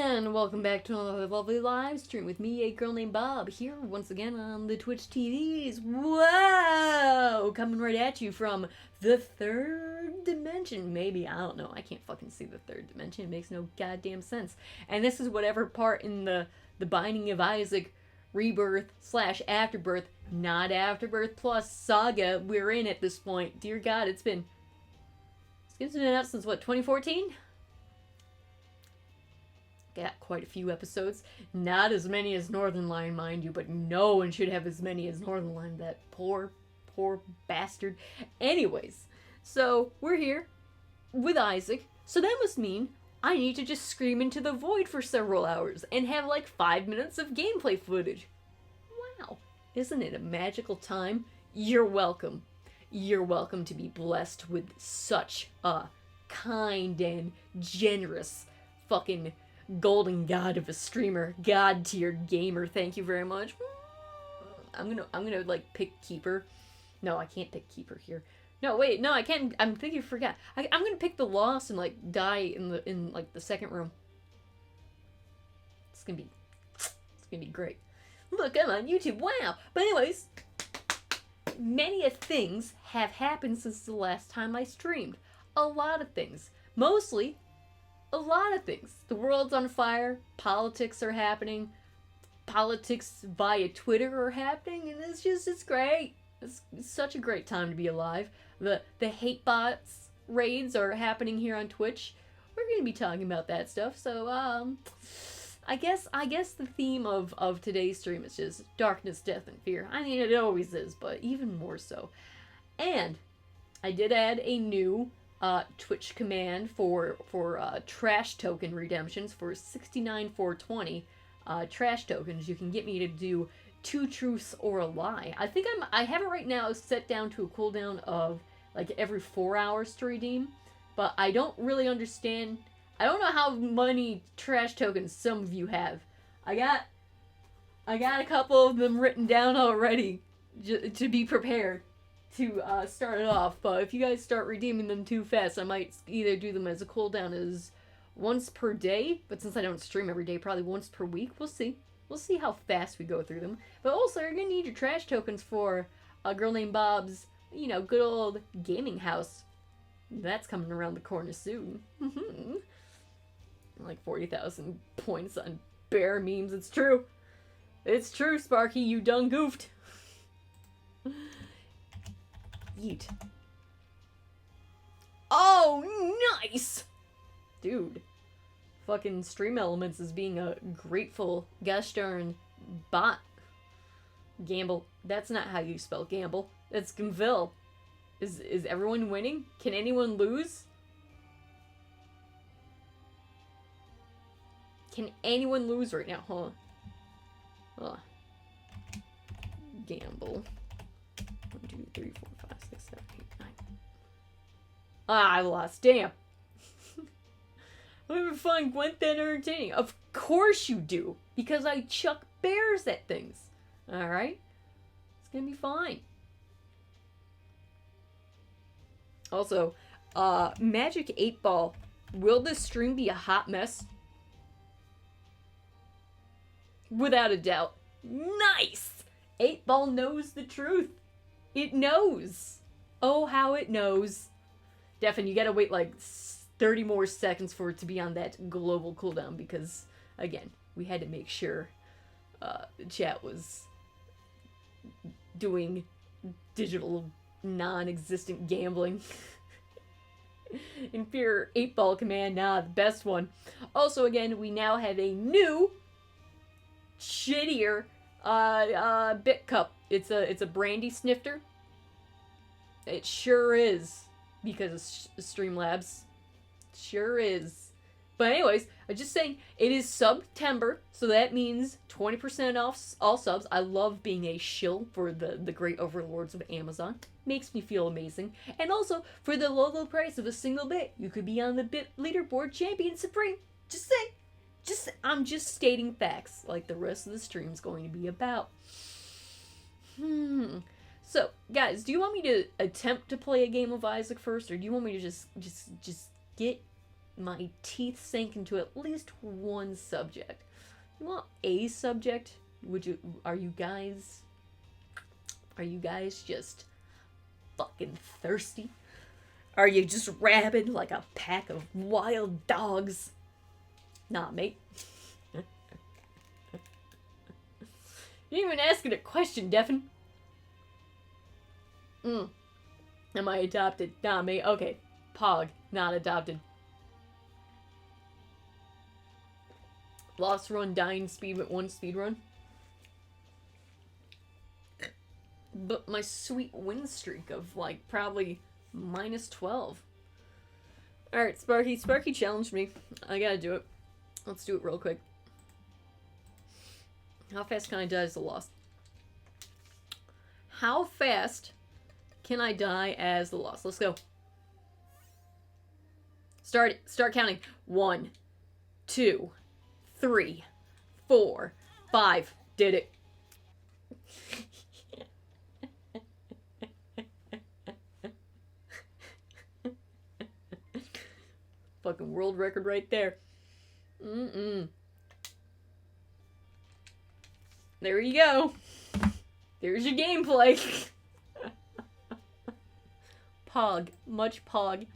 And welcome back to another lovely live stream with me, a girl named Bob, here once again on the Twitch TVs. Whoa! Coming right at you from the third dimension. Maybe, I don't know. I can't fucking see the third dimension. It makes no goddamn sense. And this is whatever part in the Binding of Isaac rebirth / afterbirth, not afterbirth plus saga we're in at this point. Dear God, it's been out since what, 2014? Got quite a few episodes. Not as many as Northern Lion, mind you, but no one should have as many as Northern Lion. That poor bastard. Anyways, so we're here with Isaac, so that must mean I need to just scream into the void for several hours and have like 5 minutes of gameplay footage. Wow. Isn't it a magical time? You're welcome. You're welcome to be blessed with such a kind and generous fucking golden god of a streamer, god tier gamer. Thank you very much. I'm gonna like pick keeper. No, I can't pick keeper here. No, wait, no, I can't. I'm thinking, forgot. I'm gonna pick the lost and like die in like the second room. It's gonna be great. Look, I'm on YouTube. Wow. But anyways, many things have happened since the last time I streamed. A lot of things. Mostly a lot of things. The world's on fire. Politics are happening. Politics via Twitter are happening, and it's great. It's such a great time to be alive. The hate bots raids are happening here on Twitch. We're gonna be talking about that stuff. So I guess the theme of today's stream is just darkness, death, and fear. I mean, it always is, but even more so. And I did add a new Twitch command for trash token redemptions for 69,420 trash tokens. You can get me to do 2 truths or a lie. I have it right now set down to a cooldown of like every 4 hours to redeem, but I don't really understand. I don't know how many trash tokens some of you have. I got a couple of them written down already to be prepared to start it off, but if you guys start redeeming them too fast, I might either do them as a cooldown as once per day, but since I don't stream every day, probably once per week. We'll see. We'll see how fast we go through them. But also, you're gonna need your trash tokens for a girl named Bob's, good old gaming house. That's coming around the corner soon. Like 40,000 points on bear memes. It's true. It's true, Sparky. You done goofed. Yeet. Oh, nice! Dude. Fucking Stream Elements is being a grateful gosh darn bot. Gamble. That's not how you spell gamble. That's Gamville. Is everyone winning? Can anyone lose? Can anyone lose right now, huh? Ugh. Gamble. 1, 2, 3, 4, 5, 6, 7, 8, 9. Ah, I lost. Damn. I don't even find Gwent that entertaining. Of course you do. Because I chuck bears at things. Alright? It's gonna be fine. Also, Magic 8 Ball. Will this stream be a hot mess? Without a doubt. Nice! 8 Ball knows the truth. It knows. Oh, how it knows. Definitely, you gotta wait like 30 more seconds for it to be on that global cooldown because, again, we had to make sure the chat was doing digital non-existent gambling. Inferior 8-ball command, nah, the best one. Also, again, we now have a new, shittier bit cup. It's a brandy snifter. It sure is, because of Streamlabs. Sure is. But anyways, I'm just saying, it is September, so that means 20% off all subs. I love being a shill for the great overlords of Amazon. Makes me feel amazing. And also, for the low price of a single bit, you could be on the bit leaderboard champion supreme. Just saying. I'm just stating facts, like the rest of the stream's going to be about. So, guys, do you want me to attempt to play a game of Isaac first, or do you want me to just get my teeth sink into at least one subject. You want a subject? Are you guys just fucking thirsty? Are you just rabid like a pack of wild dogs? Nah, mate. You ain't even asking a question, Devin. Am I adopted? Nah, mate. Okay. Pog, not adopted. Lost run, dying speed with 1 speed run. But my sweet win streak of, like, probably -12. Alright, Sparky. Sparky challenged me. I gotta do it. Let's do it real quick. How fast can I die as a Lost? How fast can I die as the Lost? Let's go. Start counting. 1, 2, 3, 4, 5. Did it. Fucking world record right there. There you go. There's your gameplay. Pog. Much pog.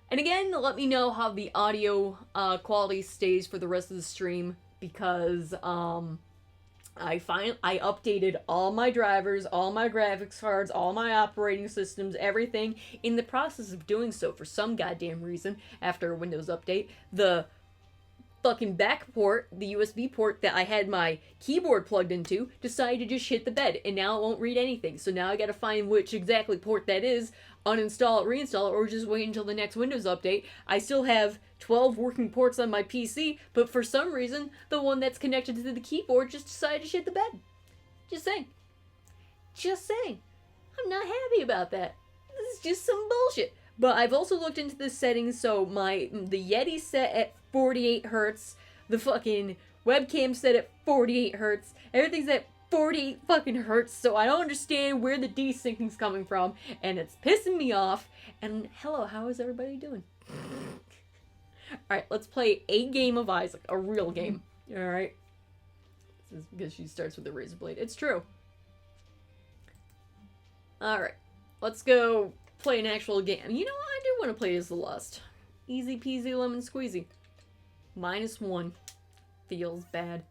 And again, let me know how the audio quality stays for the rest of the stream, because I updated all my drivers, all my graphics cards, all my operating systems, everything. In the process of doing so, for some goddamn reason, after a Windows update, the fucking back port, the USB port that I had my keyboard plugged into, decided to just shit the bed, and now it won't read anything. So now I gotta find which exactly port that is, uninstall it, reinstall it, or just wait until the next Windows update. I still have 12 working ports on my PC, but for some reason, the one that's connected to the keyboard just decided to shit the bed. Just saying. Just saying. I'm not happy about that. This is just some bullshit. But I've also looked into the settings, so the Yeti's set at 48 hertz, the fucking webcam set at 48 hertz, everything's at 48 fucking hertz, so I don't understand where the desyncing's coming from, and it's pissing me off. And hello, how is everybody doing? Alright, let's play a game of Isaac, a real game. Alright? This is because she starts with a razor blade. It's true. Alright, let's go play an actual game. You know what? I do want to play as the Lust. Easy peasy lemon squeezy. -1. Feels bad.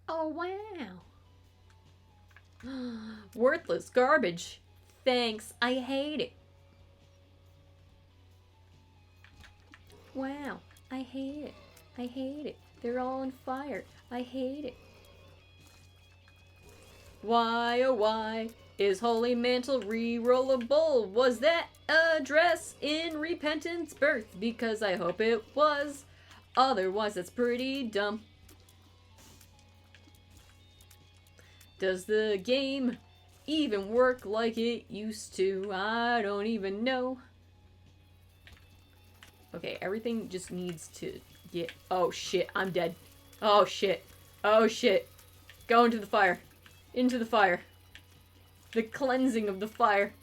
Oh, wow. Worthless garbage. Thanks. I hate it. Wow. I hate it. I hate it. They're all on fire. I hate it. Why, oh why, is Holy Mantle re-rollable? Was that a dress in Repentance Birth? Because I hope it was. Otherwise, that's pretty dumb. Does the game even work like it used to? I don't even know. Okay, everything just needs to get... Oh shit, I'm dead. Oh shit. Oh shit. Go into the fire. Into the fire. The cleansing of the fire.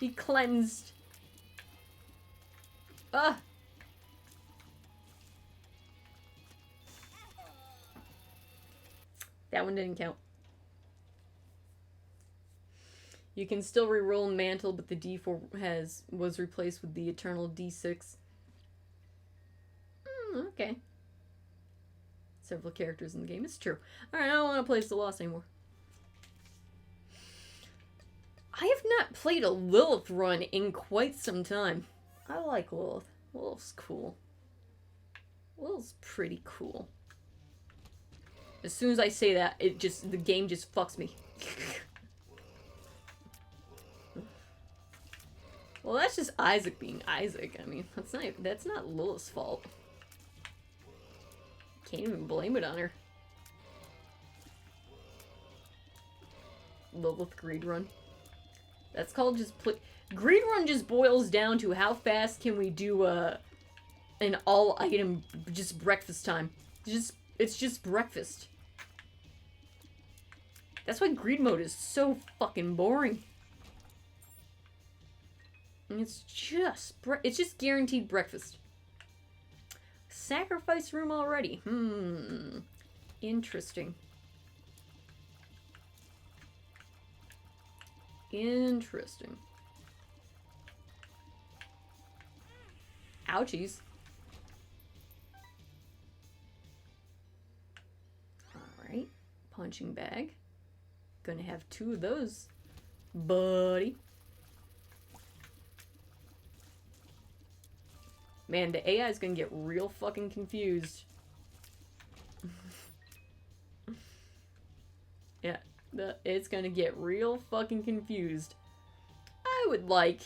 Be cleansed. Ah! That one didn't count. You can still reroll Mantle, but the D4 was replaced with the Eternal D6. Okay. Several characters in the game. It's true. Alright, I don't want to play as the Lost anymore. I have not played a Lilith run in quite some time. I like Lilith. Lilith's cool. Lilith's pretty cool. As soon as I say that, the game just fucks me. Well, that's just Isaac being Isaac. I mean, that's not Lilith's fault. Can't even blame it on her. Lilith Greed Run. That's called just Greed Run just boils down to how fast can we do an all item just breakfast time. It's just breakfast. That's why Greed Mode is so fucking boring. And it's just guaranteed breakfast. Sacrifice room already. Interesting. Interesting. Ouchies. Alright. Punching bag. Gonna have 2 of those, buddy. Man, the AI is gonna get real fucking confused. Yeah, it's gonna get real fucking confused. I would like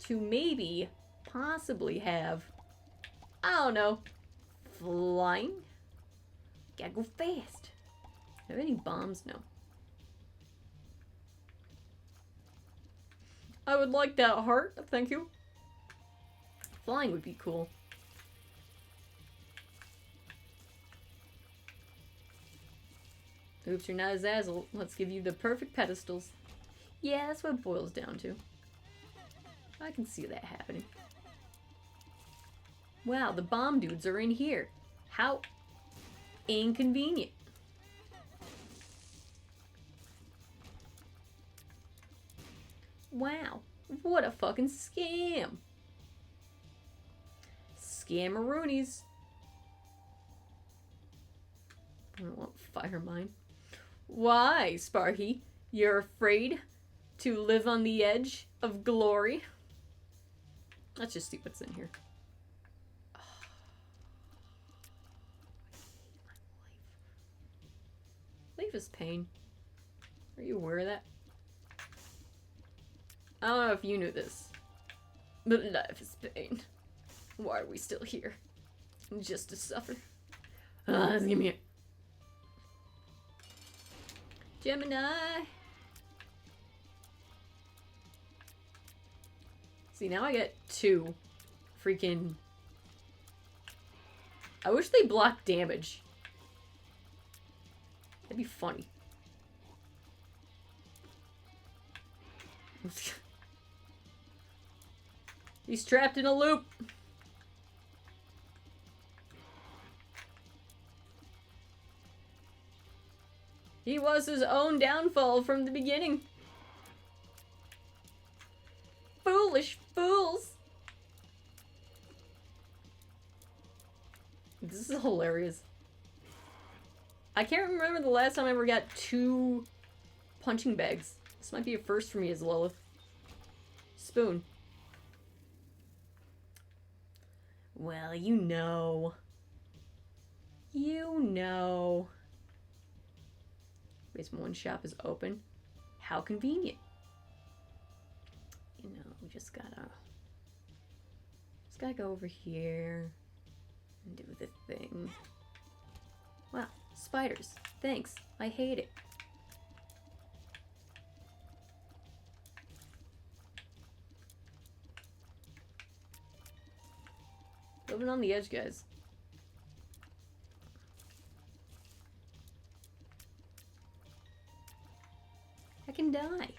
to maybe, possibly have, I don't know, flying? Gotta go fast. Have any bombs? No. I would like that heart, thank you. Flying would be cool. Oops, you're not a Zazzle. Let's give you the perfect pedestals. Yeah, that's what it boils down to. I can see that happening. Wow, the bomb dudes are in here. How inconvenient. Wow, what a fucking scam. Scammeroonies. I don't want fire mine. Why, Sparky? You're afraid to live on the edge of glory? Let's just see what's in here. Oh, I hate my life. Life is pain. Are you aware of that? I don't know if you knew this, but life is pain. Why are we still here? Just to suffer? Give me it. Gemini! See, now I get 2 freaking... I wish they blocked damage. That'd be funny. He's trapped in a loop. He was his own downfall from the beginning. Foolish fools. This is hilarious. I can't remember the last time I ever got 2 punching bags. This might be a first for me as Lilith. Spoon. Well, you know. You know. Basement 1 shop is open. How convenient. You know, we just gotta go over here and do the thing. Wow, spiders. Thanks. I hate it. Living on the edge, guys. I can die.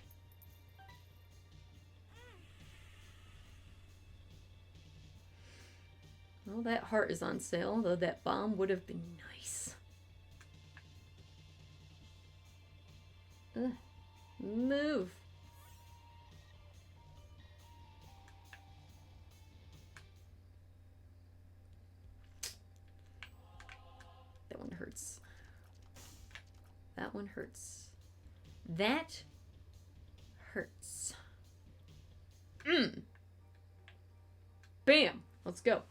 Well, that heart is on sale, though that bomb would have been nice. Move. That one hurts. That one hurts. That hurts. Bam! Let's go.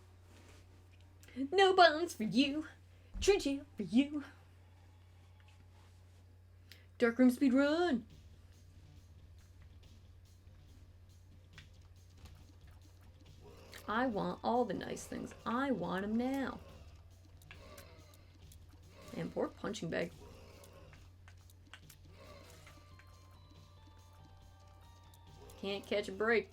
No bombs for you. Trench jail for you. Dark room speed run. I want all the nice things. I want them now. And poor punching bag. Can't catch a break.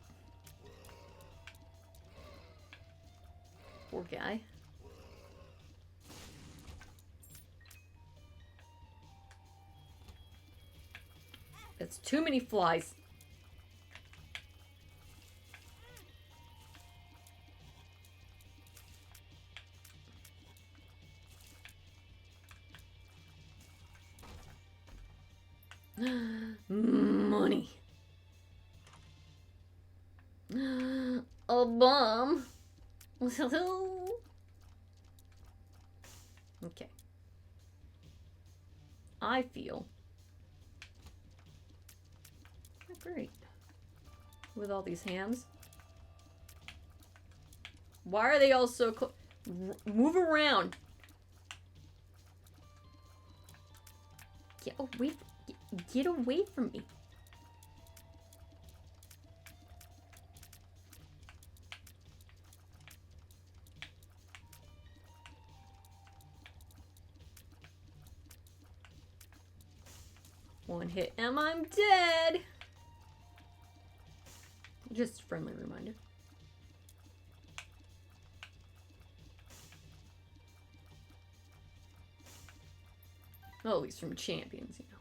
Poor guy. That's too many flies. Money. A bomb. Okay. I feel great with all these hams. Why are they all so close? Move around. Get away from me. One hit and I'm dead. Just a friendly reminder. Well, at least from champions, you know.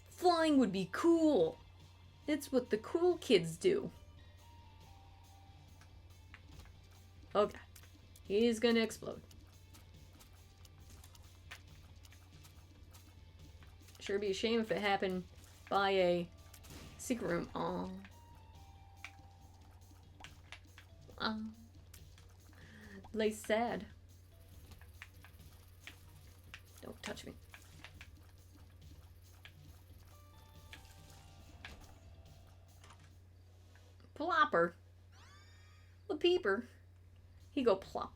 Flying would be cool. It's what the cool kids do. Okay. He's gonna explode. Sure be a shame if it happened by a secret room. Aww. Lay sad. Don't touch me. Plopper. The peeper. He go plop.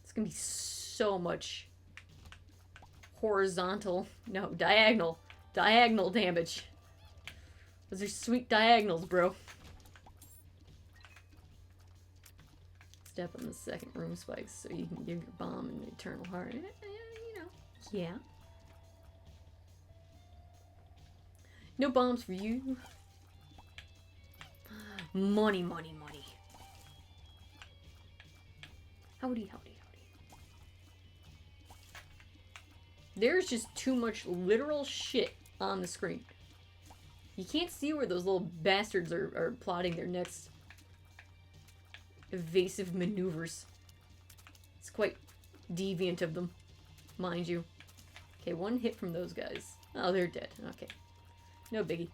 It's gonna be so much horizontal. No, diagonal. Diagonal damage. Those are sweet diagonals, bro. Step on the second room spikes so you can give your bomb an eternal heart. You know. Yeah. No bombs for you. Money, money, money. Howdy, howdy, howdy. There's just too much literal shit on the screen. You can't see where those little bastards are plotting their next evasive maneuvers. It's quite deviant of them, mind you. Okay, one hit from those guys. Oh, they're dead. Okay. No biggie.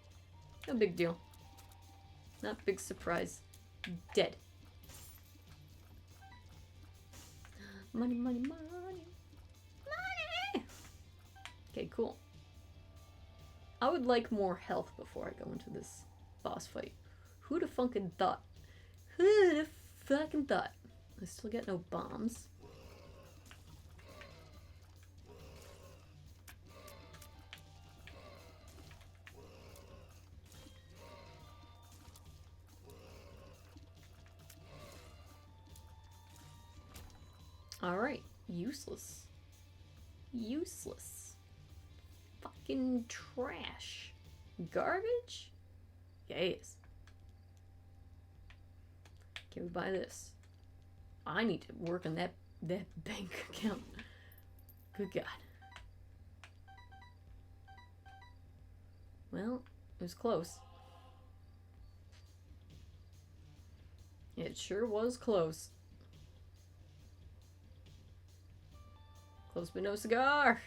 No big deal. Not big surprise. Dead. Money, money, money. Money! Okay, cool. I would like more health before I go into this boss fight. Who'd have fucking thought? Who'd have fucking thought? I still get no bombs. Alright, useless. Useless. Fucking trash. Garbage? Yes. Can we buy this? I need to work on that bank account. Good God. Well, it was close. It sure was close. Close but no cigar.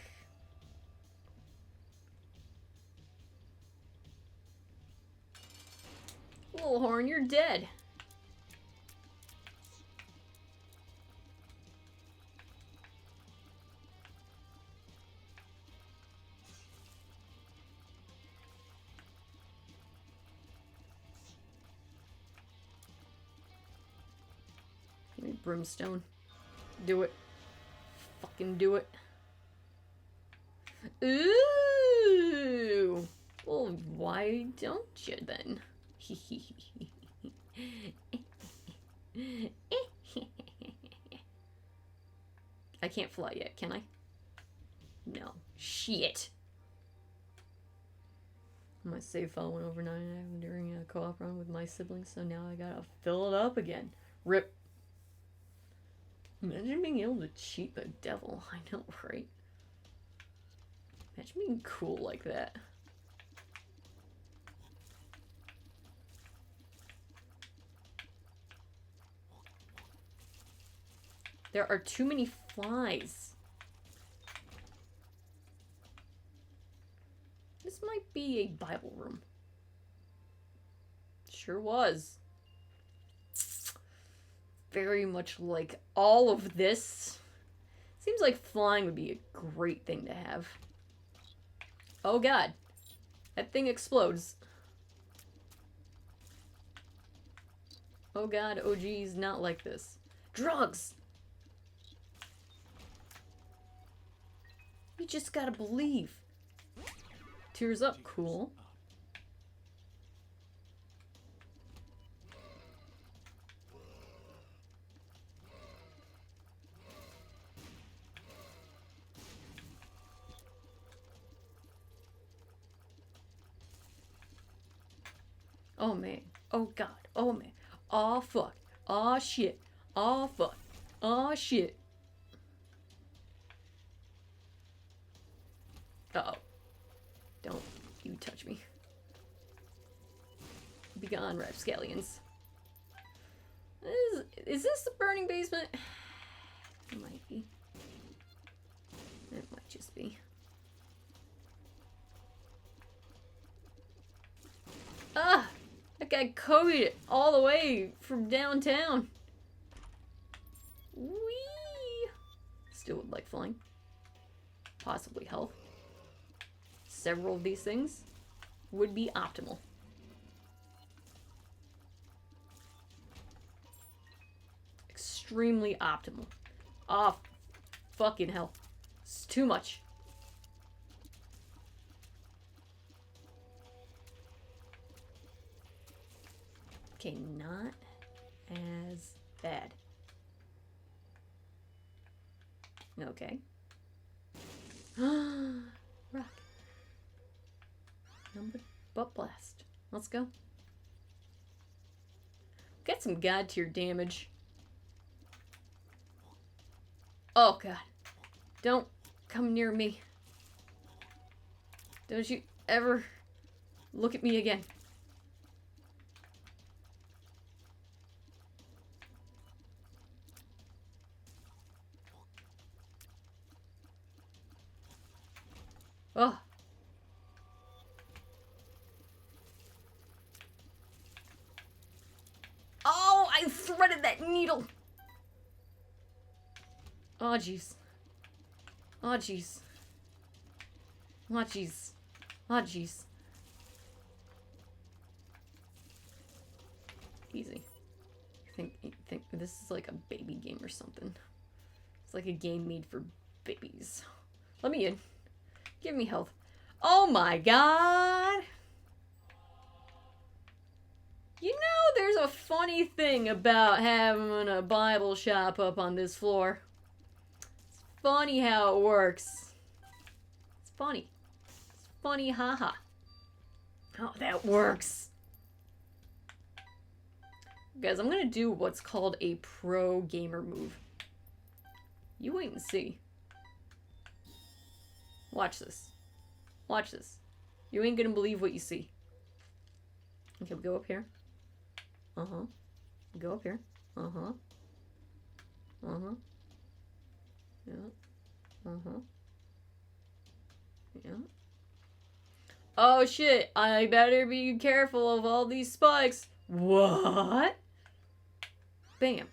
Little horn, you're dead. Give me brimstone. Do it. Fucking do it. Ooh. Well, why don't you then? I can't fly yet, can I? No. Shit. My save file went over 9 during a co-op run with my siblings, so now I gotta fill it up again. Rip. Imagine being able to cheat the devil. I know, right? Imagine being cool like that. There are too many flies. be a Bible room. Sure was. Very much like all of this. Seems like flying would be a great thing to have. Oh god. That thing explodes. Oh god, oh geez, not like this. Drugs! You just gotta believe. Tears up, cool. Oh man. Oh god. Oh man. Oh fuck. Oh shit. Oh fuck. Oh shit. Uh-oh. Don't you touch me. Be gone, rapscallions. Is this the burning basement? It might be. It might just be. Ah! That guy coated it all the way from downtown. Whee! Still would like flying. Possibly health. Several of these things would be optimal. Extremely optimal. Ah, fucking hell. It's too much. Okay, not as bad. Okay. Rock. Number butt blast. Let's go. Get some god tier damage. Oh god. Don't come near me. Don't you ever look at me again. Oh. Oh, I threaded that needle. Oh, jeez. Oh, jeez. Oh, jeez. Oh, jeez. Easy. You think this is like a baby game or something. It's like a game made for babies. Let me in. Give me health. Oh my god! You know, there's a funny thing about having a Bible shop up on this floor. It's funny how it works. It's funny. It's funny, haha. How that works. Guys, I'm gonna do what's called a pro gamer move. You wait and see. Watch this. Watch this. You ain't gonna believe what you see. Okay, we go up here. Uh-huh. Go up here. Uh-huh. Uh-huh. Yeah. Uh-huh. Yeah. Oh shit, I better be careful of all these spikes. What? Bam.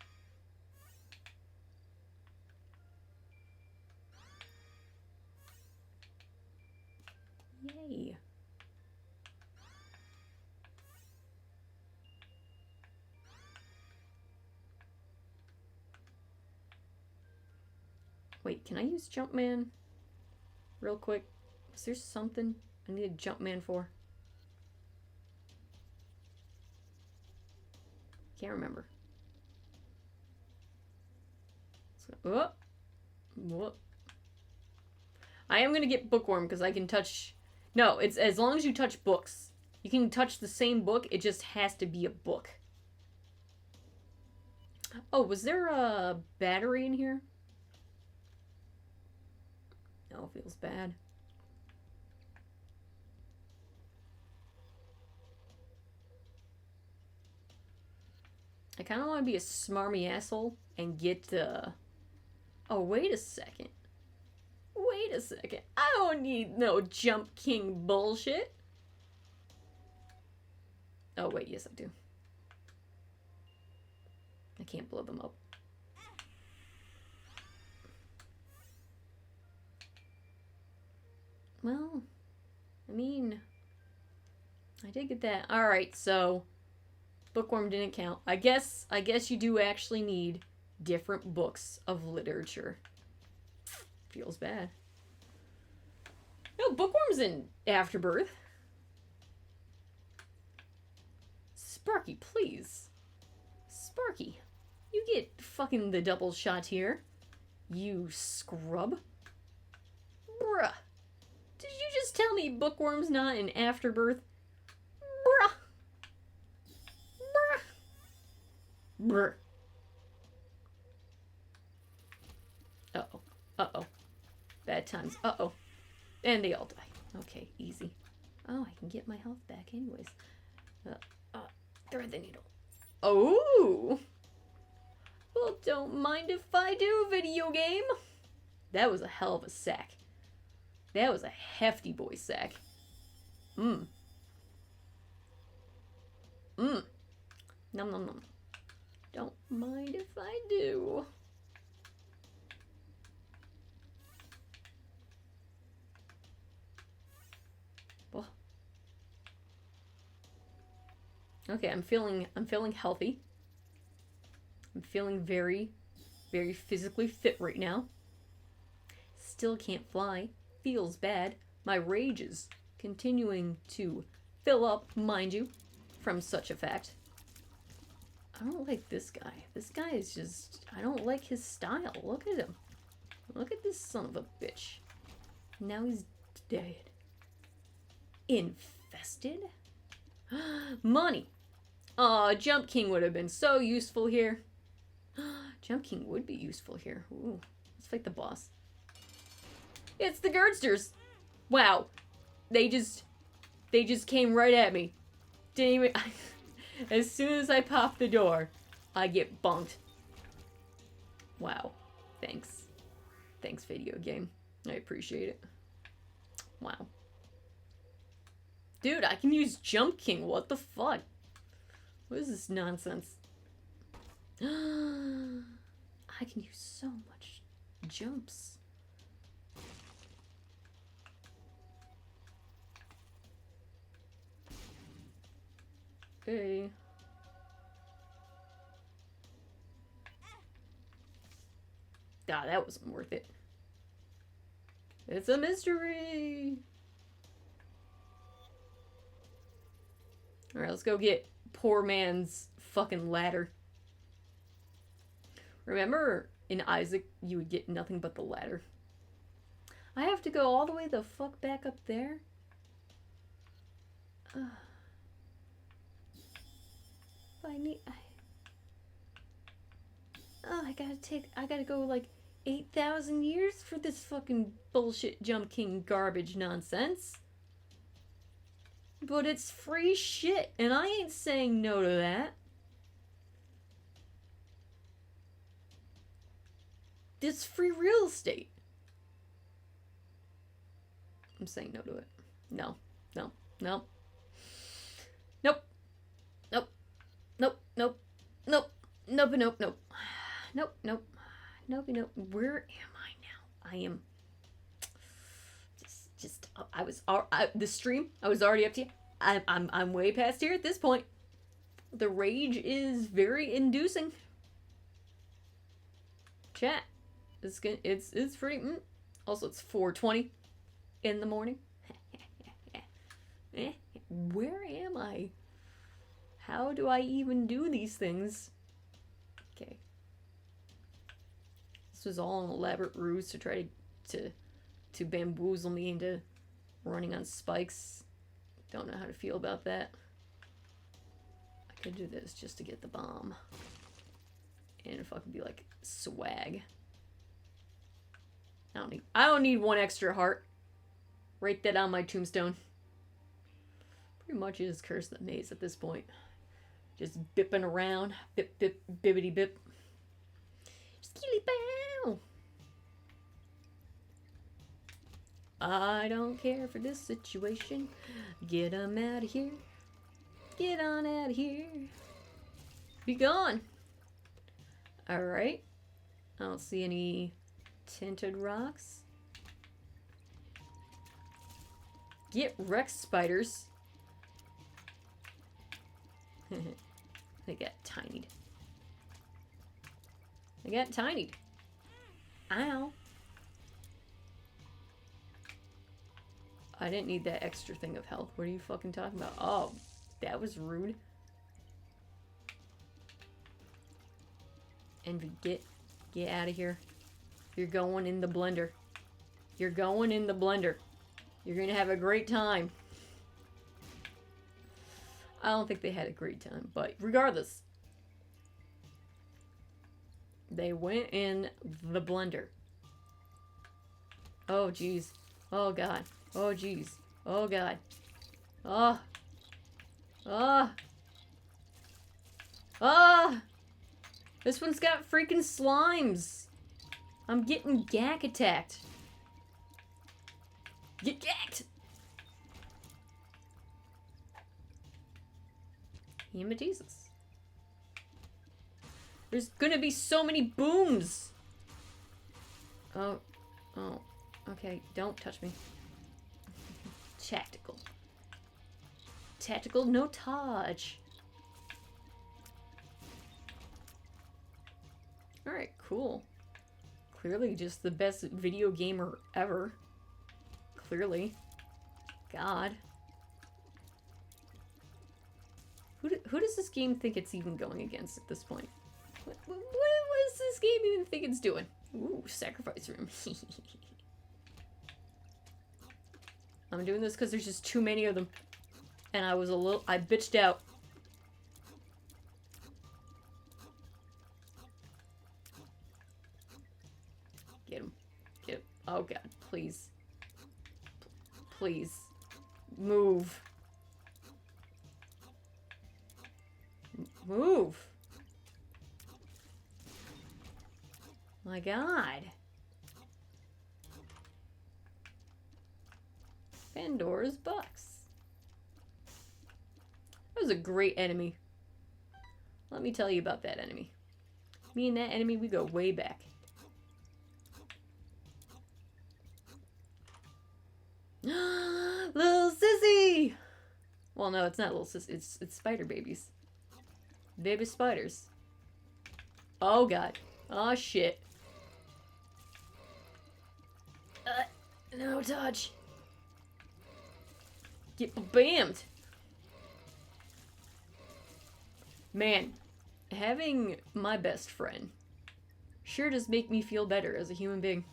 Yay. Wait, can I use Jumpman? Real quick. Is there something I need a Jumpman for? Can't remember. So, whoop. I am gonna get Bookworm because I can touch... No, it's as long as you touch books. You can touch the same book, it just has to be a book. Oh, was there a battery in here? No, feels bad. I kind of want to be a smarmy asshole and get Oh, wait a second. Wait a second. I don't need no Jump King bullshit. Oh, wait, yes, I do. I can't blow them up. Well, I mean, I did get that. Alright, so bookworm didn't count. I guess you do actually need different books of literature. Feels bad. No, bookworm's in Afterbirth. Sparky, please. Sparky, you get fucking the double shot here. You scrub. Bruh. Did you just tell me bookworm's not in Afterbirth? Bruh. Bruh. Bruh. Uh-oh. Uh-oh. Bad times. Uh-oh. And they all die. Okay, easy. Oh, I can get my health back anyways. Thread the needle. Oh! Well, don't mind if I do, video game. That was a hell of a sack. That was a hefty boy sack. Mmm. Mmm. Nom nom nom. Don't mind if I do. Well. Okay, I'm feeling healthy. I'm feeling very, very physically fit right now. Still can't fly. Feels bad. My rage is continuing to fill up, mind you, from such a fact. I don't like this guy. This guy is just... I don't like his style. Look at him. Look at this son of a bitch. Now he's dead. Infested? Money. Aw, Jump King would have been so useful here. Jump King would be useful here. Ooh, let's fight the boss. It's the Girdsters. Wow. They just came right at me. Didn't even... As soon as I pop the door, I get bonked. Wow. Thanks. Thanks, video game. I appreciate it. Wow. Dude, I can use Jump King. What the fuck? What is this nonsense? I can use so much jumps. Okay. Ah, that wasn't worth it. It's a mystery. Alright, let's go get poor man's fucking ladder. Remember in Isaac, you would get nothing but the ladder. I have to go all the way the fuck back up there? I gotta go like 8,000 years for this fucking bullshit Jump King garbage nonsense. But it's free shit, and I ain't saying no to that. It's free real estate. I'm saying no to it. No. No. No. Nope. Nope. Nope. Nope. Nope. Nope. Nope. Nope. Nope. Nope. Nope. Nope. Where am I now? I am just the stream. I was already up to you. I'm way past here at this point. The rage is very inducing. Chat. It's pretty. Also, it's 4:20 in the morning. Where am I? How do I even do these things? Okay. This was all an elaborate ruse to try to bamboozle me into running on spikes. Don't know how to feel about that. I could do this just to get the bomb. And fucking be like swag. I don't need one extra heart. Write that on my tombstone. Pretty much is Curse the Maze at this point. Just bipping around. Bip, bip, bibbity bip. Skilly bow. I don't care for this situation. Get 'em out of here. Get on out of here. Be gone. Alright. I don't see any tinted rocks. Get wrecked, spiders. They got tinied. They got tinied. Ow. I didn't need that extra thing of health. What are you fucking talking about? Oh, that was rude. Envy, get out of here. You're going in the blender. You're going in the blender. You're gonna have a great time. I don't think they had a great time, but regardless. They went in the blender. Oh, jeez. Oh, God. Oh, jeez. Oh, God. Oh. Oh. Oh. This one's got freaking slimes. I'm getting gag attacked. Get gacked! Hematesis. There's gonna be so many booms! Oh. Oh. Okay, don't touch me. Tactical. Tactical, no touch. Alright, cool. Clearly just the best video gamer ever. Clearly. God. Who does this game think it's even going against at this point? What does this game even think it's doing? Ooh, sacrifice room. I'm doing this because there's just too many of them. And I bitched out. Get him. Get him. Oh God, please. Please. Move. Move. My God. Pandora's box. That was a great enemy. Let me tell you about that enemy. Me and that enemy, we go way back. Little sissy! Well, no, it's not little sissy. It's spider babies. Baby spiders. Oh, God. Oh, shit. No touch. Get bammed. Man, having my best friend sure does make me feel better as a human being.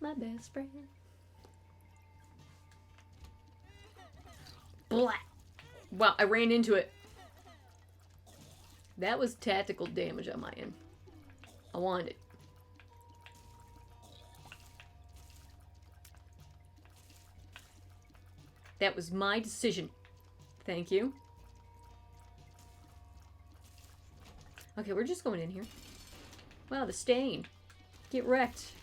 My best friend. Blah. Wow, I ran into it. That was tactical damage on my end. I wanted it. That was my decision. Thank you. Okay, we're just going in here. Wow, the stain. Get wrecked.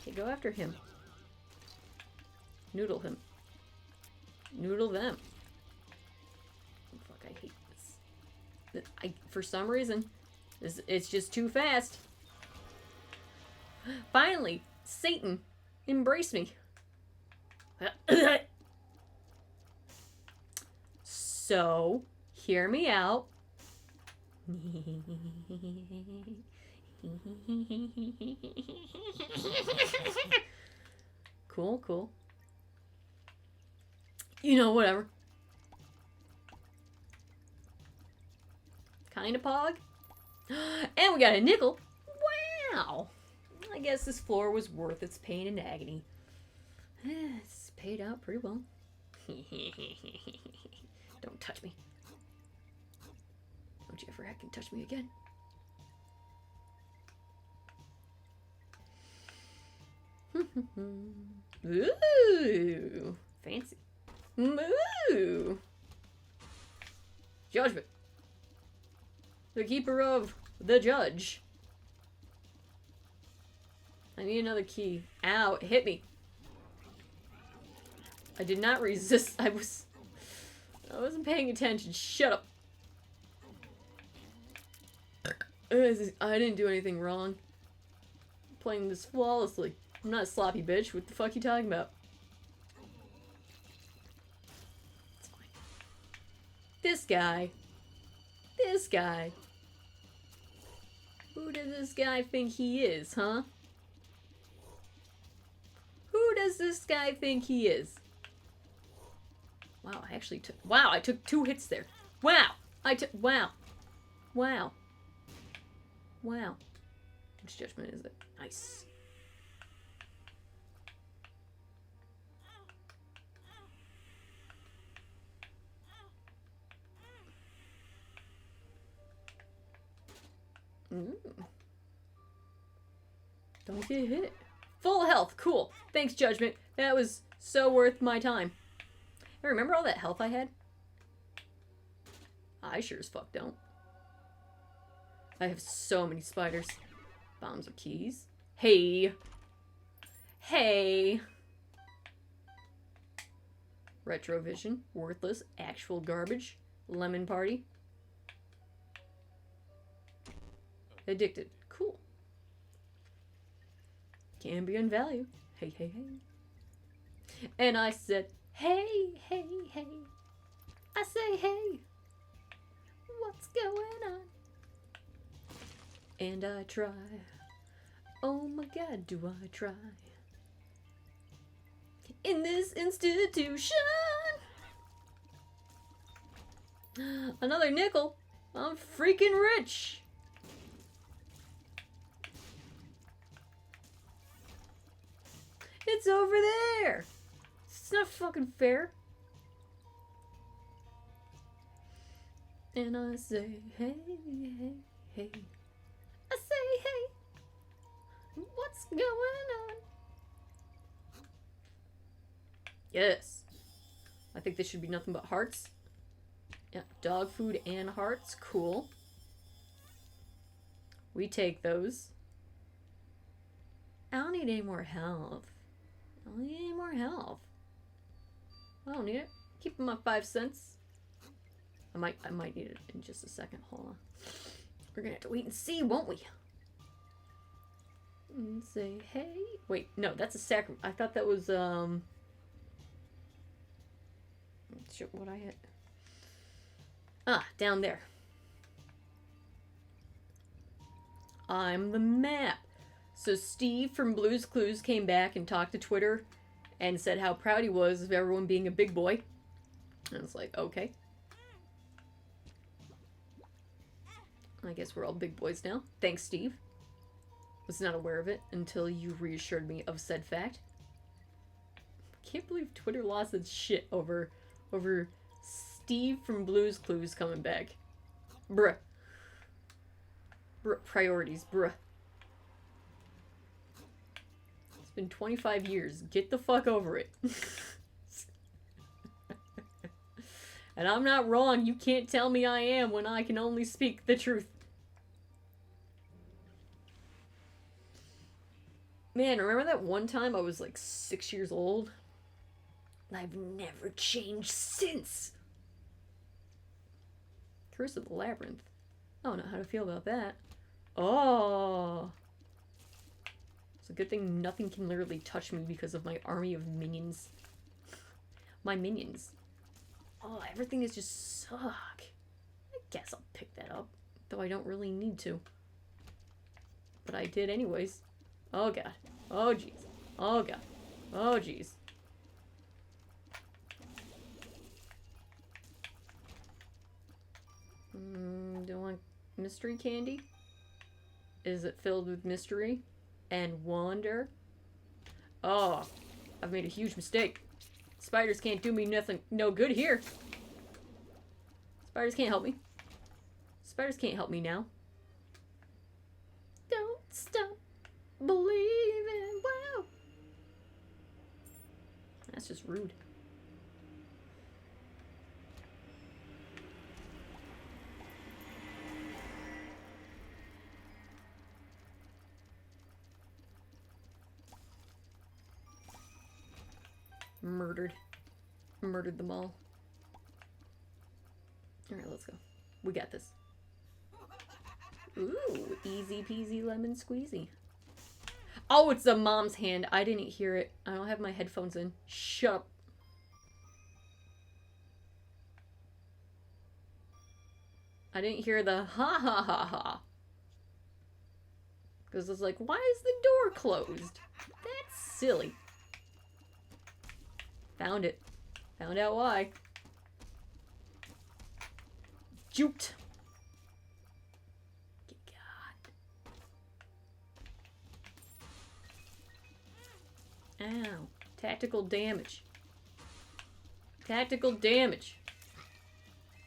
Okay, go after him. Noodle him. Noodle them. Oh, fuck, I hate this. For some reason, it's just too fast. Finally, Satan, embrace me. So, hear me out. Cool, cool. You know, whatever. Kinda pog. And we got a nickel. Wow. I guess this floor was worth its pain and agony. It's paid out pretty well. Don't touch me. Don't you ever heckin' touch me again. Ooh, fancy. Ooh. Judgment. The keeper of the judge. I need another key. Ow, it hit me. I did not resist. I wasn't paying attention. Shut up. I didn't do anything wrong. I'm playing this flawlessly. I'm not a sloppy bitch. What the fuck you talking about? It's fine. This guy. This guy. Who does this guy think he is, huh? Who does this guy think he is? Wow, I actually took... Wow, I took 2 hits there. Wow! Wow. Wow. Wow. Which judgment is it? Nice. Don't get hit. Full health. Cool. Thanks, Judgment. That was so worth my time. Hey, remember all that health I had? I sure as fuck don't. I have so many spiders. Bombs or keys. Hey. Hey. Retrovision. Worthless. Actual garbage. Lemon party. Addicted. Cool. Can be in value. Hey, hey, hey. And I said, hey, hey, hey. I say, hey. What's going on? And I try. Oh my God, do I try. In this institution. Another nickel. I'm freaking rich. It's over there. It's not fucking fair. And I say, hey, hey, hey. I say, hey. What's going on? Yes. I think this should be nothing but hearts. Yeah, dog food and hearts. Cool. We take those. I don't need any more health. I don't need any more health. I don't need it. Keep my 5 cents. I might need it in just a second. Hold on. We're gonna have to wait and see, won't we? And say, hey. Wait, no, that's a sacrament. I thought that was shit, what I hit. Ah, down there. I'm the map. So Steve from Blue's Clues came back and talked to Twitter and said how proud he was of everyone being a big boy. And it's like, okay. I guess we're all big boys now. Thanks, Steve. Was not aware of it until you reassured me of said fact. Can't believe Twitter lost its shit over Steve from Blue's Clues coming back. Bruh. Bruh. Priorities, bruh. It's been 25 years. Get the fuck over it. And I'm not wrong. You can't tell me I am when I can only speak the truth. Man, remember that one time I was like 6 years old? I've never changed since. Curse of the Labyrinth. I don't know how to feel about that. Oh. It's a good thing nothing can literally touch me because of my army of minions. My minions. Oh, everything is just suck. I guess I'll pick that up. Though I don't really need to. But I did anyways. Oh god. Oh jeez. Oh god. Oh jeez. Do I want mystery candy? Is it filled with mystery and wonder? Oh, I've made a huge mistake. Spiders can't do me nothing, no good here. Spiders can't help me. Spiders can't help me now. Don't stop believing. Wow. That's just rude. Murdered. murdered them all. Alright, let's go. We got this. Ooh, easy peasy lemon squeezy. Oh, it's the mom's hand. I didn't hear it. I don't have my headphones in. Shut up. I didn't hear the ha ha ha ha. Because it's like, why is the door closed? That's silly. Found it. Found out why. Juked. God. Ow. Tactical damage. Tactical damage.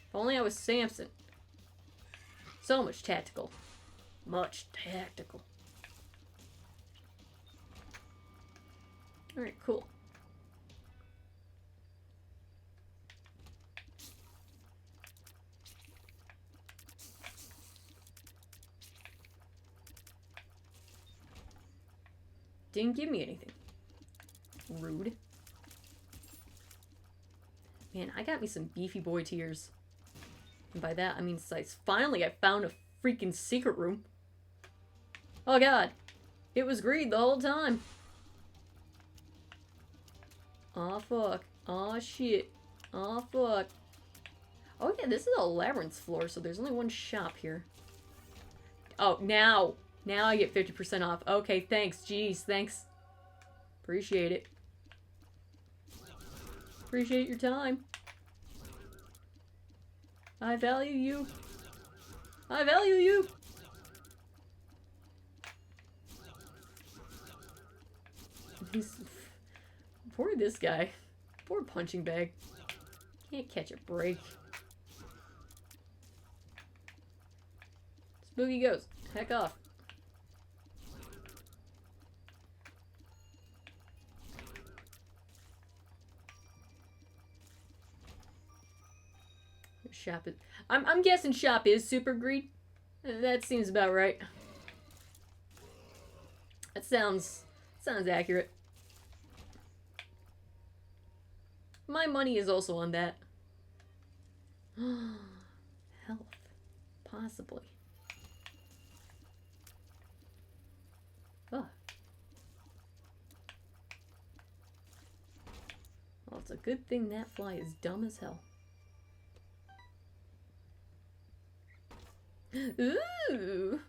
If only I was Samson. So much tactical. Much tactical. Alright, cool. Didn't give me anything. Rude. Man, I got me some beefy boy tears. And by that, I mean size. Finally, I found a freaking secret room. Oh god. It was greed the whole time. Aw, fuck. Aw, shit. Aw, fuck. Oh yeah, this is a labyrinth floor, so there's only one shop here. Oh, now. Now I get 50% off. Okay, thanks. Jeez, thanks. Appreciate it. Appreciate your time. I value you. I value you. Poor this guy. Poor punching bag. Can't catch a break. Spooky goes. Heck off. Shop is... I'm guessing shop is super greed. That seems about right. That sounds accurate. My money is also on that. Health. Possibly. Oh. Well, it's a good thing that fly is dumb as hell. Ooh.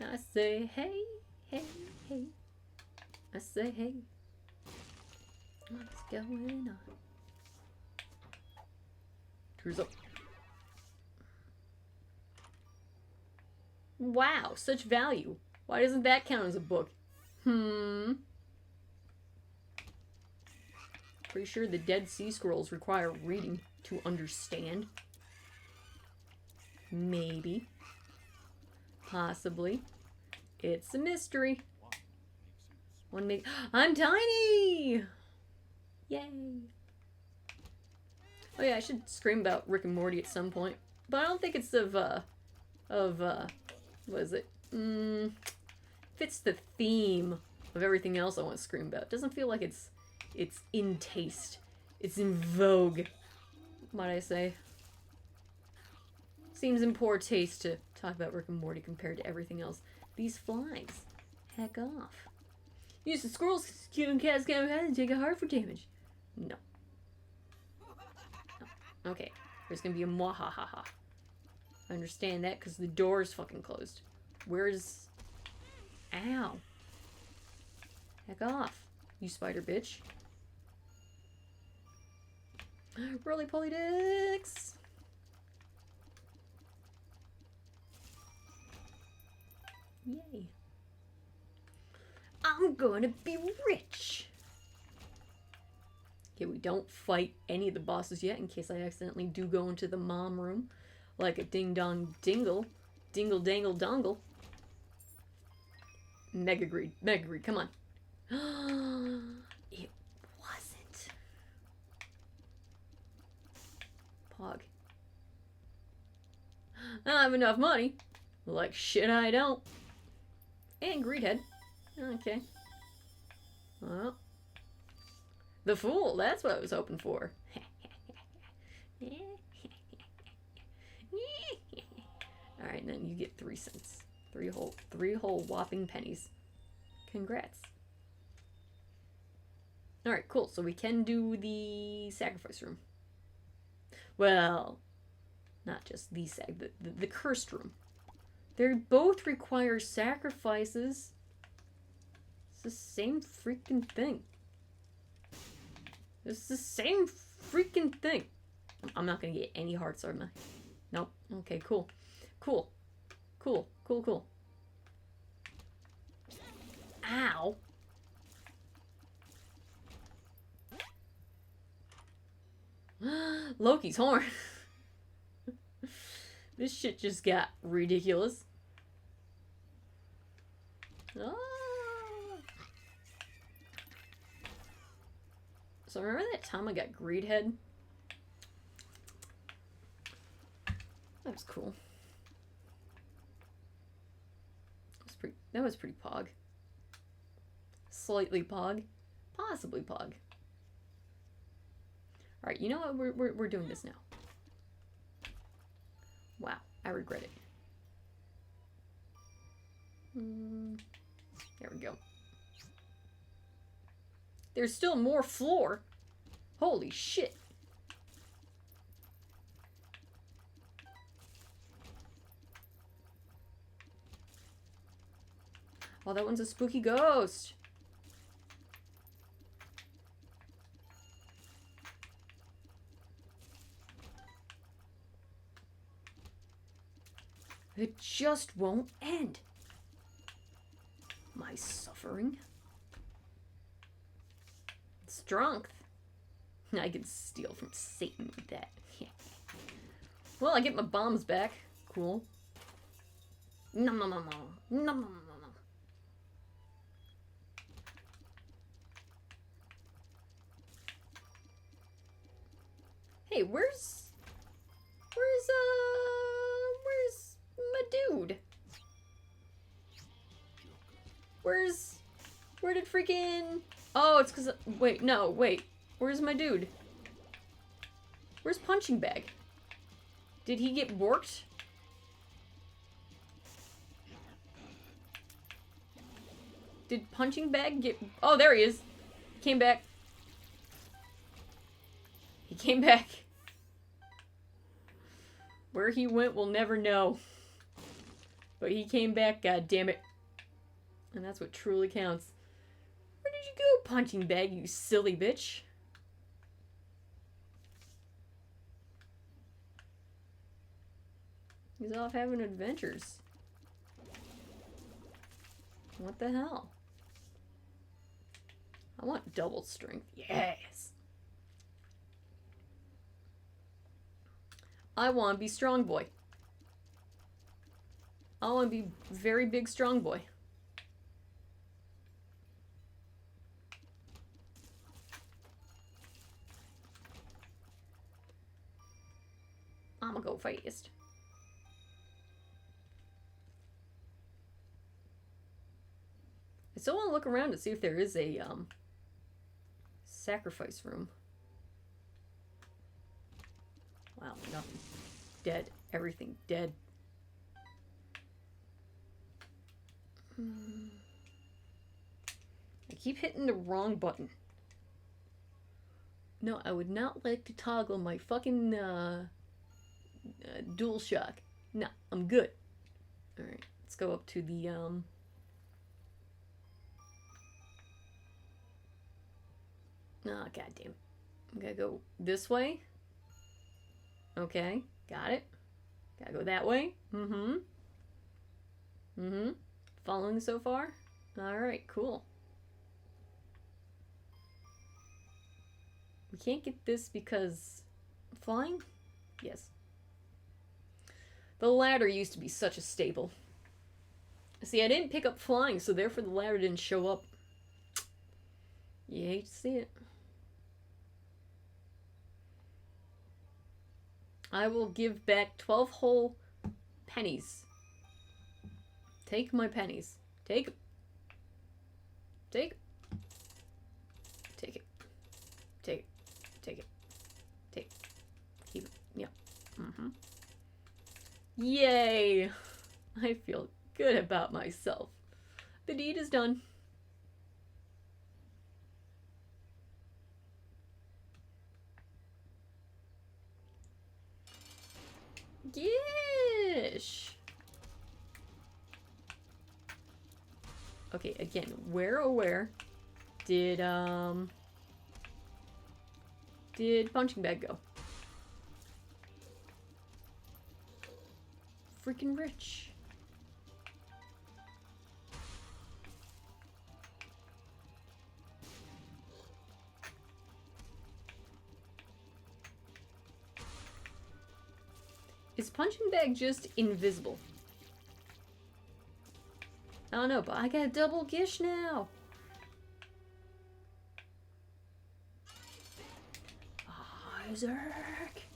I say hey, hey, hey. I say hey. What's going on? Who's up? Wow, such value. Why doesn't that count as a book? Pretty sure the Dead Sea Scrolls require reading to understand. Maybe. Possibly. It's a mystery. One make... I'm tiny! Yay! Oh yeah, I should scream about Rick and Morty at some point. But I don't think it's what is it? Fits the theme of everything else I want to scream about. It doesn't feel like it's in taste. It's in vogue, might I say. Seems in poor taste to talk about Rick and Morty compared to everything else. These flies. Heck off. Use the squirrels, cute cats can't have and take a heart for damage. No. No. Okay. There's gonna be a mwahahaha. I understand that because the door is fucking closed. Where's... Ow. Heck off, you spider bitch. Roly-poly dicks! Yay. I'm gonna be rich! Okay, we don't fight any of the bosses yet in case I accidentally do go into the mom room. Like a ding-dong dingle. Dingle-dangle-dongle. Mega greed. Mega greed, come on. It wasn't. Pog. I don't have enough money. Like shit I don't. And greedhead. Okay. Well. The Fool, that's what I was hoping for. Alright, then you get 3 cents. Three whole whopping pennies. Congrats. Alright, cool. So we can do the sacrifice room. Well, not just the cursed room. They both require sacrifices. It's the same freaking thing. It's the same freaking thing. I'm not gonna get any hearts, am I? Nope. Okay, cool. Cool. Cool. Cool, cool. Ow. Loki's horn. This shit just got ridiculous. Ah. So remember that time I got Greed Head? That was cool. That was pretty pog. Slightly pog. Possibly pog. Alright, you know what? We're doing this now. Wow, I regret it. There we go. There's still more floor. Holy shit. Oh, that one's a spooky ghost. It just won't end. My suffering. Strength. I can steal from Satan with that. Well, I get my bombs back. Cool. Nom nom nom nom. Nom nom nom nom. Hey, where's my dude? Where did freaking... Oh, it's because... Wait, no, wait. Where's my dude? Where's Punching Bag? Did he get worked? Did Punching Bag get... Oh, there he is. Came back. He came back. Where he went, we'll never know. But he came back, god damn it. And that's what truly counts. Where did you go, Punching Bag, you silly bitch? He's off having adventures. What the hell? I want double strength. Yes! I want to be strong boy. I want to be very big strong boy. I'm gonna go fast. I still want to look around to see if there is a sacrifice room. Wow, nothing. Dead. Everything dead. I keep hitting the wrong button. No, I would not like to toggle my fucking DualShock. No, I'm good. Alright, let's go up to the oh, god damn it. I'm gonna go this way. Okay, got it. Gotta go that way. Following so far? Alright, cool. We can't get this because... Flying? Yes. The ladder used to be such a staple. See, I didn't pick up flying, so therefore the ladder didn't show up. You hate to see it. I will give back 12 whole pennies. Take my pennies. Take it. Take it. Yay! I feel good about myself. The deed is done. Gish! Okay, again, where oh where did punching bag go? Freaking rich. Is punching bag just invisible? I don't know, but I got a double gish now. Isaac.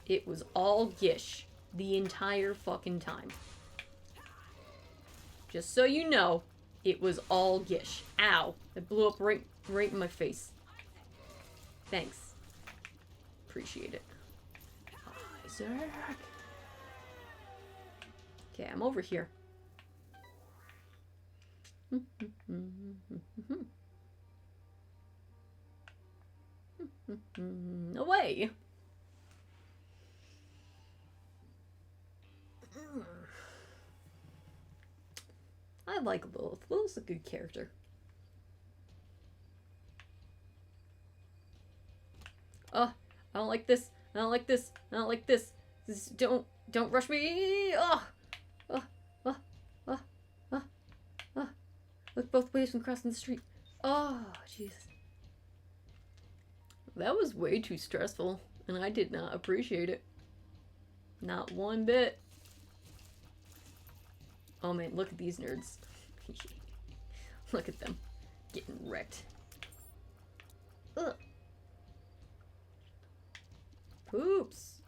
It was all gish the entire fucking time. Just so you know, it was all gish. Ow. It blew up right in my face. Thanks. Appreciate it. Isaac. Okay, I'm over here. Away. I like Lilith. Lilith's a good character. Oh, I don't like this. I don't like this. I don't like this. Don't rush me. Oh. Look both ways when crossing the street. Oh, Jesus. That was way too stressful, and I did not appreciate it. Not one bit. Oh man, look at these nerds. Look at them. Getting wrecked. Ugh. Poops.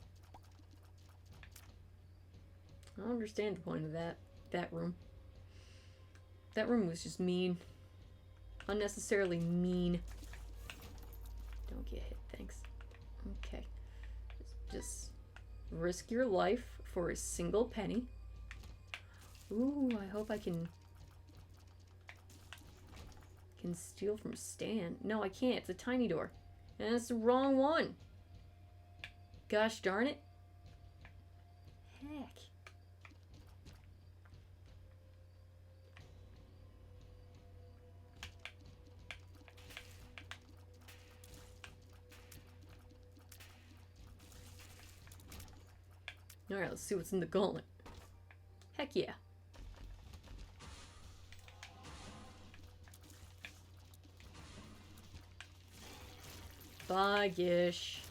I don't understand the point of that room. That room was just mean. Unnecessarily mean. Don't get hit, thanks. Okay. Just risk your life for a single penny. Ooh, I hope I can steal from Stan. No, I can't. It's a tiny door. And it's the wrong one. Gosh darn it. Heck. Alright, let's see what's in the gauntlet. Heck yeah. Bye, Gish.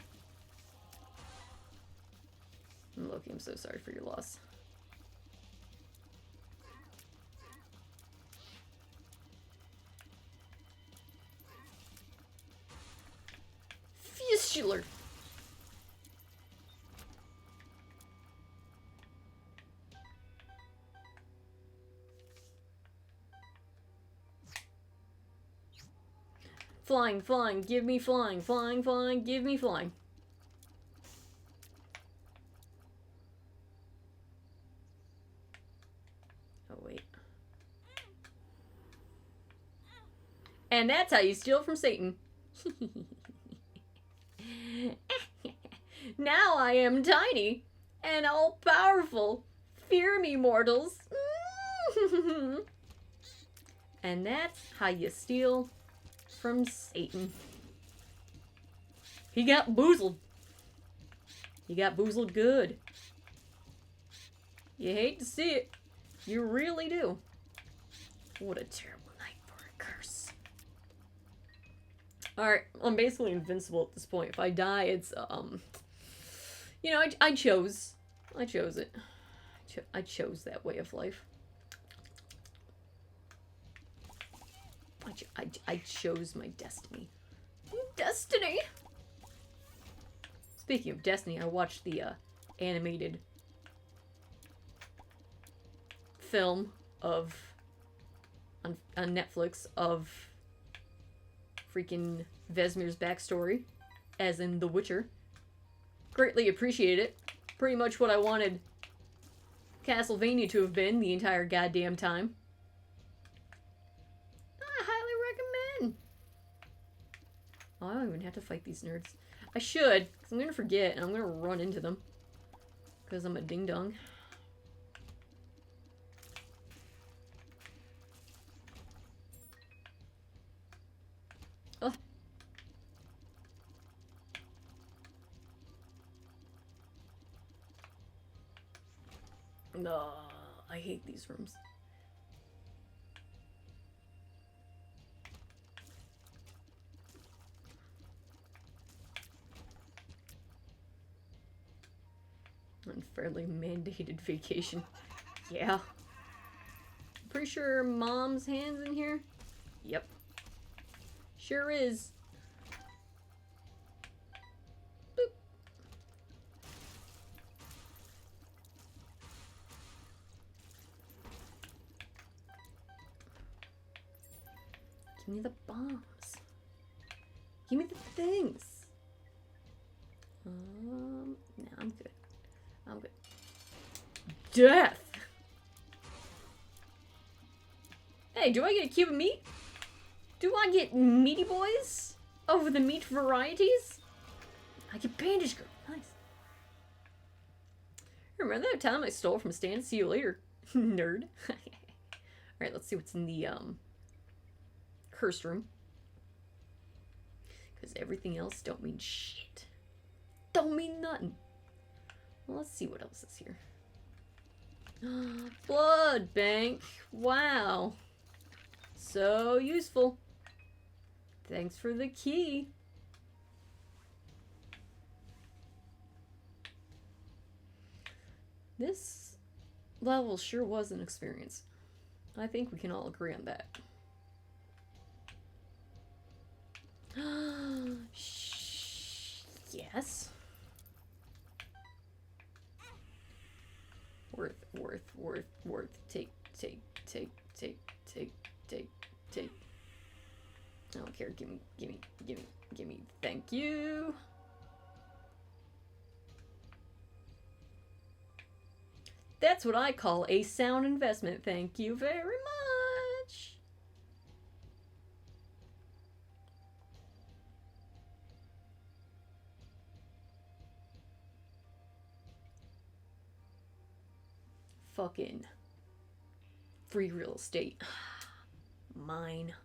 Loki, I'm so sorry for your loss. Fistula. Flying, flying, give me flying, flying, flying, give me flying. Oh, wait. And that's how you steal from Satan. Now I am tiny and all powerful. Fear me, mortals. And that's how you steal from Satan. He got boozled. He got boozled good. You hate to see it. You really do. What a terrible night for a curse. Alright, I'm basically invincible at this point. If I die, it's, you know, I chose it. I chose that way of life. I chose my destiny. Destiny! Speaking of destiny, I watched the animated film of on Netflix of freaking Vesemir's backstory, as in The Witcher. Greatly appreciated it. pretty much what I wanted Castlevania to have been the entire goddamn time. I highly recommend. Oh, I don't even have to fight these nerds. I should, because I'm going to forget, and I'm going to run into them. Because I'm a ding-dong. Oh. No, I hate these rooms. Unfairly mandated vacation. Yeah. Pretty sure Mom's hand's in here? Yep. Sure is. Boop. Give me the bombs. Give me the things. No, I'm good. I'm good. Death! Hey, do I get a cube of meat? Do I get meaty boys over the meat varieties? I get bandage girl. Nice. Remember that time I stole from Stan? See you later, nerd. Alright, let's see what's in the, cursed room. Because everything else don't mean shit. Don't mean nothing. Well, let's see what else is here. Blood bank. Wow. So useful. Thanks for the key. This level sure was an experience. I think we can all agree on that. Yes. Worth. Take. I don't care. Gimme. Thank you. That's what I call a sound investment. Thank you very much. Fucking free real estate. Mine.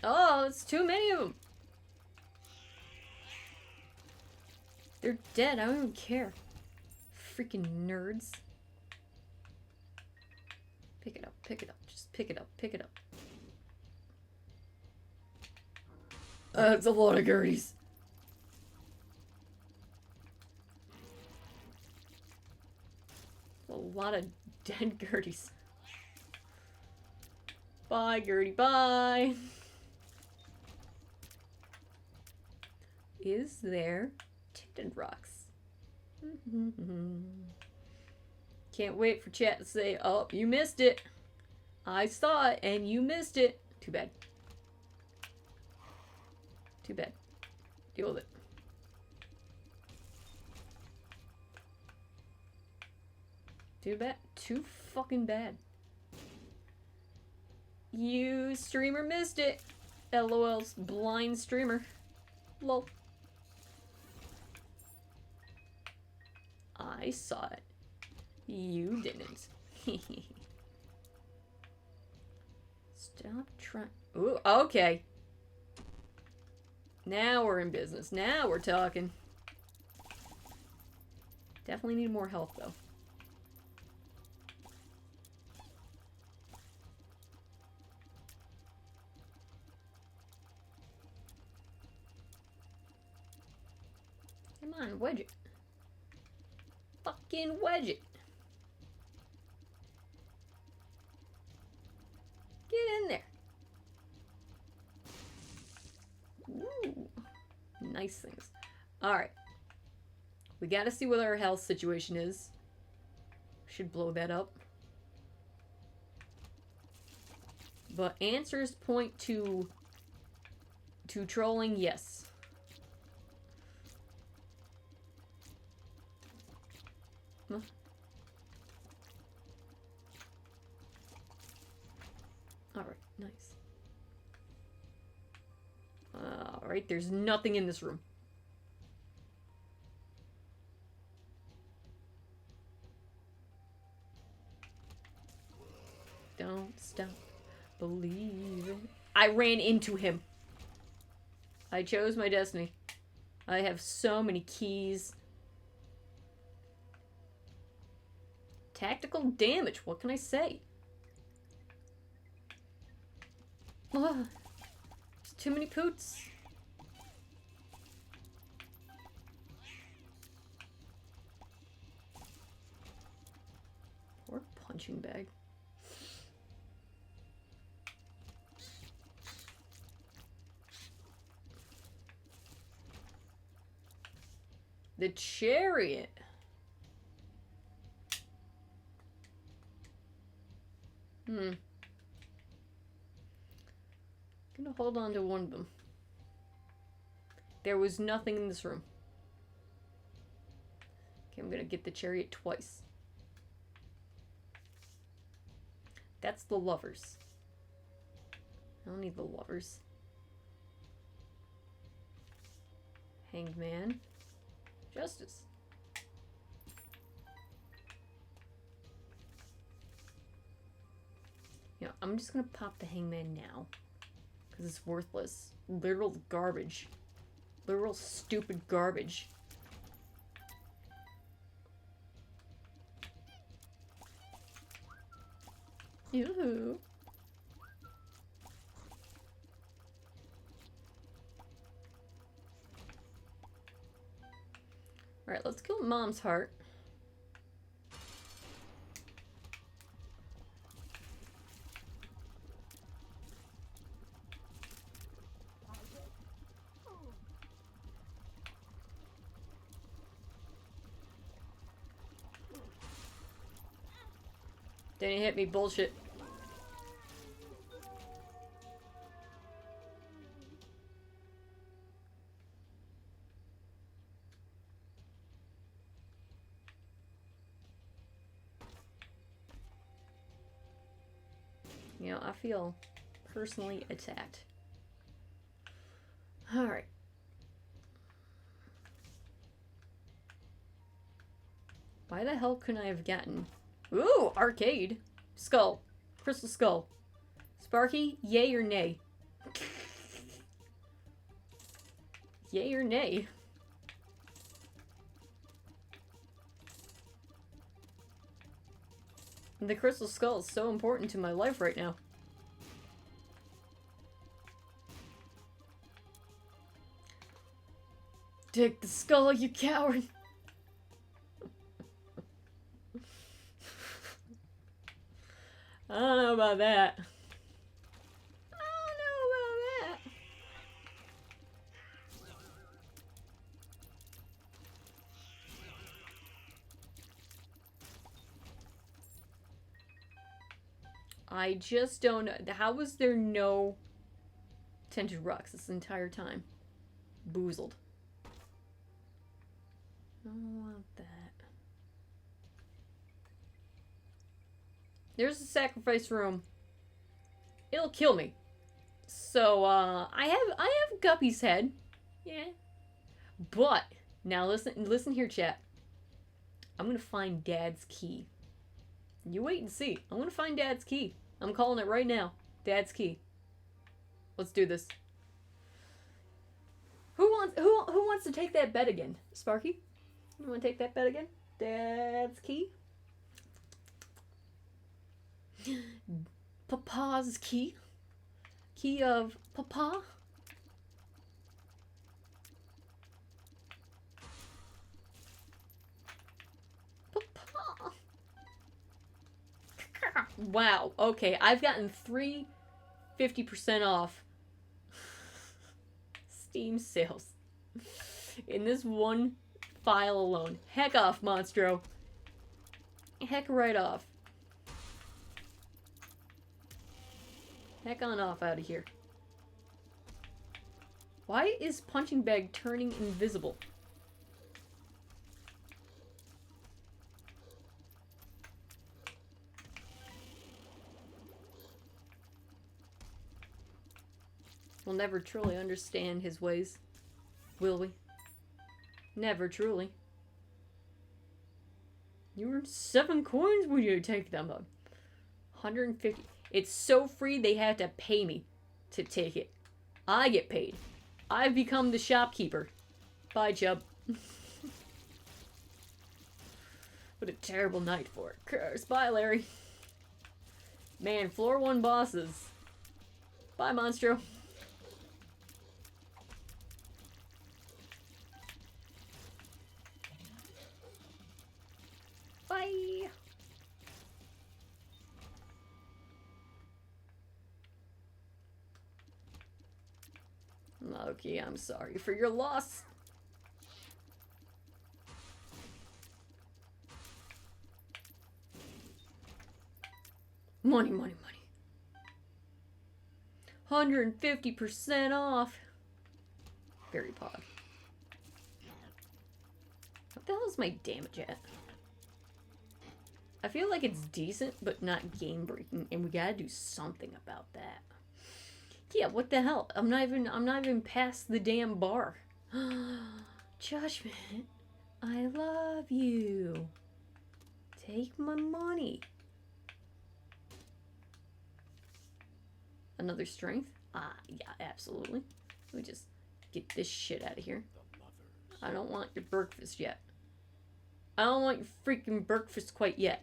Oh, it's too many of them. They're dead. I don't even care. Freaking nerds. Pick it up. Just pick it up. That's a lot of Gerties. A lot of dead Gerties. Bye, Gertie, bye. Is there tinted rocks? Can't wait for chat to say, oh, you missed it. I saw it and you missed it. Too bad. Deal with it. Too bad. Too fucking bad. You streamer missed it. LOL's blind streamer. Lol. I saw it. You didn't. Stop trying. Ooh, okay. Now we're in business. Now we're talking. Definitely need more health, though. Come on, wedge it. Fucking wedge it. Get in there. Ooh. Nice things. Alright. We gotta see what our health situation is. Should blow that up. But answers point to trolling, yes. Alright, there's nothing in this room. Don't stop believing. I ran into him. I chose my destiny. I have so many keys. Tactical damage, what can I say? Oh, there's too many poots. Poor punching bag. The chariot. Gonna hold on to one of them. There was nothing in this room. Okay, I'm gonna get the chariot twice. That's the lovers. I don't need the lovers. Hanged man. Justice. You know, I'm just gonna pop the hangman now. Because it's worthless. Literal garbage. Literal stupid garbage. Yoo-hoo. Alright, let's kill Mom's heart. Didn't hit me, bullshit. You know, I feel personally attacked. Alright. Why the hell couldn't I have gotten... Ooh, arcade. Skull. Crystal skull. Sparky, yay or nay? Yay or nay? The crystal skull is so important to my life right now. Take the skull, you coward! I don't know about that. I don't know about that. I just don't know. How was there no tinted rocks this entire time? Boozled. I don't want that. There's a sacrifice room. It'll kill me. So, I have Guppy's head. Yeah. But, now listen here, chat. I'm gonna find Dad's key. You wait and see. I'm gonna find Dad's key. I'm calling it right now. Dad's key. Let's do this. Who wants to take that bet again? Sparky? You wanna take that bet again? Dad's key? Papa's key? Key of Papa? Papa! Wow, okay, I've gotten 50% off Steam sales in this one file alone. Heck off, Monstro. Heck right off. Heck on off out of here. Why is Punching Bag turning invisible? Well, We'll never truly understand his ways, will we? Never truly. You earn 7 coins when you take them up. 150. It's so free they have to pay me to take it. I get paid. I've become the shopkeeper. Bye, Chubb. What a terrible night for it. Curse. Bye, Larry. Man, floor 1 bosses. Bye, Monstro. Bye. Loki, I'm sorry for your loss. Money, money, money. 150% off. Very pog. What the hell is my damage at? I feel like it's decent, but not game breaking, and we gotta do something about that. Yeah, what the hell? I'm not even past the damn bar. Judgment, I love you. Take my money. Another strength? Ah, yeah, absolutely. Let me just get this shit out of here. I don't want your breakfast yet. I don't want your freaking breakfast quite yet.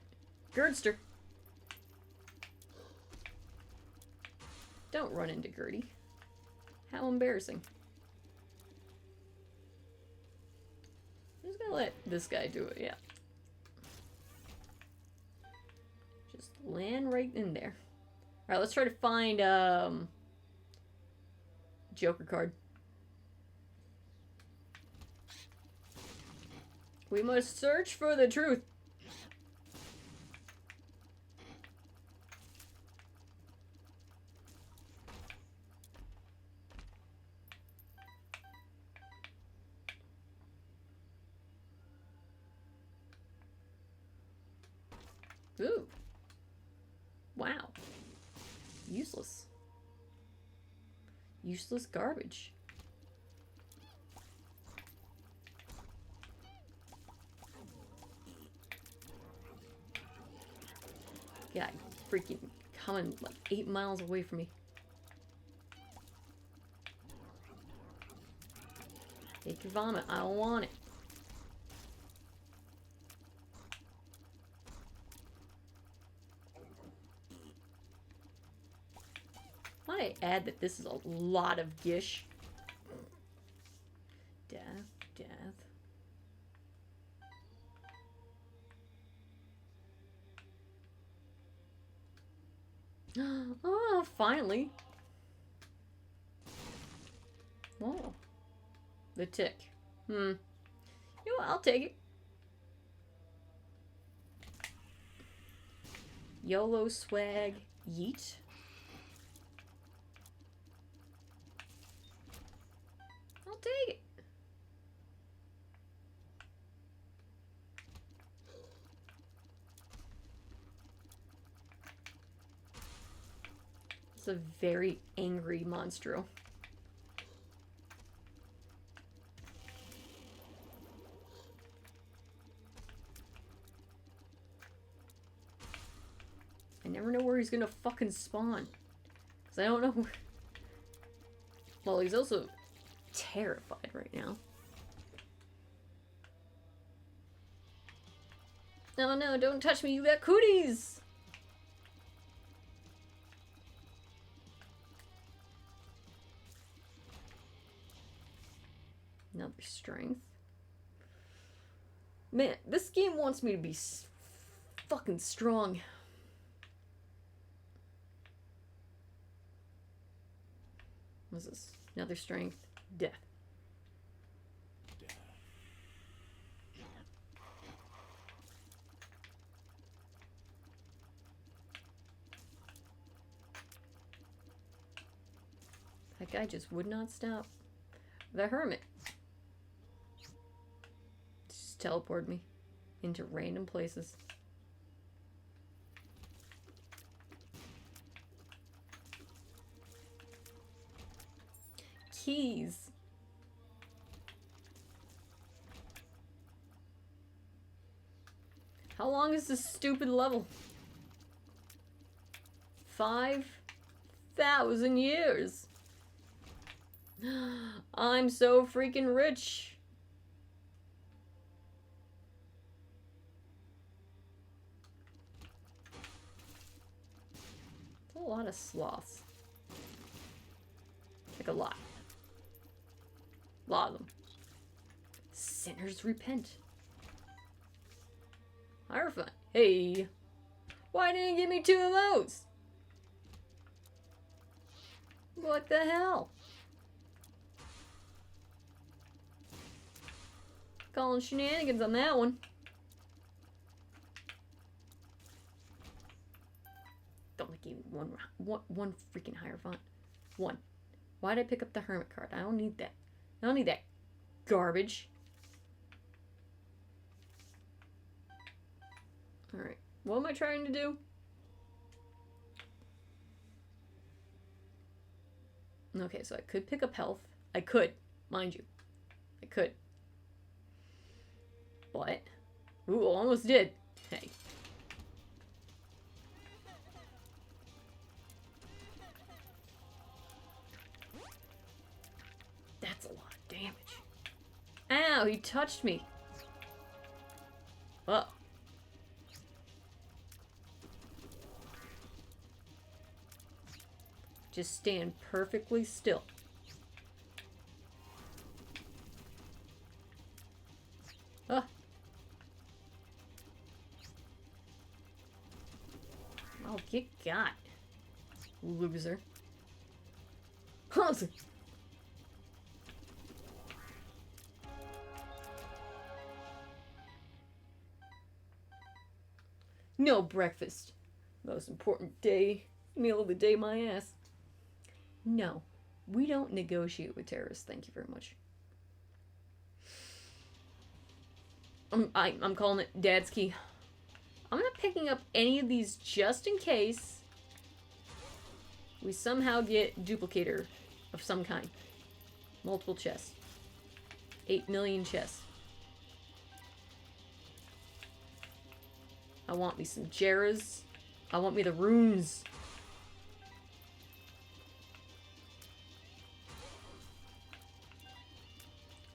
Girdster. Don't run into Gertie. How embarrassing. I'm just gonna let this guy do it, yeah. Just land right in there. Alright, let's try to find, Joker card. We must search for the truth. Ooh. Wow. Useless. Useless garbage. Yeah, freaking coming like 8 miles away from me. Take your vomit. I don't want it. Might I add that this is a lot of gish. Death, death. Oh, finally. Oh. The tick. You know what, I'll take it. YOLO swag. Yeet. I'll take it. It's a very angry monstro. I never know where he's gonna fucking spawn. Because I don't know where... Well, he's also terrified right now. No, no, don't touch me, you got cooties! Another strength. Man, this game wants me to be fucking strong. What's this? Another strength. Death. That guy just would not stop. The Hermit. Just teleported me into random places. keys. How long is this stupid level? 5,000 years. I'm so freaking rich. That's a lot of sloths. Like a lot. A lot of them. Sinners repent. Hierophant. Hey. Why didn't you give me 2 of those? What the hell? Calling shenanigans on that one. Don't like you one freaking Hierophant. 1. Why'd I pick up the Hermit card? I don't need that. I don't need that garbage. Alright. What am I trying to do? Okay, so I could pick up health. I could, mind you. I could. But, ooh, almost did. Hey. That's a lot of damage. Ow, he touched me. Oh. Just stand perfectly still. Oh. Oh, get got. Loser. No breakfast. Most important meal of the day, my ass. No, we don't negotiate with terrorists. Thank you very much. I'm calling it Dad's key. I'm not picking up any of these just in case we somehow get duplicator of some kind. Multiple chests. 8 million chests. I want me some Jarras. I want me the runes.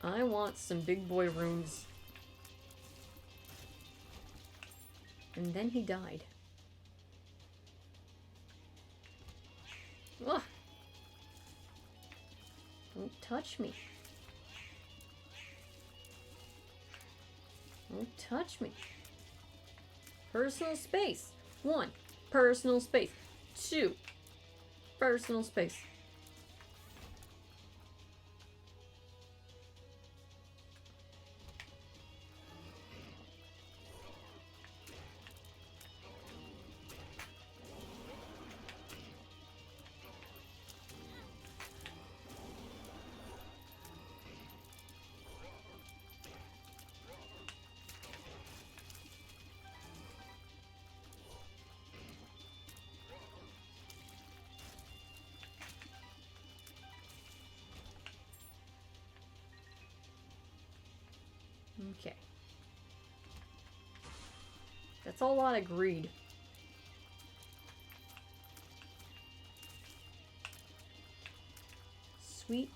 I want some big boy runes. And then he died. Ugh. Don't touch me. Don't touch me. Personal space. 1. Personal space. 2. Personal space. Okay. That's a lot of greed. Sweet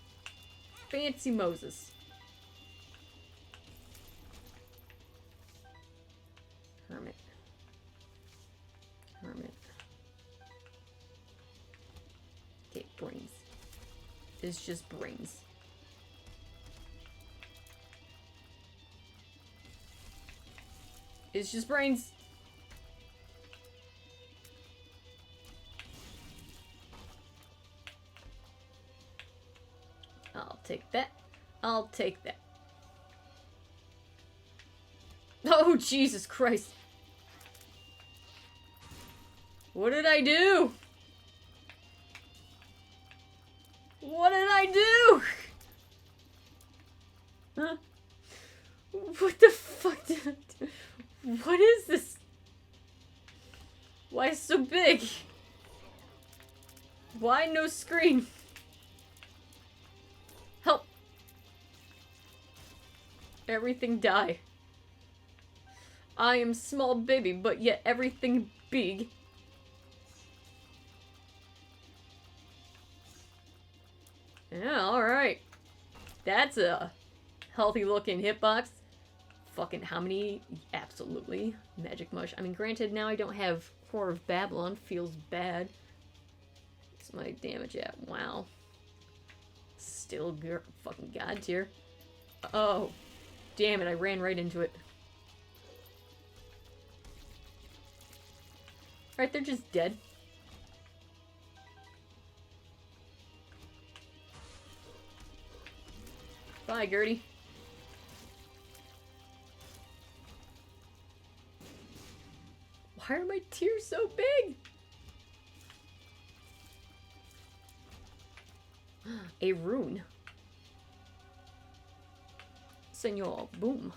fancy Moses. Hermit. Hermit. Okay, brains. It's just brains. It's just brains. I'll take that. I'll take that. Oh, Jesus Christ. What did I do? What did I do? Huh? What the fuck did I do? What is this? Why so big? Why no screen? Everything die. I am small baby, but yet everything big. Yeah, alright. That's a healthy looking hitbox. Fucking how many? Absolutely. Magic mush. I mean, granted, now I don't have Whore of Babylon. Feels bad. What's my damage at? Wow. Still fucking god tier. Oh. Damn it, I ran right into it. Alright, they're just dead. Bye, Gertie. Why are my tears so big? A rune. Senor, boom.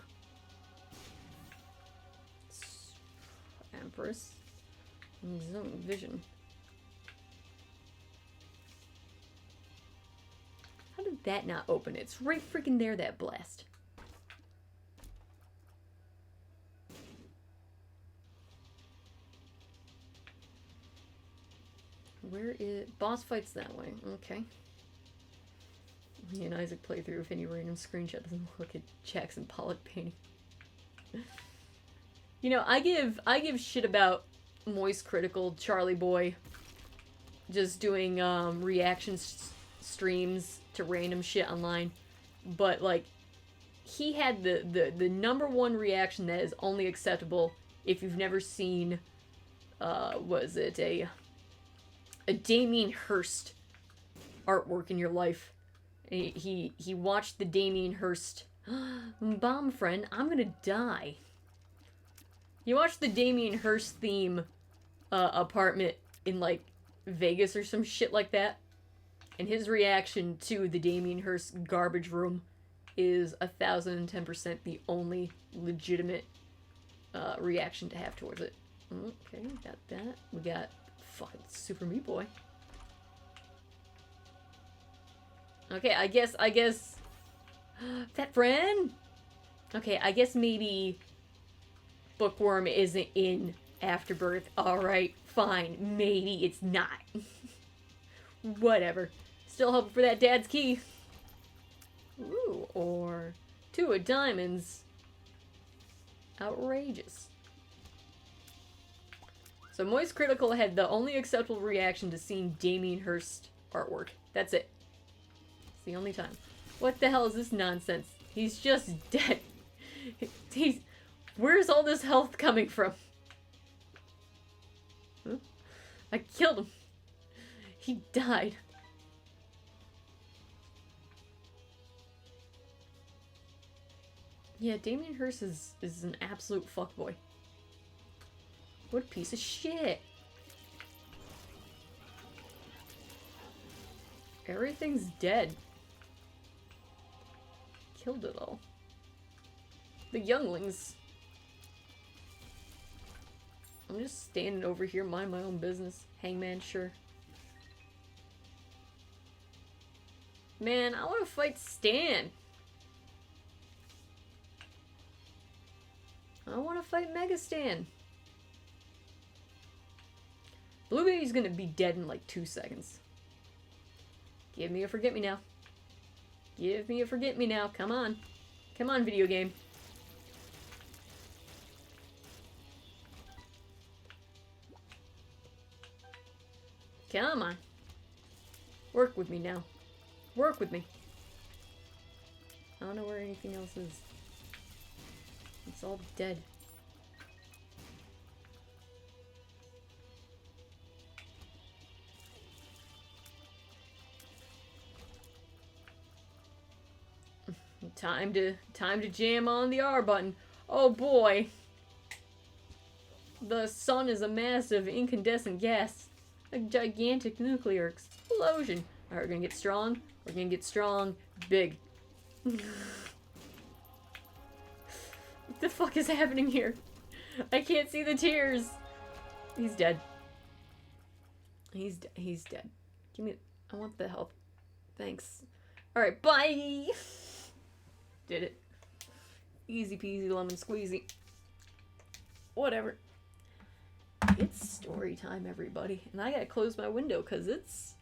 Empress. Zone vision. How did that not open? It's right freaking there, that blast. Where is... Boss fights that way. Okay. Me and Isaac play through if any random screenshot doesn't look at Jackson Pollock painting. You know, I give shit about Moist Critical, Charlie Boy, just doing reaction streams to random shit online, but like he had the number one reaction that is only acceptable if you've never seen was it a Damien Hirst artwork in your life. He watched the Damien Hirst bomb friend, I'm gonna die. He watched the Damien Hirst theme apartment in like Vegas or some shit like that, and his reaction to the Damien Hirst garbage room is 1010% the only legitimate reaction to have towards it. Okay, we got that. We got fucking Super Meat Boy. Okay, I guess Fat friend. Okay, I guess maybe Bookworm isn't in Afterbirth. Alright, fine. Maybe it's not. Whatever. Still hoping for that dad's key. Ooh, or 2 of diamonds. Outrageous. So Moist Critical had the only acceptable reaction to seeing Damien Hirst artwork. That's it. It's the only time. What the hell is this nonsense? He's just dead. He's... Where's all this health coming from? Huh? I killed him. He died. Yeah, Damien Hirst is an absolute fuckboy. What a piece of shit. Everything's dead. Killed it all. The younglings. I'm just standing over here, mind my own business. Hangman, sure. Man, I want to fight Stan. I want to fight Mega Stan. Blue Baby's gonna be dead in like 2 seconds. Give me a forget-me-now. Give me a forget-me-now. Come on. Come on, video game. Come on. Work with me now. Work with me. I don't know where anything else is. It's all dead. Time to jam on the R button. Oh boy. The sun is a massive incandescent gas. A gigantic nuclear explosion. Alright, we're gonna get strong. We're gonna get strong. Big. What the fuck is happening here? I can't see the tears. He's dead. He's dead. Give me... I want the help. Thanks. Alright, bye! Did it. Easy peasy lemon squeezy. Whatever. It's story time, everybody. And I gotta close my window because it's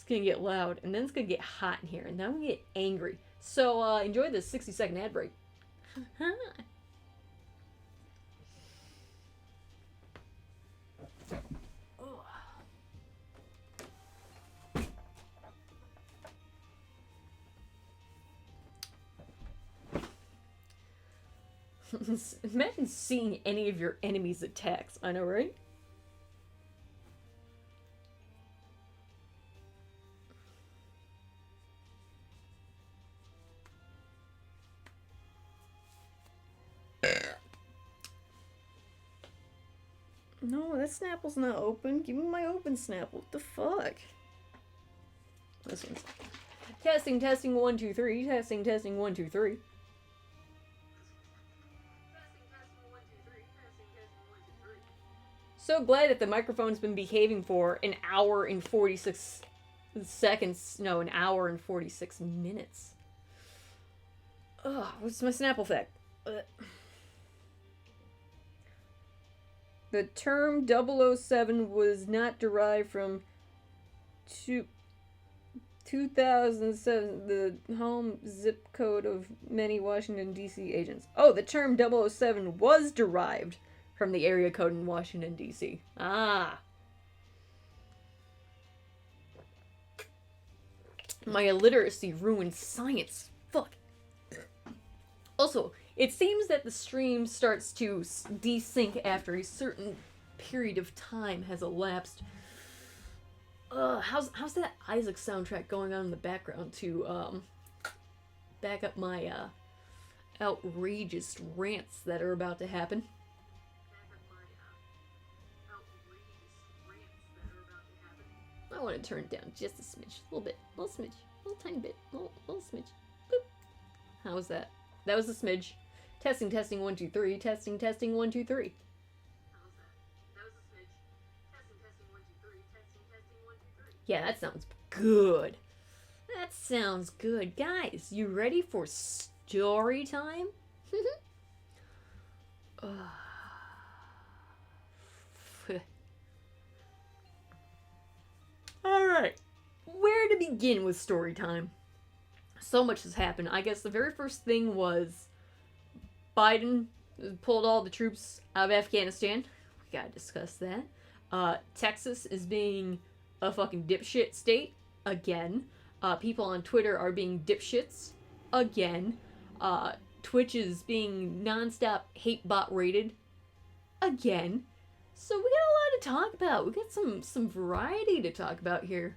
gonna get loud, and then it's gonna get hot in here, and then I'm gonna get angry. So enjoy this 60-second ad break. Imagine seeing any of your enemies' attacks. I know, right? No, that Snapple's not open. Give me my open Snapple. What the fuck? This one's... Testing, testing, 1, 2, 3. Testing, testing, 1, 2, 3. So glad that the microphone's been behaving for an hour and 46 seconds. No, an hour and 46 minutes. Ugh, what's my Snapple fact? The term 007 was not derived from 2007, the home zip code of many Washington, D.C. agents. Oh, the term 007 was derived from the area code in Washington, D.C. Ah. My illiteracy ruined science. Fuck. Also, it seems that the stream starts to desync after a certain period of time has elapsed. How's that Isaac soundtrack going on in the background to back up my outrageous rants that are about to happen? I want to turn it down just a smidge, a little bit, a little smidge, a little tiny bit, a little smidge. Boop. How was that? That was a smidge. Testing, testing, 1, 2, 3. Testing, testing, 1, 2, 3. Yeah, that sounds good. That sounds good. Guys, you ready for story time? Alright. Where to begin with story time? So much has happened. I guess the very first thing was Biden pulled all the troops out of Afghanistan. We gotta discuss that. Texas is being a fucking dipshit state again. People on Twitter are being dipshits again. Twitch is being nonstop hate bot rated again. So we got a lot to talk about. We got some variety to talk about here.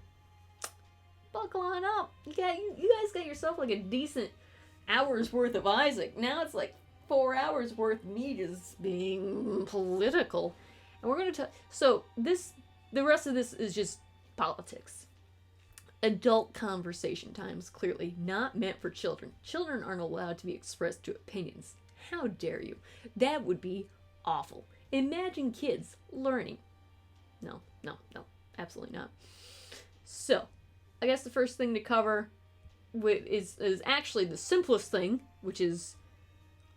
Buckle on up. You guys got yourself like a decent hour's worth of Isaac. Now it's like 4 hours worth of me just being political. And we're gonna talk. So the rest of this is just politics. Adult conversation times, clearly not meant for children. Children aren't allowed to be expressed to opinions. How dare you? That would be awful. Imagine kids learning. No, absolutely not. So, I guess the first thing to cover is actually the simplest thing, which is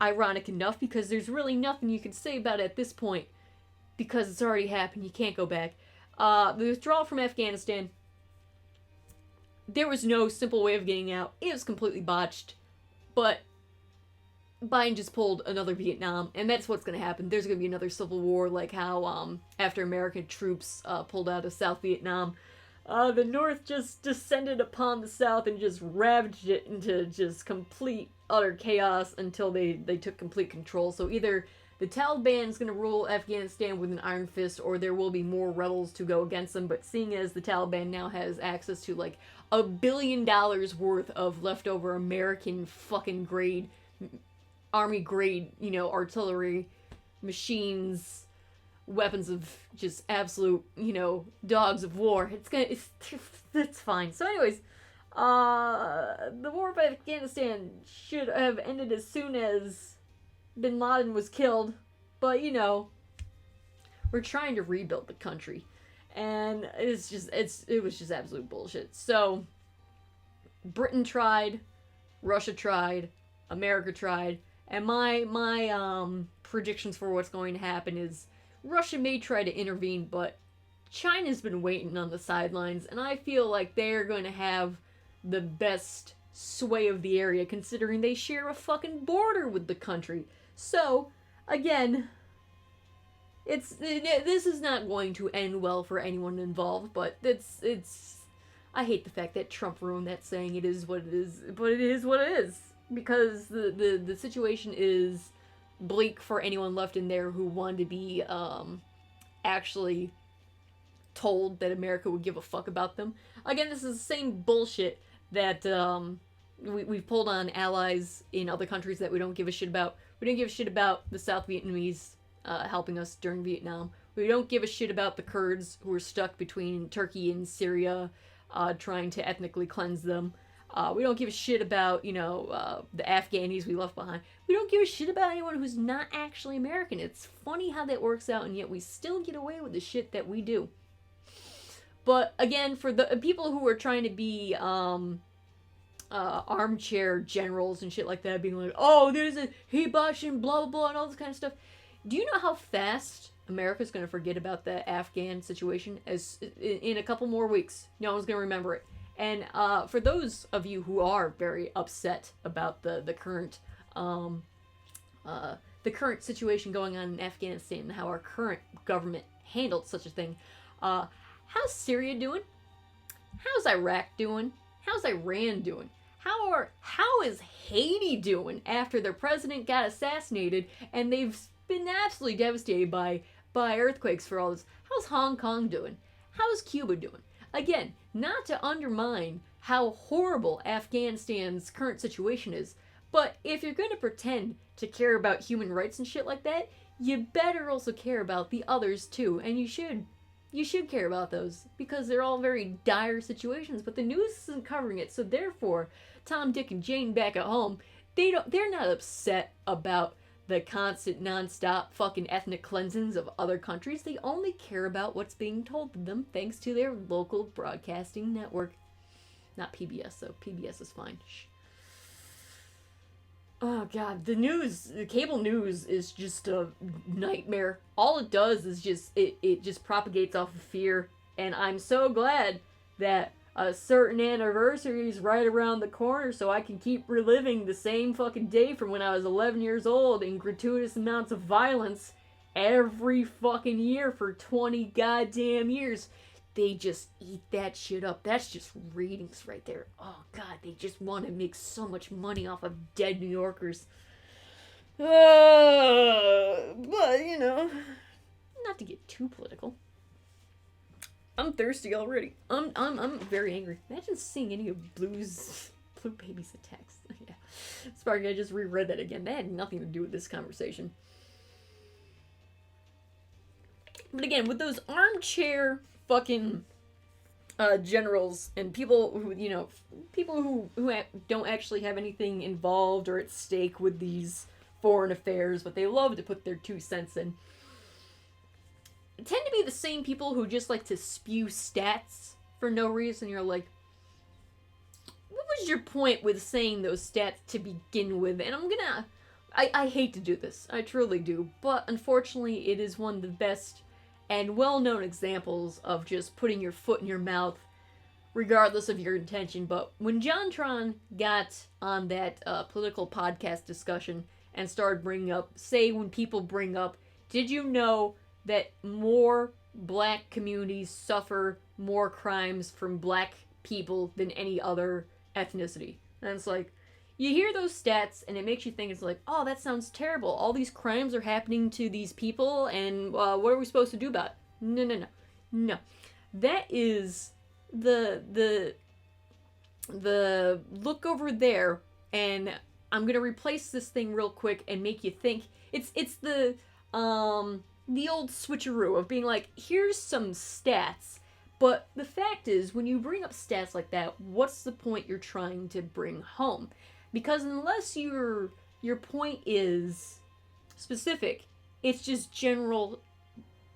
ironic enough because there's really nothing you can say about it at this point because it's already happened. You can't go back. The withdrawal from Afghanistan, there was no simple way of getting out. It was completely botched. But Biden just pulled another Vietnam, and that's what's going to happen. There's going to be another civil war, like how after American troops pulled out of South Vietnam, the North just descended upon the South and just ravaged it into just complete, utter chaos until they took complete control. So either the Taliban is going to rule Afghanistan with an iron fist, or there will be more rebels to go against them. But seeing as the Taliban now has access to like $1 billion worth of leftover American fucking grade, army grade, artillery, machines, weapons of just absolute, dogs of war. It's fine. So anyways, the war of Afghanistan should have ended as soon as Bin Laden was killed, but we're trying to rebuild the country, and it was just absolute bullshit. So Britain tried, Russia tried, America tried, And my predictions for what's going to happen is Russia may try to intervene, but China's been waiting on the sidelines, and I feel like they're going to have the best sway of the area, considering they share a fucking border with the country. So, again, this is not going to end well for anyone involved, but it's I hate the fact that Trump ruined that saying, it is what it is, but it is what it is, because the situation is bleak for anyone left in there who wanted to be actually told that America would give a fuck about them. Again, this is the same bullshit that we've pulled on allies in other countries that we don't give a shit about. We don't give a shit about the South Vietnamese helping us during Vietnam. We don't give a shit about the Kurds who are stuck between Turkey and Syria, trying to ethnically cleanse them. We don't give a shit about, the Afghanis we left behind. We don't give a shit about anyone who's not actually American. It's funny how that works out, and yet we still get away with the shit that we do. But again, for the people who are trying to be armchair generals and shit like that, being like, oh, there's a hibachi and blah, blah, blah, and all this kind of stuff. Do you know how fast America's going to forget about the Afghan situation? As in a couple more weeks, no one's going to remember it. And for those of you who are very upset about the current situation going on in Afghanistan and how our current government handled such a thing, how's Syria doing? How's Iraq doing? How's Iran doing? How is Haiti doing after their president got assassinated and they've been absolutely devastated by earthquakes for all this? How's Hong Kong doing? How's Cuba doing? Again, not to undermine how horrible Afghanistan's current situation is, but if you're going to pretend to care about human rights and shit like that, you better also care about the others too, and you should. You should care about those, because they're all very dire situations, but the news isn't covering it, so therefore, Tom, Dick, and Jane back at home, they're not upset about the constant, non-stop fucking ethnic cleansings of other countries. They only care about what's being told to them thanks to their local broadcasting network. Not PBS, though. PBS is fine. Shh. Oh god, the cable news is just a nightmare. All it does is it just propagates off of fear, and I'm so glad that a certain anniversary is right around the corner so I can keep reliving the same fucking day from when I was 11 years old in gratuitous amounts of violence every fucking year for 20 goddamn years. They just eat that shit up. That's just ratings right there. Oh god, they just want to make so much money off of dead New Yorkers. But, not to get too political. I'm thirsty already. I'm very angry. Imagine seeing any of Blue Baby's attacks. Yeah. Sparky, I just reread that again. That had nothing to do with this conversation. But again, with those armchair fucking generals and people who don't actually have anything involved or at stake with these foreign affairs, but they love to put their 2 cents in, tend to be the same people who just like to spew stats for no reason. You're like, what was your point with saying those stats to begin with? And I hate to do this, I truly do, but unfortunately it is one of the best and well-known examples of just putting your foot in your mouth regardless of your intention. But when John Tron got on that political podcast discussion and started bringing up, say when people bring up, did you know that more black communities suffer more crimes from black people than any other ethnicity? And it's like, you hear those stats and it makes you think, it's like, oh, that sounds terrible. All these crimes are happening to these people, and what are we supposed to do about it? No. That is the look over there, and I'm gonna replace this thing real quick and make you think. It's the old switcheroo of being like, here's some stats. But the fact is, when you bring up stats like that, what's the point you're trying to bring home? Because unless your point is specific, it's just general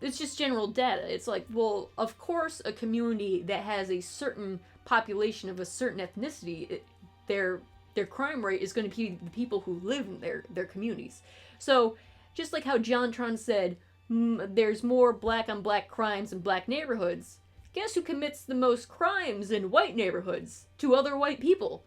data. It's like, well, of course a community that has a certain population of a certain ethnicity, their their crime rate is going to be the people who live in their communities. So, just like how JonTron said, there's more black on black crimes in black neighborhoods, guess who commits the most crimes in white neighborhoods to other white people?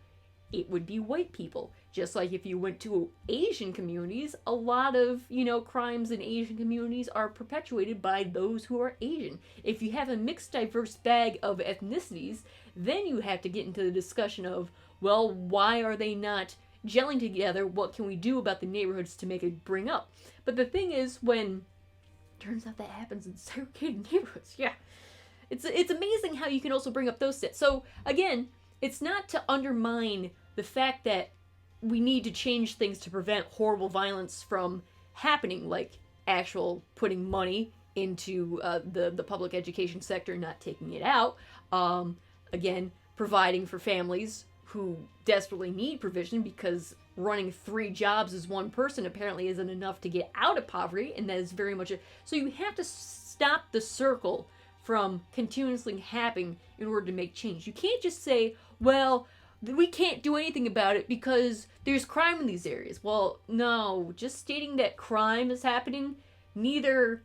It would be white people. Just like if you went to Asian communities, a lot of, crimes in Asian communities are perpetuated by those who are Asian. If you have a mixed, diverse bag of ethnicities, then you have to get into the discussion of, well, why are they not gelling together? What can we do about the neighborhoods to make it bring up? But the thing is, when turns out that happens in segregated neighborhoods, yeah. It's amazing how you can also bring up those stats. So, again, it's not to undermine the fact that we need to change things to prevent horrible violence from happening, like actual putting money into the public education sector, not taking it out. Again, providing for families who desperately need provision, because running 3 jobs as one person apparently isn't enough to get out of poverty, and that is very much so you have to stop the circle from continuously happening in order to make change. You can't just say, well, we can't do anything about it because there's crime in these areas. Well, no, just stating that crime is happening neither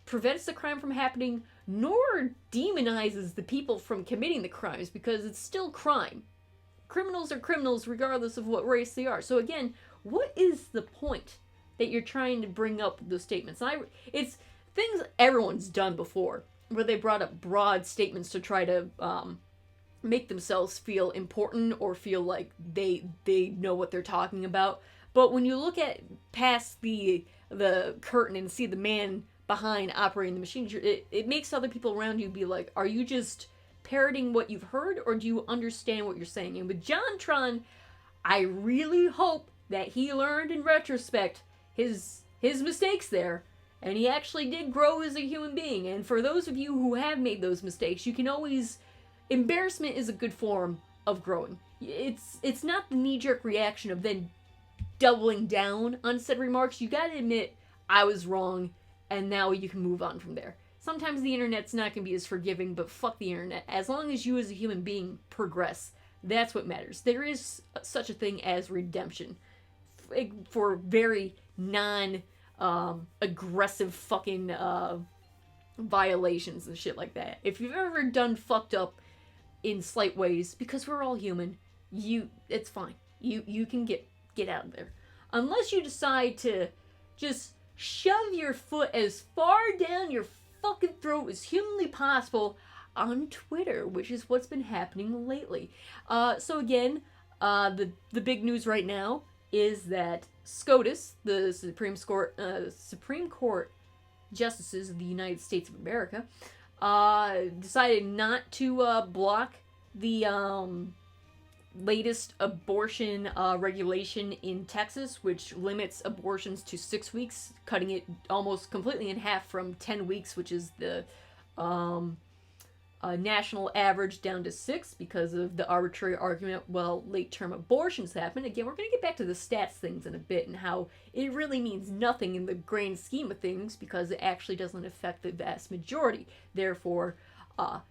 prevents the crime from happening nor demonizes the people from committing the crimes, because it's still crime. Criminals are criminals regardless of what race they are. So again, what is the point that you're trying to bring up with those statements? It's things everyone's done before, where they brought up broad statements to try to make themselves feel important or feel like they know what they're talking about. But when you look at past the curtain and see the man behind operating the machine, it makes other people around you be like, are you just parroting what you've heard, or do you understand what you're saying? And with JonTron, I really hope that he learned in retrospect his mistakes there, and he actually did grow as a human being. And for those of you who have made those mistakes, you can always... Embarrassment is a good form of growing. It's not the knee-jerk reaction of then doubling down on said remarks. You gotta admit, I was wrong, and now you can move on from there. Sometimes the internet's not gonna be as forgiving, but fuck the internet. As long as you as a human being progress, that's what matters. There is such a thing as redemption for very aggressive fucking violations and shit like that. If you've ever done fucked up in slight ways, because we're all human, it's fine. You can get out of there. Unless you decide to just shove your foot as far down your fucking throat as humanly possible on Twitter, which is what's been happening lately. So again, the big news right now is that SCOTUS, the Supreme Court Justices of the United States of America, decided not to block the latest abortion regulation in Texas, which limits abortions to 6 weeks, cutting it almost completely in half from 10 weeks, which is the national average, down to 6 because of the arbitrary argument, well, late-term abortions happen. Again, we're going to get back to the stats things in a bit and how it really means nothing in the grand scheme of things because it actually doesn't affect the vast majority. Therefore,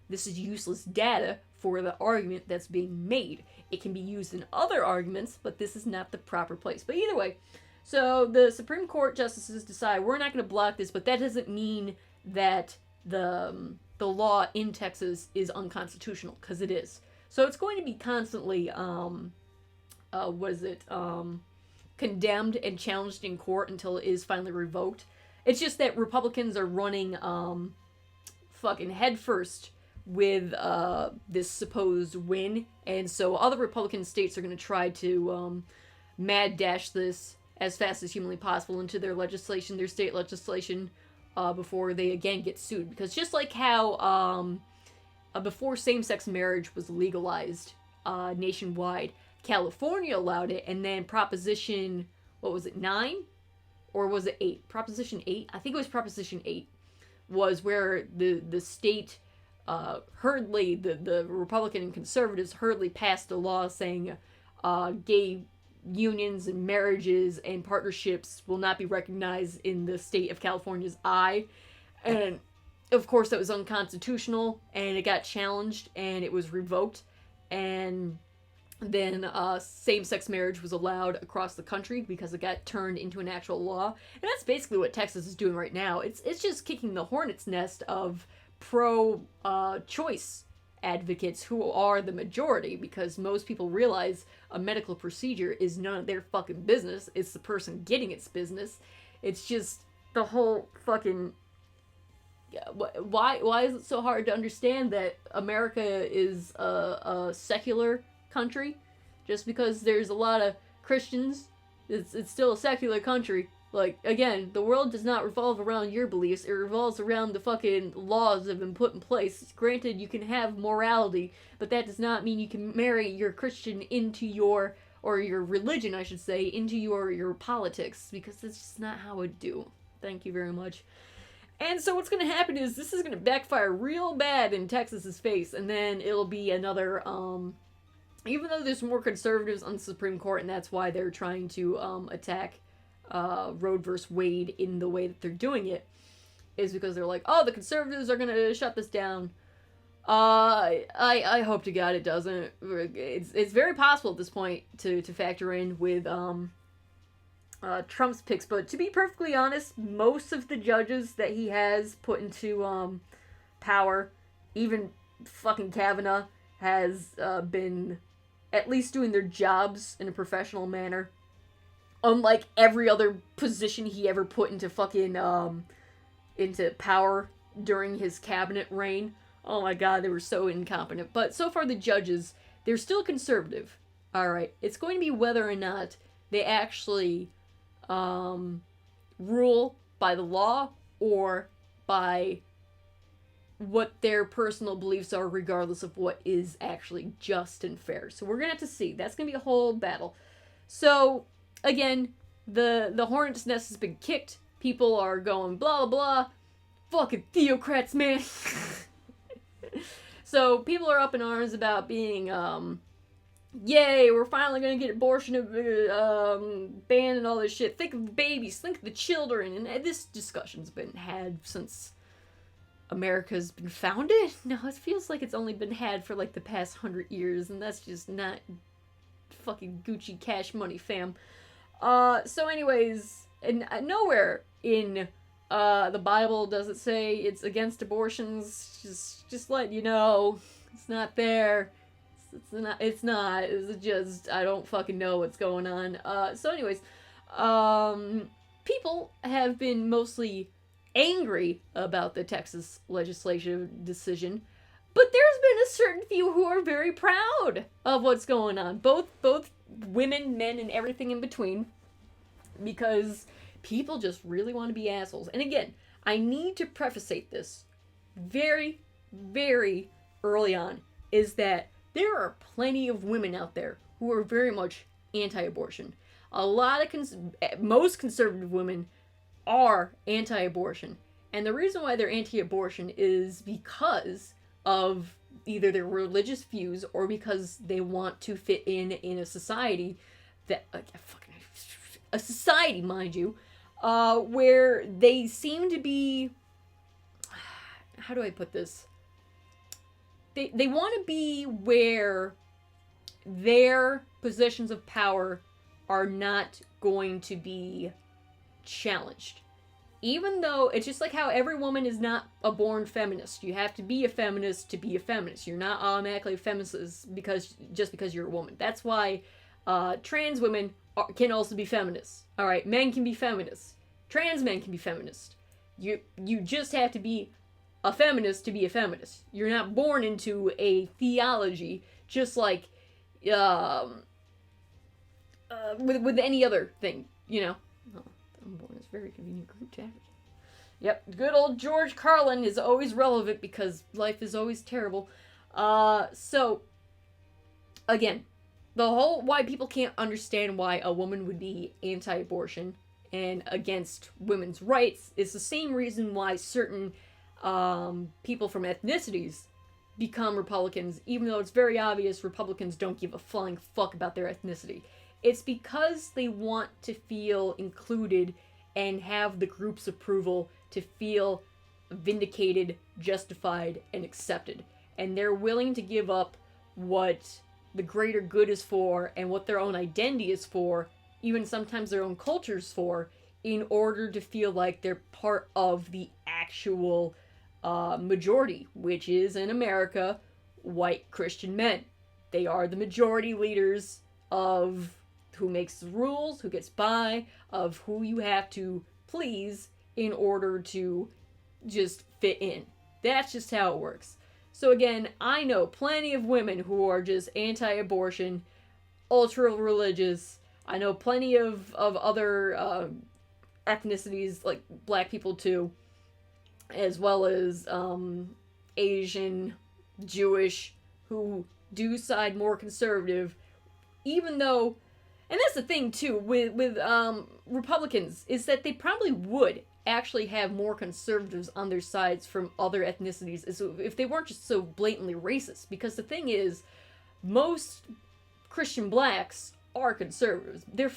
this is useless data for the argument that's being made. It can be used in other arguments, but this is not the proper place. But either way, so the Supreme Court justices decide we're not going to block this, but that doesn't mean that the law in Texas is unconstitutional, because it is. So it's going to be constantly, condemned and challenged in court until it is finally revoked. It's just that Republicans are running fucking headfirst with this supposed win, and so other Republican states are going to try to mad dash this as fast as humanly possible into their legislation, their state legislation, before they again get sued. Because just like how before same-sex marriage was legalized nationwide, California allowed it, and then Proposition, what was it, 9? Or was it 8? Proposition 8? I think it was Proposition 8, was where the state hurriedly, the Republican and conservatives hurriedly passed a law saying gay unions and marriages and partnerships will not be recognized in the state of California's eye. And of course that was unconstitutional, and it got challenged and it was revoked. And then same-sex marriage was allowed across the country because it got turned into an actual law. And that's basically what Texas is doing right now. It's just kicking the hornet's nest of pro-choice advocates who are the majority, because most people realize a medical procedure is none of their fucking business. It's the person getting its business. It's just the whole fucking... Why is it so hard to understand that America is a secular country? Just because there's a lot of Christians, it's still a secular country. Like, again, the world does not revolve around your beliefs. It revolves around the fucking laws that have been put in place. Granted, you can have morality, but that does not mean you can marry your Christian into your, or your religion, I should say, into your politics, because that's just not how it do. Thank you very much. And so what's going to happen is this is going to backfire real bad in Texas's face, and then it'll be another, even though there's more conservatives on the Supreme Court, and that's why they're trying to attack Roe vs. Wade in the way that they're doing it, is because they're like, oh, the conservatives are gonna shut this down. I hope to God it doesn't. It's very possible at this point to factor in with Trump's picks, but to be perfectly honest, most of the judges that he has put into power, even fucking Kavanaugh, has been at least doing their jobs in a professional manner. Unlike every other position he ever put into fucking, into power during his cabinet reign. Oh my god, they were so incompetent. But so far the judges, they're still conservative. Alright, it's going to be whether or not they actually, rule by the law or by what their personal beliefs are, regardless of what is actually just and fair. So we're gonna have to see. That's gonna be a whole battle. So... again, the hornet's nest has been kicked. People are going blah blah blah. Fucking theocrats, man. So people are up in arms about being yay, we're finally gonna get abortion banned and all this shit. Think of the babies, think of the children, and this discussion's been had since America's been founded. No, it feels like it's only been had for like the past 100 years, and that's just not fucking Gucci Cash Money, fam. So anyways, and nowhere in the Bible does it say it's against abortions. Just letting you know, it's not there. It's not. It's just, I don't fucking know what's going on. So anyways, people have been mostly angry about the Texas legislative decision, but there's been a certain few who are very proud of what's going on. Both women, men, and everything in between, because people just really want to be assholes. And again, I need to preface this very, very early on, is that there are plenty of women out there who are very much anti-abortion. A lot of most conservative women are anti-abortion. And the reason why they're anti-abortion is because of either their religious views or because they want to fit in a society that, a society, mind you, where they seem to be, how do I put this? They want to be where their positions of power are not going to be challenged. Even though it's just like how every woman is not a born feminist. You have to be a feminist to be a feminist. You're not automatically a feminist just because you're a woman. That's why trans women can also be feminists. Alright, men can be feminists. Trans men can be feminists. You just have to be a feminist to be a feminist. You're not born into a theology just like with any other thing, you know. Oh, I'm born is a very convenient group to advocate. Yep, good old George Carlin is always relevant because life is always terrible. So, again, the whole why people can't understand why a woman would be anti-abortion and against women's rights is the same reason why certain people from ethnicities become Republicans, even though it's very obvious Republicans don't give a flying fuck about their ethnicity. It's because they want to feel included and have the group's approval to feel vindicated, justified, and accepted. And they're willing to give up what the greater good is for and what their own identity is for, even sometimes their own culture's for, in order to feel like they're part of the actual majority, which is, in America, white Christian men. They are the majority leaders of who makes the rules, who gets by, of who you have to please in order to just fit in. That's just how it works. So again, I know plenty of women who are just anti-abortion, ultra-religious. I know plenty of other ethnicities, like black people too, as well as Asian, Jewish, who do side more conservative, even though, and that's the thing too with Republicans, is that they probably would actually have more conservatives on their sides from other ethnicities if they weren't just so blatantly racist. Because the thing is, most Christian blacks are conservatives. They're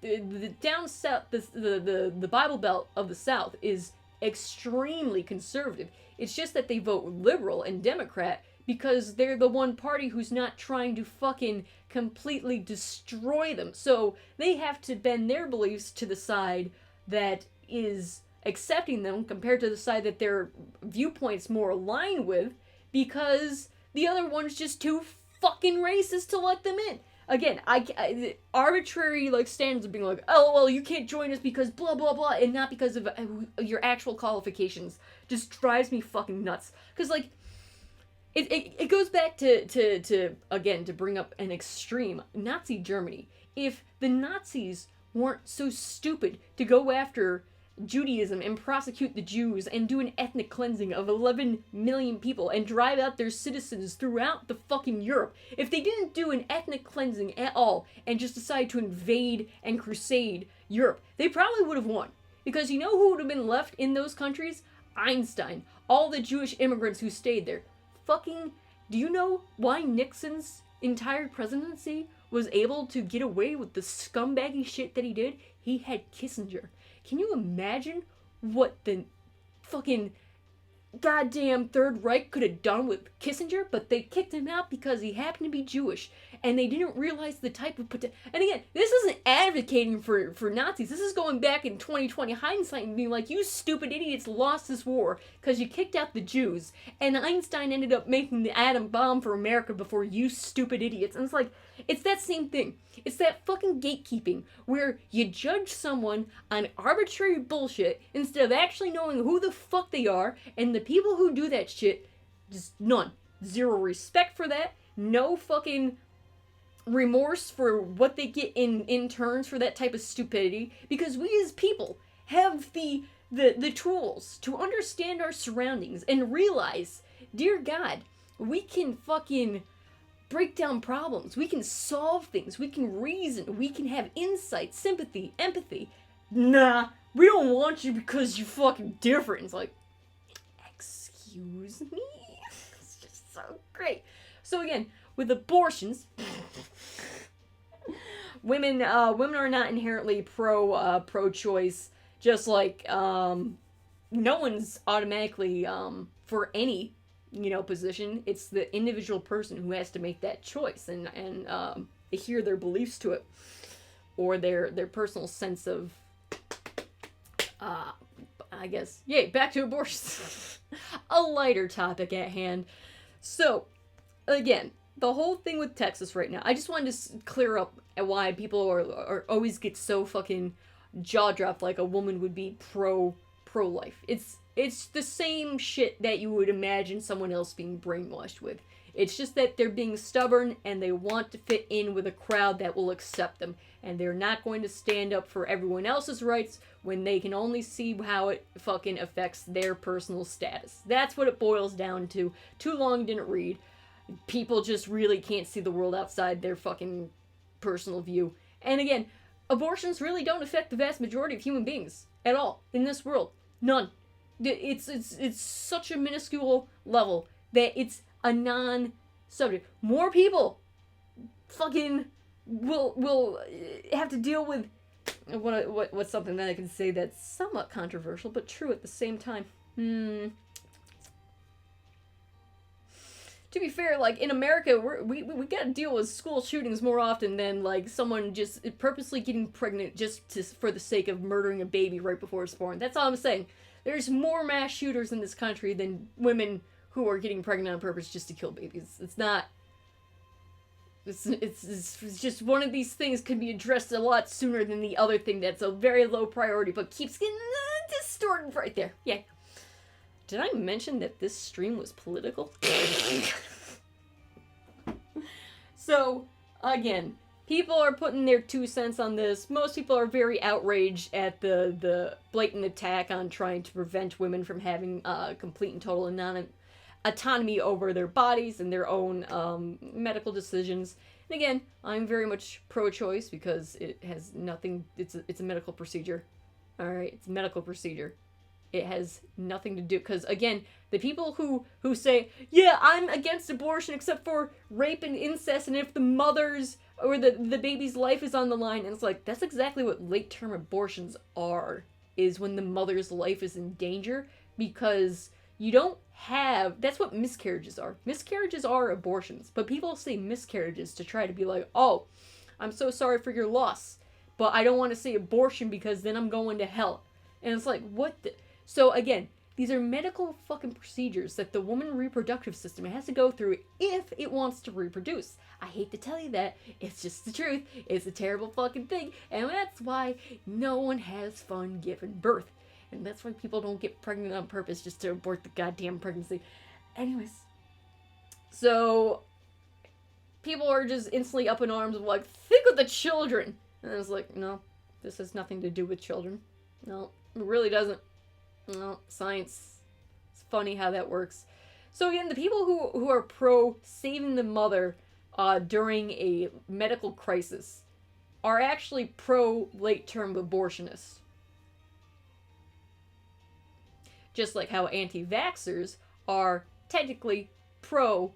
the down south, the Bible Belt of the South is extremely conservative. It's just that they vote liberal and Democrat because they're the one party who's not trying to fucking completely destroy them. So they have to bend their beliefs to the side that is accepting them compared to the side that their viewpoints more align with, because the other one's just too fucking racist to let them in. Again, I arbitrary like standards of being like, oh well, you can't join us because blah blah blah, and not because of your actual qualifications, just drives me fucking nuts. Because like, it goes back to again, to bring up an extreme, Nazi Germany. If the Nazis weren't so stupid to go after Judaism and prosecute the Jews and do an ethnic cleansing of 11 million people and drive out their citizens throughout the fucking Europe, if they didn't do an ethnic cleansing at all and just decide to invade and crusade Europe, they probably would have won. Because you know who would have been left in those countries? Einstein. All the Jewish immigrants who stayed there. Fucking, do you know why Nixon's entire presidency was able to get away with the scumbaggy shit that he did? He had Kissinger. Can you imagine what the fucking goddamn Third Reich could have done with Kissinger? But they kicked him out because he happened to be Jewish, and they didn't realize the type of potential. And again, this isn't advocating for Nazis. This is going back in 2020 hindsight and being like, you stupid idiots lost this war because you kicked out the Jews, and Einstein ended up making the atom bomb for America before you stupid idiots. And it's like, it's that same thing. It's that fucking gatekeeping where you judge someone on arbitrary bullshit instead of actually knowing who the fuck they are, and the people who do that shit, just none. Zero respect for that. No fucking remorse for what they get in turns for that type of stupidity, because we as people have the tools to understand our surroundings and realize, dear God, we can fucking break down problems. We can solve things. We can reason. We can have insight, sympathy, empathy. Nah, we don't want you because you're fucking different. It's like, excuse me? It's just so great. So again, with abortions, women are not inherently pro-choice. Just like no one's automatically for any position. It's the individual person who has to make that choice and adhere their beliefs to it, or their personal sense of I guess. Yay, back to abortions. A lighter topic at hand. So again, the whole thing with Texas right now, I just wanted to clear up why people are always get so fucking jaw dropped like a woman would be pro-life. It's the same shit that you would imagine someone else being brainwashed with. It's just that they're being stubborn and they want to fit in with a crowd that will accept them. And they're not going to stand up for everyone else's rights when they can only see how it fucking affects their personal status. That's what it boils down to. Too long didn't read. People just really can't see the world outside their fucking personal view. And again, abortions really don't affect the vast majority of human beings at all in this world. None. It's such a minuscule level that it's a non-subject. More people fucking will have to deal with what's something that I can say that's somewhat controversial but true at the same time. to be fair, like, in America, we gotta deal with school shootings more often than, like, someone just purposely getting pregnant for the sake of murdering a baby right before it's born. That's all I'm saying. There's more mass shooters in this country than women who are getting pregnant on purpose just to kill babies. It's not... It's just one of these things can be addressed a lot sooner than the other thing that's a very low priority, but keeps getting distorted right there. Yeah. Did I mention that this stream was political? So, again, people are putting their 2 cents on this. Most people are very outraged at the blatant attack on trying to prevent women from having complete and total autonomy over their bodies and their own medical decisions. And again, I'm very much pro-choice because it has nothing... It's a medical procedure. Alright, it's a medical procedure. It has nothing to do, because again, the people who say, yeah, I'm against abortion except for rape and incest, and if the mother's or the baby's life is on the line, and it's like, that's exactly what late-term abortions are, is when the mother's life is in danger, because you don't have, that's what miscarriages are. Miscarriages are abortions, but people say miscarriages to try to be like, oh, I'm so sorry for your loss, but I don't want to say abortion because then I'm going to hell. And it's like, what the... So again, these are medical fucking procedures that the woman reproductive system has to go through if it wants to reproduce. I hate to tell you that. It's just the truth. It's a terrible fucking thing. And that's why no one has fun giving birth. And that's why people don't get pregnant on purpose just to abort the goddamn pregnancy. Anyways. So, people are just instantly up in arms of like, think of the children. And I was like, no, this has nothing to do with children. No, it really doesn't. No, science. It's funny how that works. So again, the people who are pro saving the mother during a medical crisis are actually pro late-term abortionists. Just like how anti-vaxxers are technically pro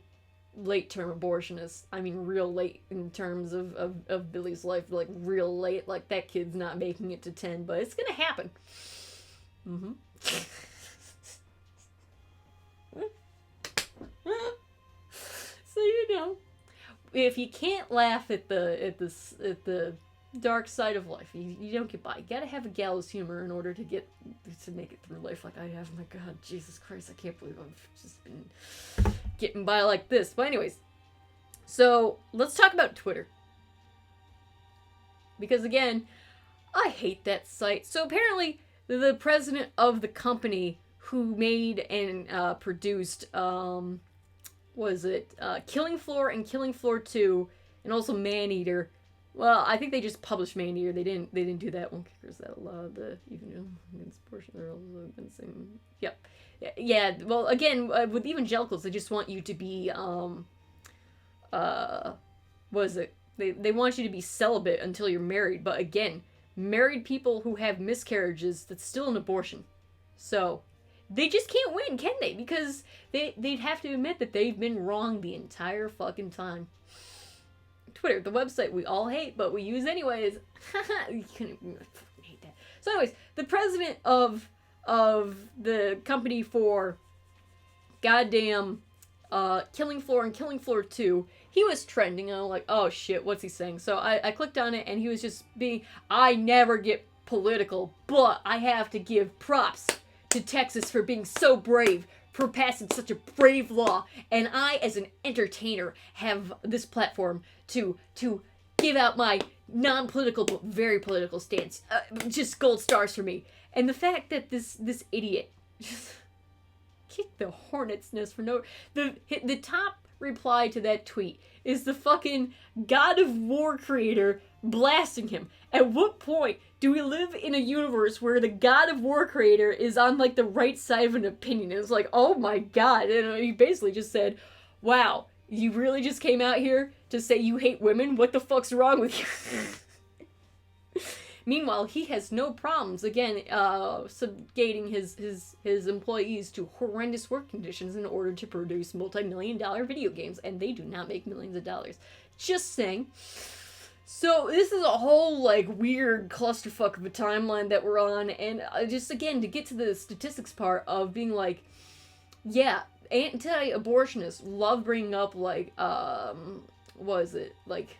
late-term abortionists. I mean, real late in terms of Billy's life, like real late, like that kid's not making it to 10, but it's gonna happen. Mm-hmm. So, you know, if you can't laugh at the dark side of life, you don't get by. You gotta have a gallows humor in order to make it through life like I have. My God, Jesus Christ, I can't believe I've just been getting by like this. But anyways, so let's talk about Twitter. Because again, I hate that site. So apparently, the president of the company who made and produced, Killing Floor and Killing Floor 2, and also Maneater. Well, I think they just published Maneater. They didn't do that one. Kickers that allowed the against portion. They're also against. Yep. Yeah. Well, again, with evangelicals, they just want you to be They want you to be celibate until you're married. But again, married people who have miscarriages, that's still an abortion. So, they just can't win, can they? Because they'd have to admit that they've been wrong the entire fucking time. Twitter, the website we all hate, but we use anyways. You couldn't fucking hate that. So anyways, the president of the company for goddamn Killing Floor and Killing Floor 2, he was trending, and I'm like, oh shit, what's he saying? So I clicked on it, and he was just I never get political, but I have to give props to Texas for being so brave, for passing such a brave law, and I, as an entertainer, have this platform to give out my non-political but very political stance. Just gold stars for me. And the fact that this idiot just kicked the hornet's nest for no... The top reply to that tweet is the fucking God of War creator blasting him. At what point do we live in a universe where the God of War creator is on, like, the right side of an opinion? It's like, oh my God. And he basically just said, wow, you really just came out here to say you hate women? What the fuck's wrong with you? Meanwhile, he has no problems, again, subjugating his employees to horrendous work conditions in order to produce multi-million-dollar video games, and they do not make millions of dollars. Just saying. So, this is a whole, like, weird clusterfuck of a timeline that we're on, and just, again, to get to the statistics part of being like, yeah, anti-abortionists love bringing up, like, what is it, like,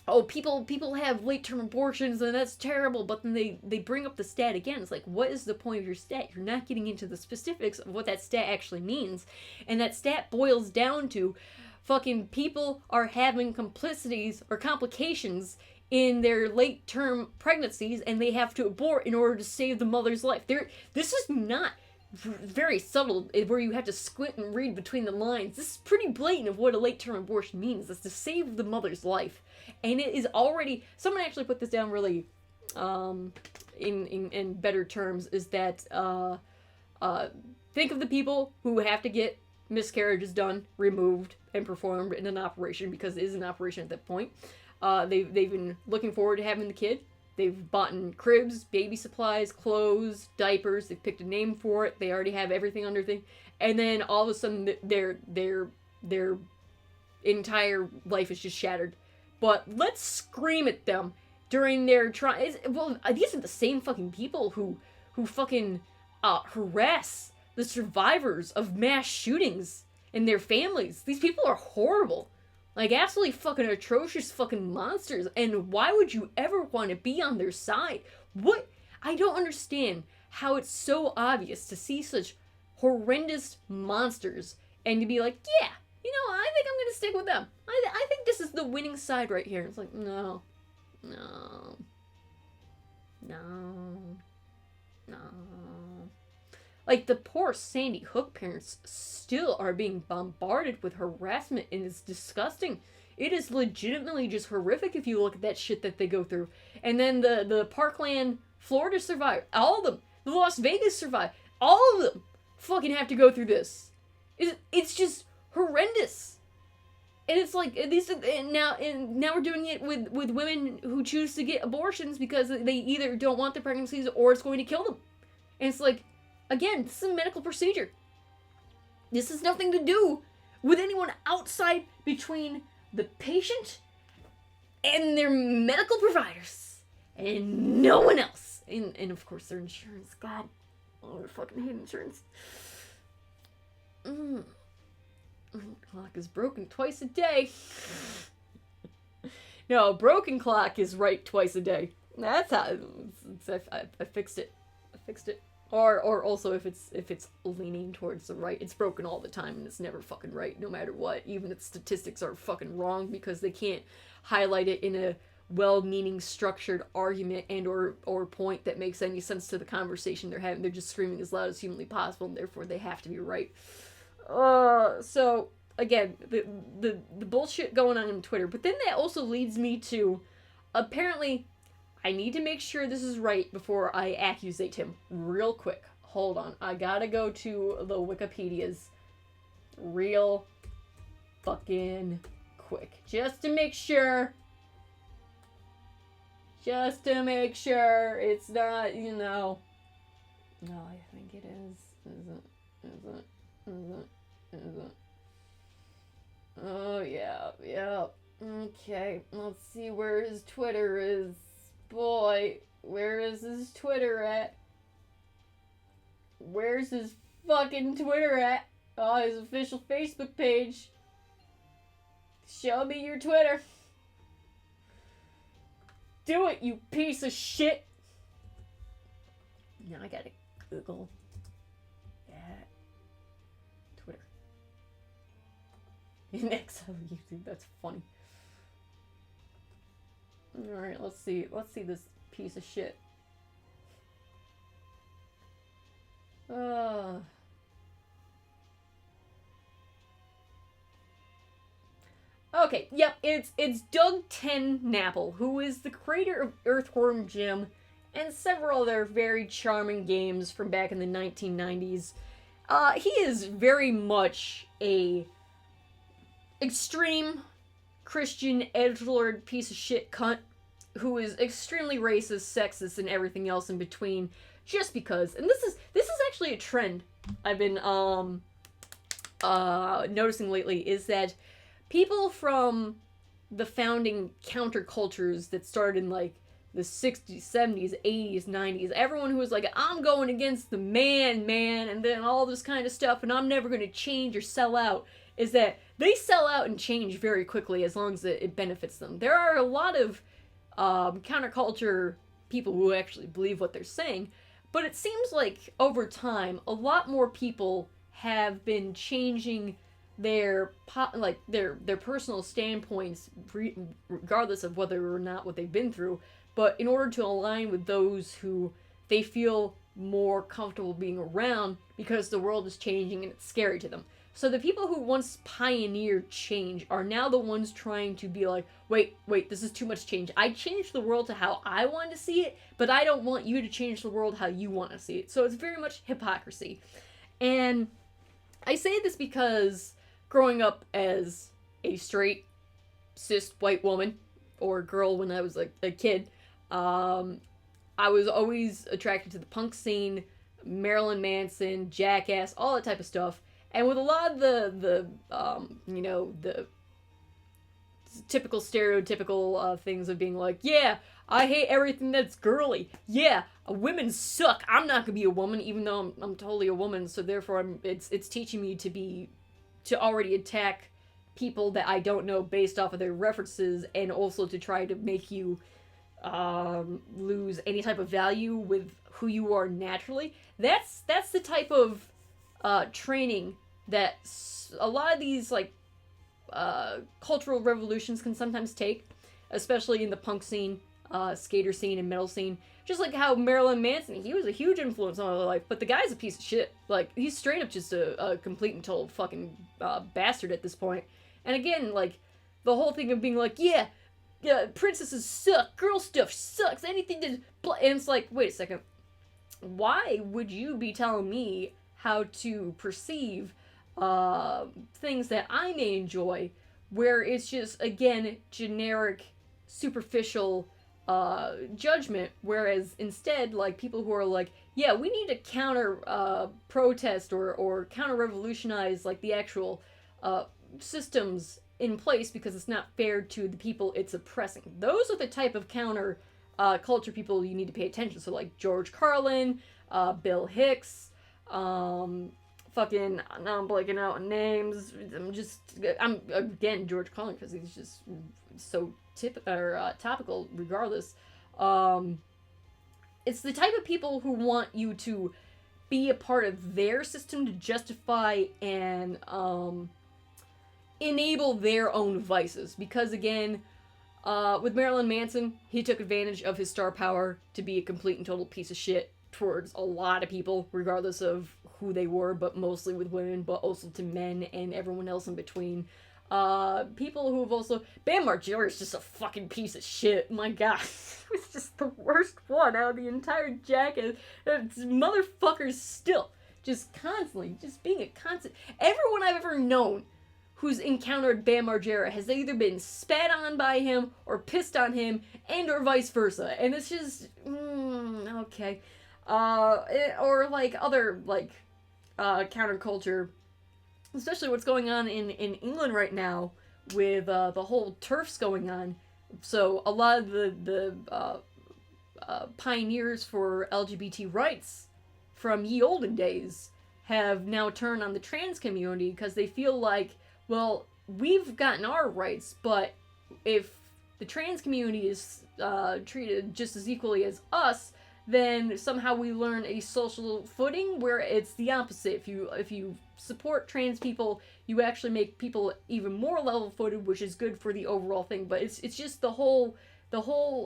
oh, people have late-term abortions and that's terrible, but then they bring up the stat again. It's like, what is the point of your stat? You're not getting into the specifics of what that stat actually means, and that stat boils down to fucking people are having complicities or complications in their late-term pregnancies, and they have to abort in order to save the mother's life. This is not very subtle, where you have to squint and read between the lines. This is pretty blatant of what a late-term abortion means. It's to save the mother's life. And it is already, someone actually put this down really in better terms, is that think of the people who have to get miscarriages done, removed, and performed in an operation, because it is an operation at that point. They've been looking forward to having the kid. They've bought cribs, baby supplies, clothes, diapers. They've picked a name for it. They already have everything under thing. And then all of a sudden, their entire life is just shattered. But let's scream at them during their well, these are the same fucking people who fucking harass the survivors of mass shootings and their families. These people are horrible. Like, absolutely fucking atrocious fucking monsters. And why would you ever want to be on their side? What? I don't understand how it's so obvious to see such horrendous monsters and to be like, yeah, you know, I think I'm going to stick with them. I think this is the winning side right here. It's like, no. Like, the poor Sandy Hook parents still are being bombarded with harassment, and it's disgusting. It is legitimately just horrific if you look at that shit that they go through. And then the Parkland, Florida survivor, all of them, the Las Vegas survivor, all of them fucking have to go through this. It's just horrendous. And it's like, now we're doing it with women who choose to get abortions because they either don't want the pregnancies or it's going to kill them. And it's like, again, this is a medical procedure. This has nothing to do with anyone outside between the patient and their medical providers. And no one else. And of course their insurance. God. Oh, I fucking hate insurance. Clock is broken twice a day. No, broken clock is right twice a day. That's how I fixed it. Or also if it's leaning towards the right, it's broken all the time and it's never fucking right, no matter what. Even if statistics are fucking wrong because they can't highlight it in a well-meaning, structured argument and or point that makes any sense to the conversation they're having. They're just screaming as loud as humanly possible, and therefore they have to be right. So again, the bullshit going on Twitter, but then that also leads me to, apparently, I need to make sure this is right before I accusate him. Real quick. Hold on. I gotta go to the Wikipedias real fucking quick. Just to make sure it's not, you know. No, I think it is. Is it? Oh, yeah. Okay, let's see where his Twitter is. Boy, where is his Twitter at? Where's his fucking Twitter at? Oh, his official Facebook page. Show me your Twitter. Do it, you piece of shit. Now I gotta Google that. Twitter. Next on YouTube, that's funny. Alright, let's see this piece of shit. Okay, yep, it's Doug Ten Napple, who is the creator of Earthworm Jim and several other very charming games from back in the 1990s. He is very much a extreme Christian edgelord piece of shit cunt who is extremely racist, sexist, and everything else in between, just because. And this is actually a trend I've been noticing lately, is that people from the founding countercultures that started in like the 60s, 70s, 80s, 90s, everyone who was like, I'm going against the man, and then all this kind of stuff, and I'm never going to change or sell out, is that they sell out and change very quickly as long as it benefits them. There are a lot of counterculture people who actually believe what they're saying, but it seems like over time, a lot more people have been changing their personal standpoints, regardless of whether or not what they've been through, but in order to align with those who they feel more comfortable being around, because the world is changing and it's scary to them. So the people who once pioneered change are now the ones trying to be like, wait, this is too much change. I changed the world to how I want to see it, but I don't want you to change the world how you want to see it. So it's very much hypocrisy. And I say this because growing up as a straight, cis white woman, or girl when I was like a kid, I was always attracted to the punk scene, Marilyn Manson, Jackass, all that type of stuff. And with a lot of the typical stereotypical things of being like, yeah, I hate everything that's girly. Yeah, women suck. I'm not gonna be a woman, even though I'm totally a woman. So therefore, it's teaching me to already attack people that I don't know based off of their references, and also to try to make you lose any type of value with who you are naturally. That's the type of training that a lot of these cultural revolutions can sometimes take, especially in the punk scene, skater scene, and metal scene. Just like how Marilyn Manson, he was a huge influence on my life, but the guy's a piece of shit. Like, he's straight up just a complete and total fucking bastard at this point. And again, like, the whole thing of being like, yeah, princesses suck, girl stuff sucks, anything that... And it's like, wait a second. Why would you be telling me how to perceive things that I may enjoy, where it's just, again, generic, superficial judgment, whereas instead, like, people who are like, yeah, we need to counter protest or counter revolutionize, like, the actual systems in place because it's not fair to the people it's oppressing. Those are the type of counter culture people you need to pay attention to. So, like, George Carlin, Bill Hicks, fucking, now I'm blanking out on names. I'm again, George Carlin, because he's just so topical regardless. It's the type of people who want you to be a part of their system to justify and enable their own vices. Because again, with Marilyn Manson, he took advantage of his star power to be a complete and total piece of shit towards a lot of people, regardless of who they were, but mostly with women, but also to men and everyone else in between. People who have also... Bam Margera is just a fucking piece of shit. My god. It's just the worst one out of the entire jacket. Motherfuckers still. Just constantly. Just being a constant... Everyone I've ever known who's encountered Bam Margera has either been spat on by him or pissed on him, and or vice versa. And it's just... okay. Or like other, like, counterculture, especially what's going on in England right now with the whole TERFs going on. So a lot of the pioneers for LGBT rights from ye olden days have now turned on the trans community because they feel like, well, we've gotten our rights, but if the trans community is treated just as equally as us, then somehow we learn a social footing where it's the opposite. If you support trans people, you actually make people even more level-footed, which is good for the overall thing. But it's just the whole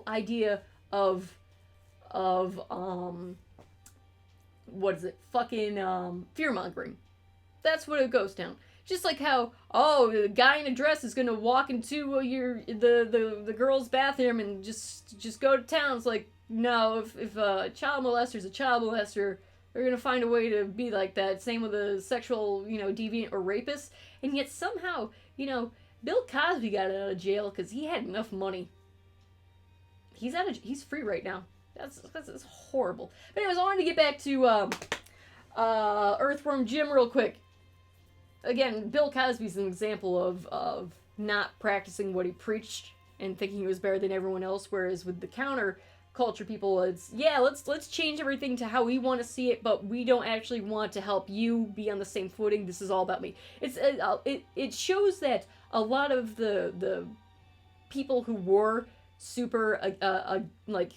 idea of what is it? Fucking fear-mongering. That's what it goes down. Just like how, oh, the guy in a dress is gonna walk into the girl's bathroom and just go to town. It's like, no, if a child molester is a child molester, they're gonna find a way to be like that. Same with a sexual, deviant or rapist. And yet somehow, Bill Cosby got out of jail because he had enough money. He's free right now. That's horrible. But anyways, I wanted to get back to Earthworm Jim real quick. Again, Bill Cosby's an example of not practicing what he preached and thinking he was better than everyone else, whereas with the counter culture people. It's, yeah, let's change everything to how we want to see it, but we don't actually want to help you be on the same footing. This is all about me. It shows that a lot of the people who were super like,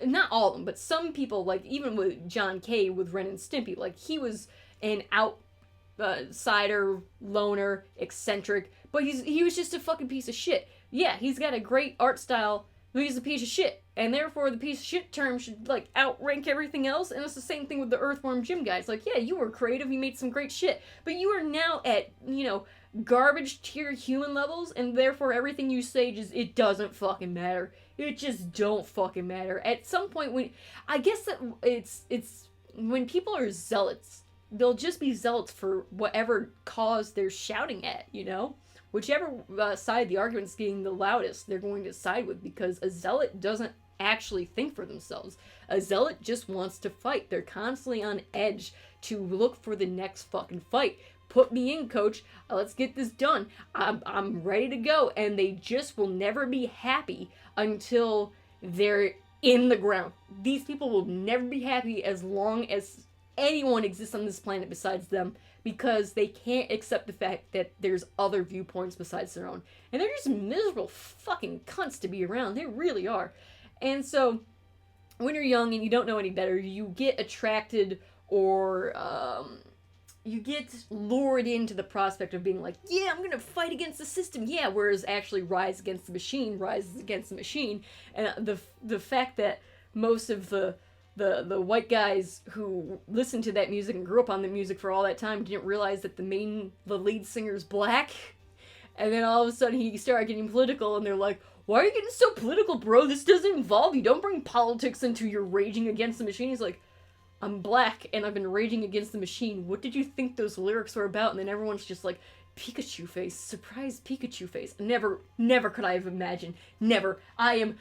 not all of them, but some people, like even with John Kay with Ren and Stimpy, like he was an outsider, loner, eccentric, but he was just a fucking piece of shit. Yeah, he's got a great art style, but he's a piece of shit, and therefore the piece of shit term should like outrank everything else. And it's the same thing with the Earthworm Jim guys. Like, yeah, you were creative, you made some great shit, but you are now at, you know, garbage tier human levels, and therefore everything you say just, it doesn't fucking matter. It just don't fucking matter. At some point, when I guess that it's when people are zealots, they'll just be zealots for whatever cause they're shouting at, you know? Whichever side the argument's getting the loudest, they're going to side with, because a zealot doesn't actually think for themselves. A zealot just wants to fight. They're constantly on edge to look for the next fucking fight. Put me in, coach. Let's get this done. I'm ready to go. And they just will never be happy until they're in the ground. These people will never be happy as long as anyone exists on this planet besides them, because they can't accept the fact that there's other viewpoints besides their own. And they're just miserable fucking cunts to be around. They really are. And so, when you're young and you don't know any better, you get attracted or you get lured into the prospect of being like, yeah, I'm gonna fight against the system, yeah, whereas actually Rise Against the Machine rises against the machine. And the fact that most of the white guys who listened to that music and grew up on the music for all that time didn't realize that the lead singer's black. And then all of a sudden he started getting political, and they're like, why are you getting so political, bro? This doesn't involve you. Don't bring politics into your raging against the machine. He's like, I'm black, and I've been raging against the machine. What did you think those lyrics were about? And then everyone's just like, Pikachu face. Surprise Pikachu face. Never could I have imagined. Never. I am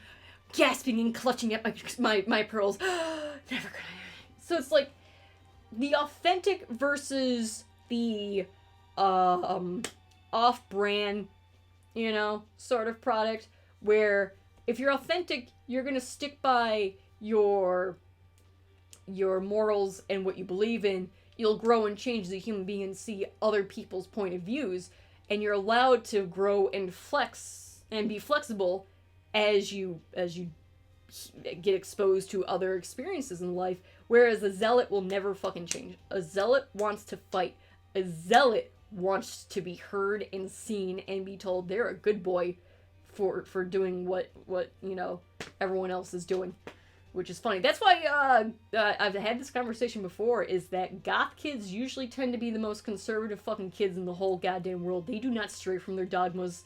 gasping and clutching at my pearls. Never could I. So it's like the authentic versus the off-brand, you know, sort of product, where if you're authentic, you're gonna stick by your morals and what you believe in. You'll grow and change as a human being and see other people's point of views, and you're allowed to grow and flex and be flexible as you get exposed to other experiences in life, whereas a zealot will never fucking change. A zealot wants to fight. A zealot wants to be heard and seen and be told they're a good boy for doing what you know, everyone else is doing, which is funny. That's why I've had this conversation before, is that goth kids usually tend to be the most conservative fucking kids in the whole goddamn world. They do not stray from their dogmas.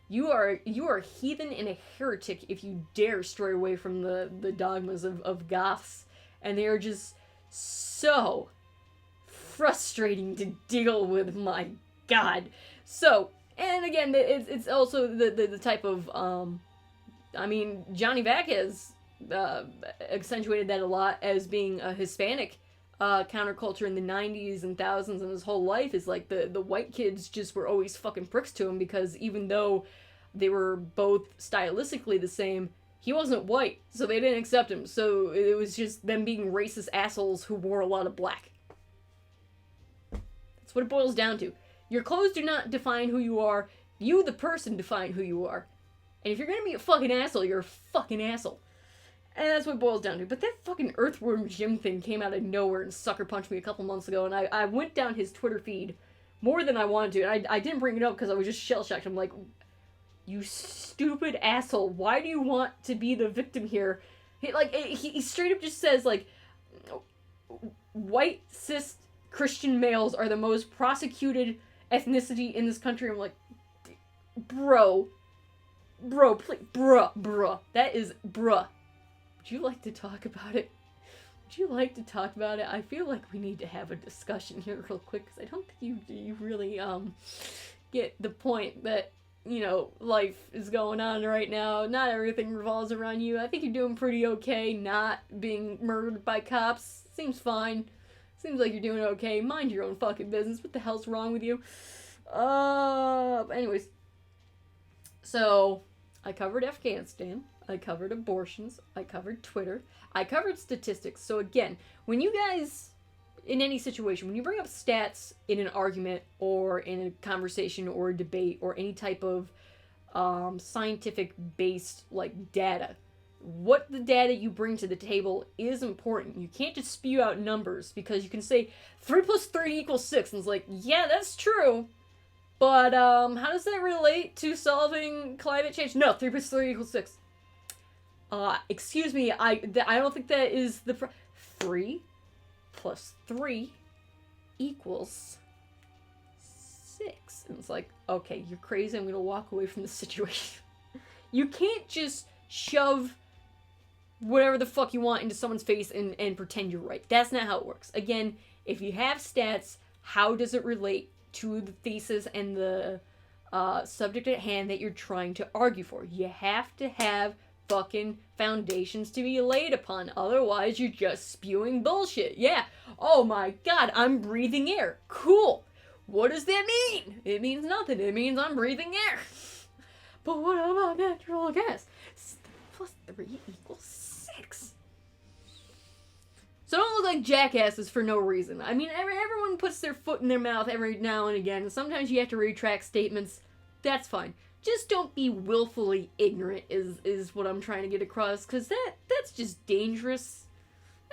You are a heathen and a heretic if you dare stray away from the dogmas of goths. And they are just so frustrating to deal with, my god. So, and again, it's also the type of, I mean, Johnny Vac has accentuated that a lot as being a Hispanic counterculture in the 90s and thousands, and his whole life is like the white kids just were always fucking pricks to him, because even though they were both stylistically the same, he wasn't white, so they didn't accept him. So it was just them being racist assholes who wore a lot of black. That's what it boils down to. Your clothes do not define who you are. You, the person, define who you are. And if you're gonna be a fucking asshole, you're a fucking asshole. And that's what it boils down to. But that fucking Earthworm Jim thing came out of nowhere and sucker punched me a couple months ago, and I went down his Twitter feed more than I wanted to. And I didn't bring it up because I was just shell-shocked. I'm like, you stupid asshole. Why do you want to be the victim here? He straight up just says, like, white, cis, Christian males are the most prosecuted ethnicity in this country. I'm like, bro, please, bruh. That is, bruh. Would you like to talk about it? I feel like we need to have a discussion here real quick, because I don't think you really get the point that, you know, life is going on right now. Not everything revolves around you. I think you're doing pretty okay not being murdered by cops. Seems fine. Seems like you're doing okay. Mind your own fucking business. What the hell's wrong with you? Anyways. So, I covered Afghanistan. I covered abortions. I covered Twitter. I covered statistics. So again, when you guys, in any situation, when you bring up stats in an argument or in a conversation or a debate or any type of scientific-based, like, data, what the data you bring to the table is important. You can't just spew out numbers, because you can say 3 plus 3 equals 6, and it's like, yeah, that's true, but how does that relate to solving climate change? No, 3 plus 3 equals 6. Excuse me, I don't think that is the 3 plus 3 equals 6. And it's like, okay, you're crazy, I'm gonna walk away from the situation. You can't just shove whatever the fuck you want into someone's face and pretend you're right. That's not how it works. Again, if you have stats, how does it relate to the thesis and the subject at hand that you're trying to argue for? You have to have fucking foundations to be laid upon. Otherwise, you're just spewing bullshit. Yeah. Oh my god, I'm breathing air. Cool. What does that mean? It means nothing. It means I'm breathing air. But what about natural gas? 3 plus 3 equals 6. So don't look like jackasses for no reason. I mean, everyone puts their foot in their mouth every now and again. Sometimes you have to retract statements. That's fine. Just don't be willfully ignorant is what I'm trying to get across, because that's just dangerous.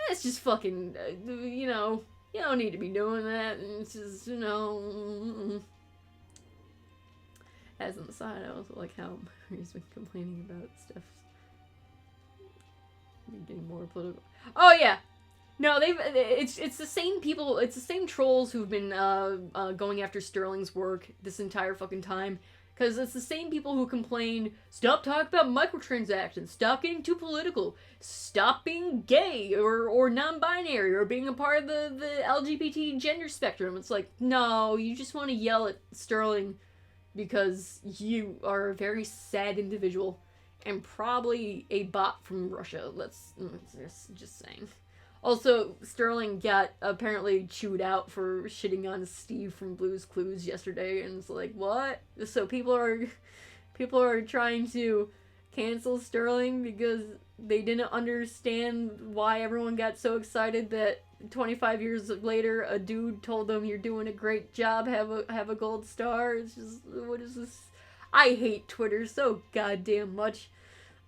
That's just fucking, you know, you don't need to be doing that. It's just, you know. As an aside, I also like how he's been complaining about stuff. Getting more political. Oh yeah. No, it's the same people, it's the same trolls who've been going after Sterling's work this entire fucking time. Because it's the same people who complain, stop talking about microtransactions, stop getting too political, stop being gay or non-binary or being a part of the LGBT gender spectrum. It's like, no, you just want to yell at Sterling because you are a very sad individual and probably a bot from Russia. Let's just saying. Also, Sterling got apparently chewed out for shitting on Steve from Blue's Clues yesterday, and it's like, what? So people are trying to cancel Sterling because they didn't understand why everyone got so excited that 25 years later a dude told them, you're doing a great job, have a gold star. It's just, what is this? I hate Twitter so goddamn much.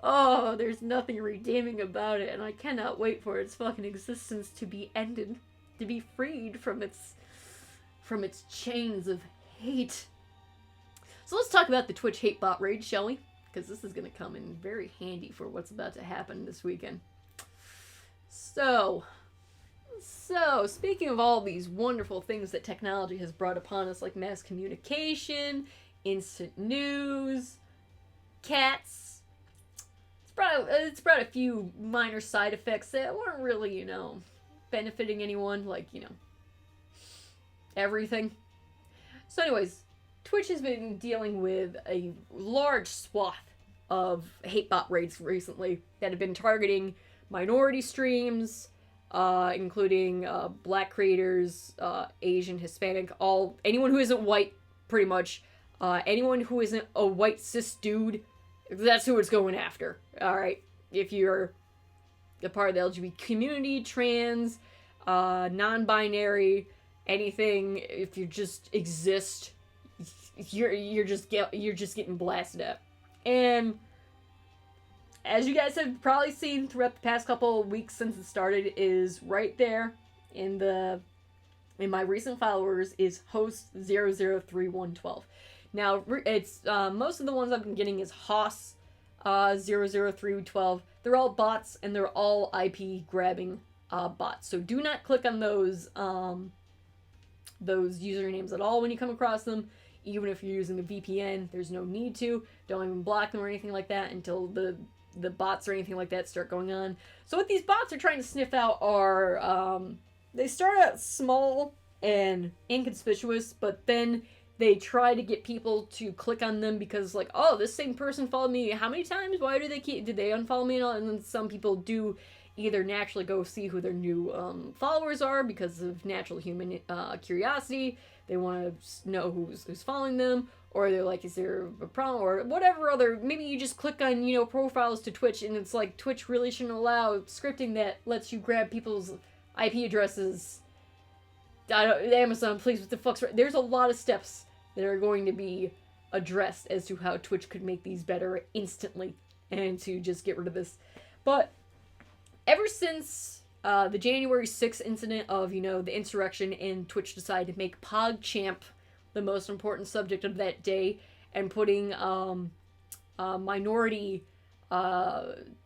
Oh, there's nothing redeeming about it, and I cannot wait for its fucking existence to be ended, to be freed from its chains of hate. So let's talk about the Twitch hate bot raid, shall we? Because this is going to come in very handy for what's about to happen this weekend. So, speaking of all these wonderful things that technology has brought upon us, like mass communication, instant news, cats, it's brought a few minor side effects that weren't really, you know, benefiting anyone, like, you know, everything. So anyways, Twitch has been dealing with a large swath of hate bot raids recently that have been targeting minority streams, including black creators, Asian, Hispanic, anyone who isn't white, pretty much. Anyone who isn't a white cis dude, that's who it's going after. Alright, if you're a part of the LGBT community, trans, non-binary, anything, if you just exist, you're just getting blasted at. And as you guys have probably seen throughout the past couple of weeks since it started, is right there in my recent followers is host 003112. Now, it's most of the ones I've been getting is Hoss 00312. They're all bots, and they're all IP grabbing bots. So do not click on those usernames at all when you come across them. Even if you're using a VPN, there's no need to. Don't even block them or anything like that until the bots or anything like that start going on. So what these bots are trying to sniff out are, they start out small and inconspicuous, but then they try to get people to click on them because, like, oh, this same person followed me how many times? Why did they unfollow me? And then some people do either naturally go see who their new followers are because of natural human curiosity. They want to know who's following them, or they're like, is there a problem, or whatever other, maybe you just click on, profiles to Twitch, and it's like, Twitch really shouldn't allow scripting that lets you grab people's IP addresses. Amazon, please, what the fuck's right? There's a lot of steps that are going to be addressed as to how Twitch could make these better instantly, and to just get rid of this. But ever since the January 6th incident of, the insurrection, and Twitch decided to make PogChamp the most important subject of that day, and putting minority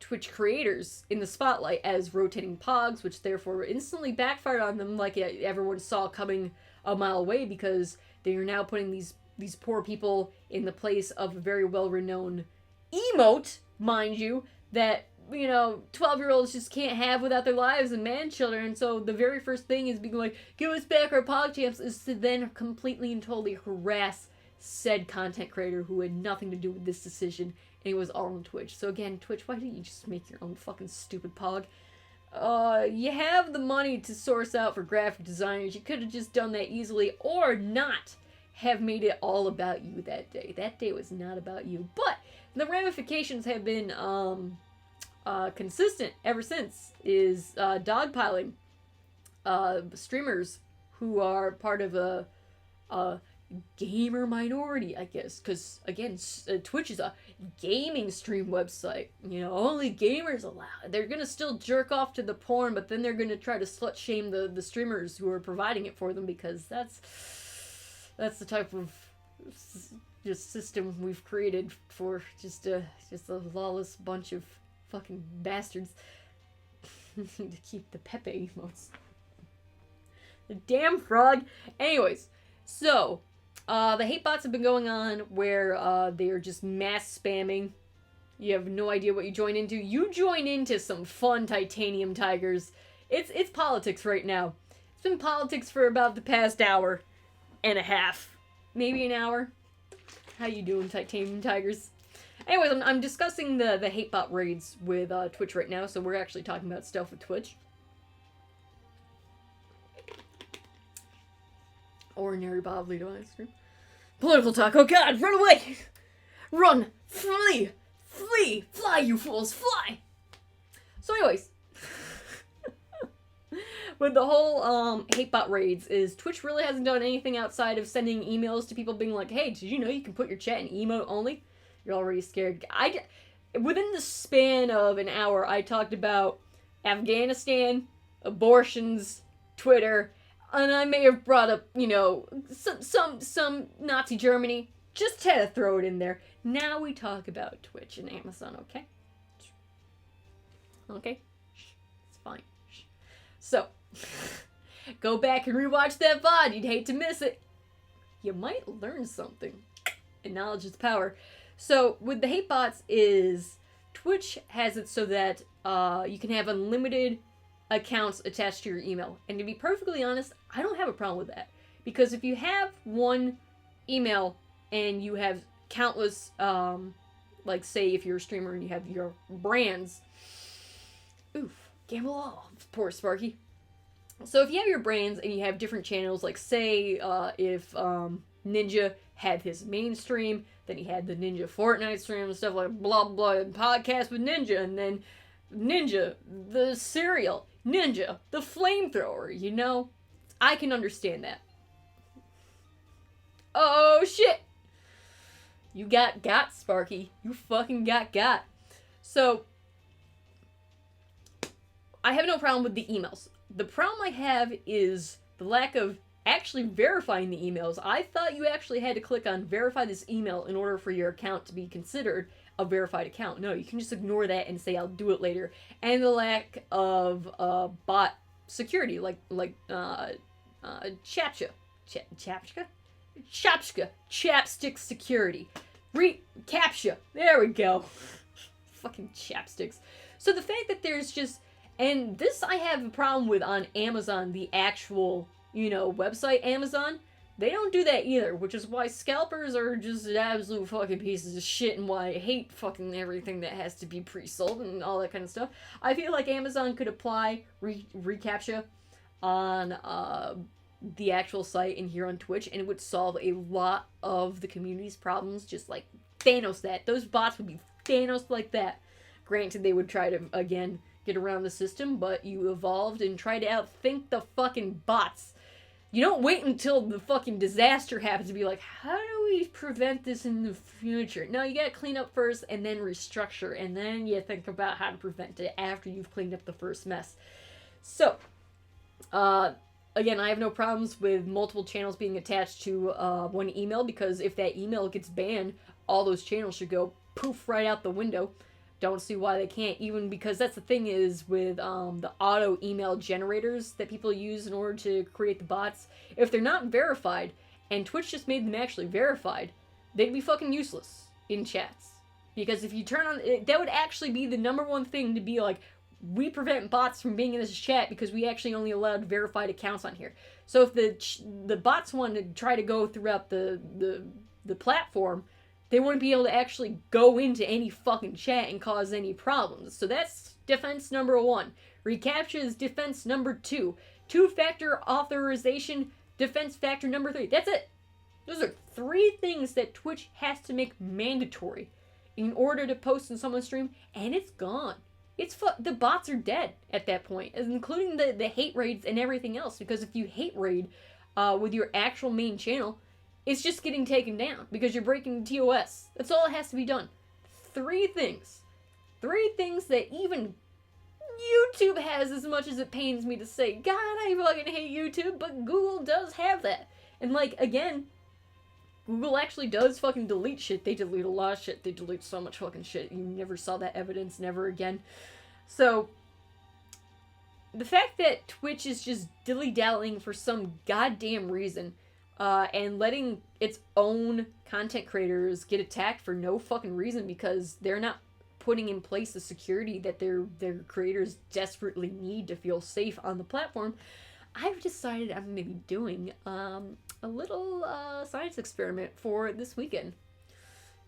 Twitch creators in the spotlight as rotating pogs, which therefore instantly backfired on them, like everyone saw coming a mile away, because they are now putting these poor people in the place of a very well-renowned emote, mind you, that 12-year-olds just can't have without their lives, and man-children. And so the very first thing is being like, give us back our PogChamps, is to then completely and totally harass said content creator who had nothing to do with this decision, and it was all on Twitch. So again, Twitch, why didn't you just make your own fucking stupid Pog? You have the money to source out for graphic designers. You could have just done that easily, or not have made it all about you that day. That day was not about you. But the ramifications have been consistent ever since, is dogpiling streamers who are part of a gamer minority, I guess, because again, Twitch is a gaming stream website. Only gamers allowed. They're gonna still jerk off to the porn, but then they're gonna try to slut shame the streamers who are providing it for them, because that's the type of just system we've created for just a lawless bunch of fucking bastards. To keep the Pepe emotes. The damn frog. Anyways, so the hate bots have been going on where they are just mass spamming. You have no idea what you join into. You join into some fun titanium tigers. It's politics right now. It's been politics for about the past hour and a half, maybe an hour. How you doing, titanium tigers? Anyways, I'm discussing the hatebot raids with Twitch right now, so we're actually talking about stuff with Twitch. Ordinary bobfleadip ice cream. Political talk. Oh god, run away! Run! Flee! Flee! Fly, you fools! Fly! So anyways, with the whole hatebot raids, is Twitch really hasn't done anything outside of sending emails to people being like, hey, did you know you can put your chat in emote only? You're already scared. Within the span of an hour, I talked about Afghanistan, abortions, Twitter, and I may have brought up, some Nazi Germany. Just had to throw it in there. Now we talk about Twitch and Amazon, okay? Okay? It's fine. So, go back and rewatch that VOD. You'd hate to miss it. You might learn something. And knowledge is power. So, with the hate bots is, Twitch has it so that you can have unlimited accounts attached to your email. And to be perfectly honest, I don't have a problem with that. Because if you have one email and you have countless, like say if you're a streamer and you have your brands, oof, gamble all, poor Sparky. So if you have your brands and you have different channels, like say if Ninja had his main stream, then he had the Ninja Fortnite stream and stuff like blah blah, and podcast with Ninja, and then Ninja the cereal, Ninja the flamethrower, I can understand that. Oh shit! You got, Sparky. You fucking got. So, I have no problem with the emails. The problem I have is the lack of actually verifying the emails. I thought you actually had to click on verify this email in order for your account to be considered a verified account. No, you can just ignore that and say I'll do it later. And the lack of bot security, like chapstick security. CAPTCHA. There we go. Fucking chapsticks. So the fact that there's just, and this I have a problem with on Amazon, the actual, website Amazon. They don't do that either, which is why scalpers are just absolute fucking pieces of shit, and why I hate fucking everything that has to be pre-sold and all that kind of stuff. I feel like Amazon could apply reCAPTCHA on the actual site and here on Twitch, and it would solve a lot of the community's problems, just like Thanos that. Those bots would be Thanos like that. Granted, they would try to, again, get around the system, but you evolved and tried to outthink the fucking bots. You don't wait until the fucking disaster happens to be like, how do we prevent this in the future? No, you gotta clean up first and then restructure, and then you think about how to prevent it after you've cleaned up the first mess. So, again, I have no problems with multiple channels being attached to one email, because if that email gets banned, all those channels should go poof right out the window. Don't see why they can't, even because that's the thing is with the auto email generators that people use in order to create the bots. If they're not verified, and Twitch just made them actually verified, they'd be fucking useless in chats. Because if you turn on, that would actually be the number one thing to be like, we prevent bots from being in this chat because we actually only allowed verified accounts on here. So if the bots want to try to go throughout the platform, they wouldn't be able to actually go into any fucking chat and cause any problems. So that's defense number 1. Recaptcha is defense number 2. Two-factor authorization, defense factor number 3. That's it. Those are 3 things that Twitch has to make mandatory in order to post in someone's stream, and it's gone. The bots are dead at that point, including the hate raids and everything else, because if you hate raid with your actual main channel, it's just getting taken down because you're breaking TOS. That's all that has to be done. 3 things. 3 things that even YouTube has, as much as it pains me to say. God, I fucking hate YouTube, but Google does have that. And like, again, Google actually does fucking delete shit. They delete a lot of shit. They delete so much fucking shit. You never saw that evidence, never again. So, the fact that Twitch is just dilly-dallying for some goddamn reason, and letting its own content creators get attacked for no fucking reason because they're not putting in place the security that their creators desperately need to feel safe on the platform, I've decided I'm going to be doing a little science experiment for this weekend.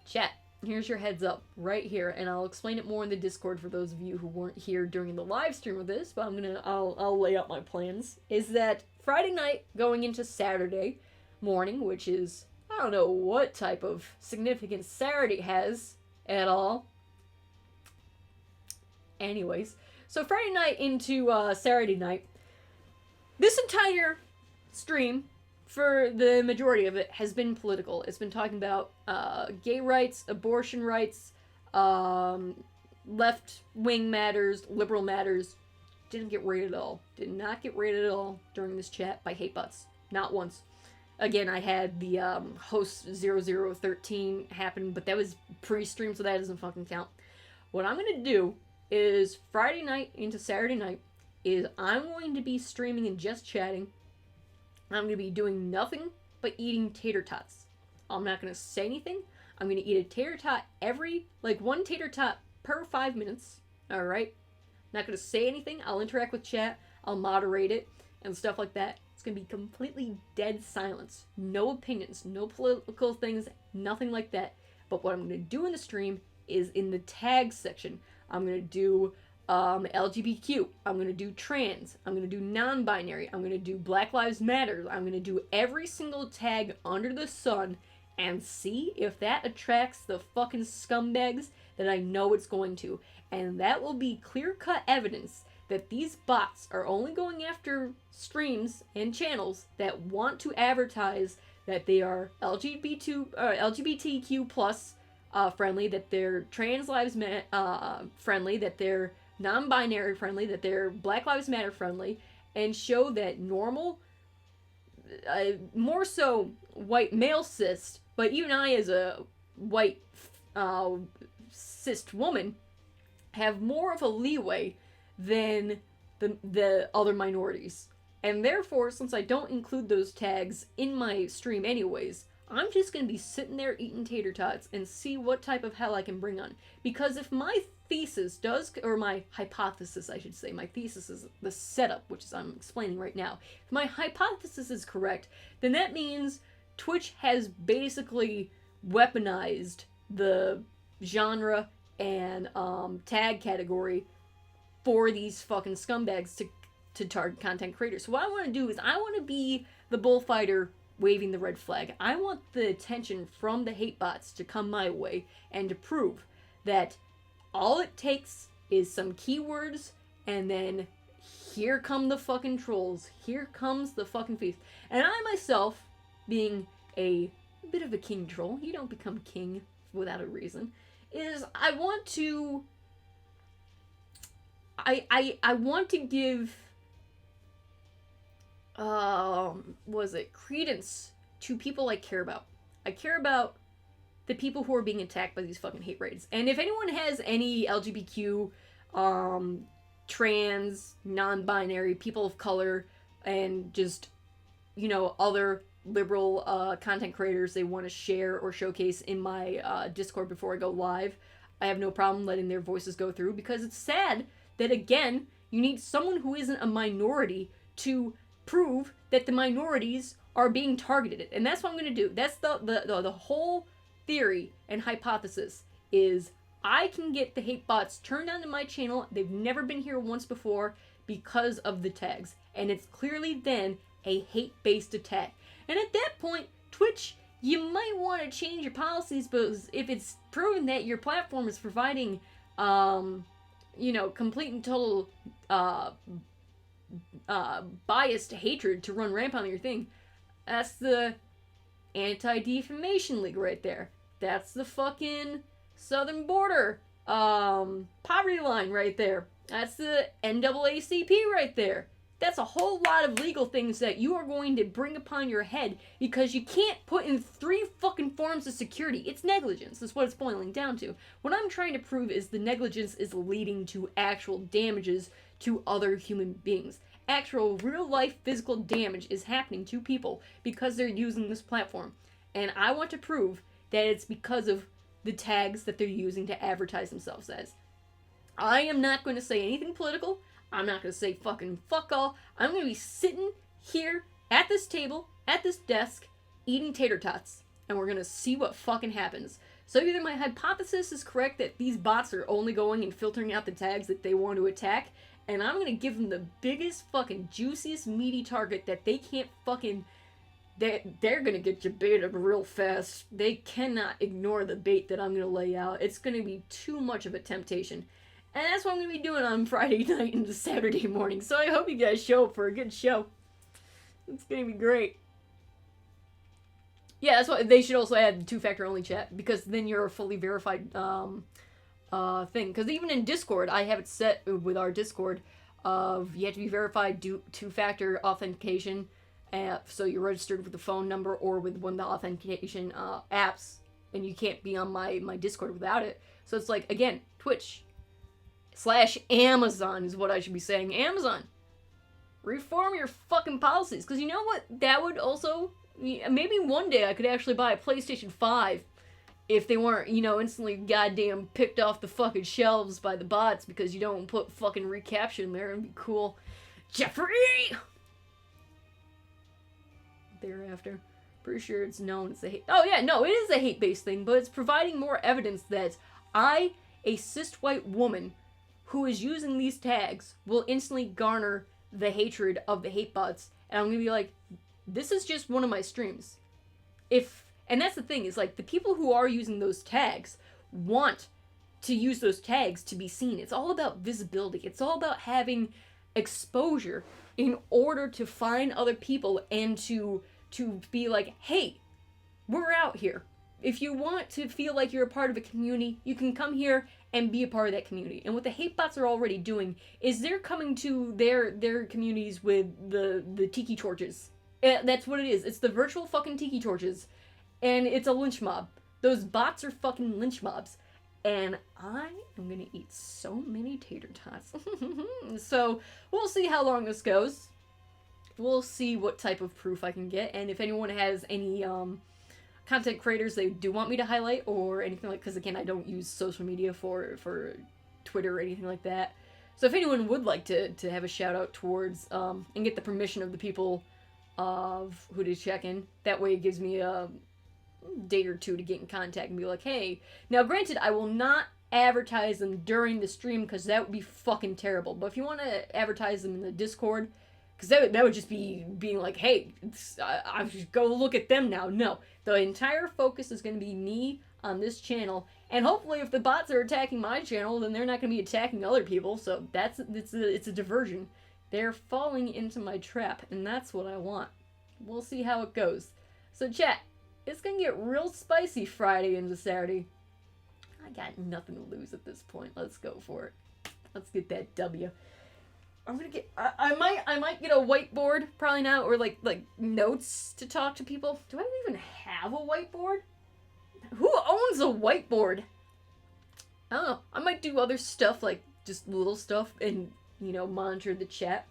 Chat, here's your heads up right here, and I'll explain it more in the Discord for those of you who weren't here during the live stream of this, but I'll lay out my plans. Is that Friday night going into Saturday morning, which is, I don't know what type of significance Saturday has at all. Anyways, so Friday night into Saturday night, this entire stream, for the majority of it, has been political. It's been talking about gay rights, abortion rights, left-wing matters, liberal matters. Didn't get rated at all. Did not get rated at all during this chat by hate bots. Not once. Again, I had the host 0013 happen, but that was pre-stream, so that doesn't fucking count. What I'm going to do is Friday night into Saturday night is I'm going to be streaming and just chatting. I'm going to be doing nothing but eating tater tots. I'm not going to say anything. I'm going to eat a tater tot one tater tot per 5 minutes. Alright? Not going to say anything. I'll interact with chat. I'll moderate it and stuff like that. It's going to be completely dead silence. No opinions, no political things, nothing like that. But what I'm going to do in the stream is in the tag section. I'm going to do LGBTQ. I'm going to do trans. I'm going to do non-binary. I'm going to do Black Lives Matter. I'm going to do every single tag under the sun and see if that attracts the fucking scumbags that I know it's going to. And that will be clear-cut evidence that these bots are only going after streams and channels that want to advertise that they are LGBTQ plus friendly, that they're trans lives friendly, that they're non-binary friendly, that they're Black Lives Matter friendly, and show that normal, more so white male cis, but even I as a white cis woman have more of a leeway than the other minorities. And therefore, since I don't include those tags in my stream anyways, I'm just going to be sitting there eating tater tots and see what type of hell I can bring on. Because if my thesis does, or my hypothesis I should say, my thesis is the setup, which is I'm explaining right now. If my hypothesis is correct, then that means Twitch has basically weaponized the genre and tag category for these fucking scumbags to to target content creators. So what I want to do is I want to be the bullfighter waving the red flag. I want the attention from the hate bots to come my way and to prove that all it takes is some keywords, and then here come the fucking trolls. Here comes the fucking feast. And I myself, being a bit of a king troll, you don't become king without a reason, is I want to... I want to give... credence to people I care about. I care about the people who are being attacked by these fucking hate raids. And if anyone has any LGBTQ, trans, non-binary, people of color, and just, you know, other liberal content creators they want to share or showcase in my Discord before I go live, I have no problem letting their voices go through, because it's sad that, again, you need someone who isn't a minority to prove that the minorities are being targeted. And that's what I'm going to do. That's the whole theory and hypothesis, is I can get the hate bots turned onto my channel. They've never been here once before because of the tags. And it's clearly then a hate-based attack. And at that point, Twitch, you might want to change your policies, but if it's proven that your platform is providing, you know, complete and total biased hatred to run rampant on your thing, that's the Anti-Defamation League right there. That's the fucking Southern Border poverty line right there. That's the NAACP right there. That's a whole lot of legal things that you are going to bring upon your head because you can't put in 3 fucking forms of security. It's negligence. That's what it's boiling down to. What I'm trying to prove is the negligence is leading to actual damages to other human beings. Actual real-life physical damage is happening to people because they're using this platform. And I want to prove that it's because of the tags that they're using to advertise themselves as. I am not going to say anything political. I'm not going to say fucking fuck all. I'm going to be sitting here at this table, at this desk, eating tater tots. And we're going to see what fucking happens. So either my hypothesis is correct that these bots are only going and filtering out the tags that they want to attack, and I'm going to give them the biggest fucking juiciest meaty target that they can't fucking... They're going to get you baited real fast. They cannot ignore the bait that I'm going to lay out. It's going to be too much of a temptation. And that's what I'm going to be doing on Friday night into Saturday morning. So I hope you guys show up for a good show. It's going to be great. Yeah, that's why they should also add the 2-factor only chat, because then you're a fully verified thing. Because even in Discord, I have it set with our Discord of you have to be verified, do 2-factor authentication. So you're registered with the phone number or with one of the authentication apps, and you can't be on my Discord without it. So it's like, again, Twitch/Amazon is what I should be saying. Amazon, reform your fucking policies. Because you know what? That would also... Maybe one day I could actually buy a PlayStation 5 if they weren't, you know, instantly goddamn picked off the fucking shelves by the bots because you don't put fucking recapture in there. It'd be cool. Jeffrey! Thereafter. Pretty sure it's known as a hate... Oh yeah, no, it is a hate-based thing, but it's providing more evidence that I, a cis white woman who is using these tags, will instantly garner the hatred of the hate bots, and I'm gonna be like, this is just one of my streams. And that's the thing, is like, the people who are using those tags want to use those tags to be seen. It's all about visibility. It's all about having exposure in order to find other people and to be like, hey, we're out here. If you want to feel like you're a part of a community, you can come here and be a part of that community. And what the hate bots are already doing is they're coming to their communities with the tiki torches. That's what it is. It's the virtual fucking tiki torches. And it's a lynch mob. Those bots are fucking lynch mobs. And I am gonna eat so many tater tots. So, we'll see how long this goes. We'll see what type of proof I can get. And if anyone has any content creators they do want me to highlight or anything like... Because again, I don't use social media for Twitter or anything like that. So if anyone would like to have a shout out towards... and get the permission of the people... of who to check in. That way it gives me a day or two to get in contact and be like, hey. Now, granted, I will not advertise them during the stream, because that would be fucking terrible. But if you want to advertise them in the Discord, because that would just be being like, hey, I should go look at them now. No, the entire focus is going to be me on this channel, and hopefully if the bots are attacking my channel, then they're not going to be attacking other people, so it's a diversion. They're falling into my trap, and that's what I want. We'll see how it goes. So chat, it's going to get real spicy Friday into Saturday. I got nothing to lose at this point. Let's go for it. Let's get that W. I'm gonna get. I might get a whiteboard. Probably not, or like notes to talk to people. Do I even have a whiteboard? Who owns a whiteboard? I don't know. I might do other stuff, like just little stuff, and monitor the chat,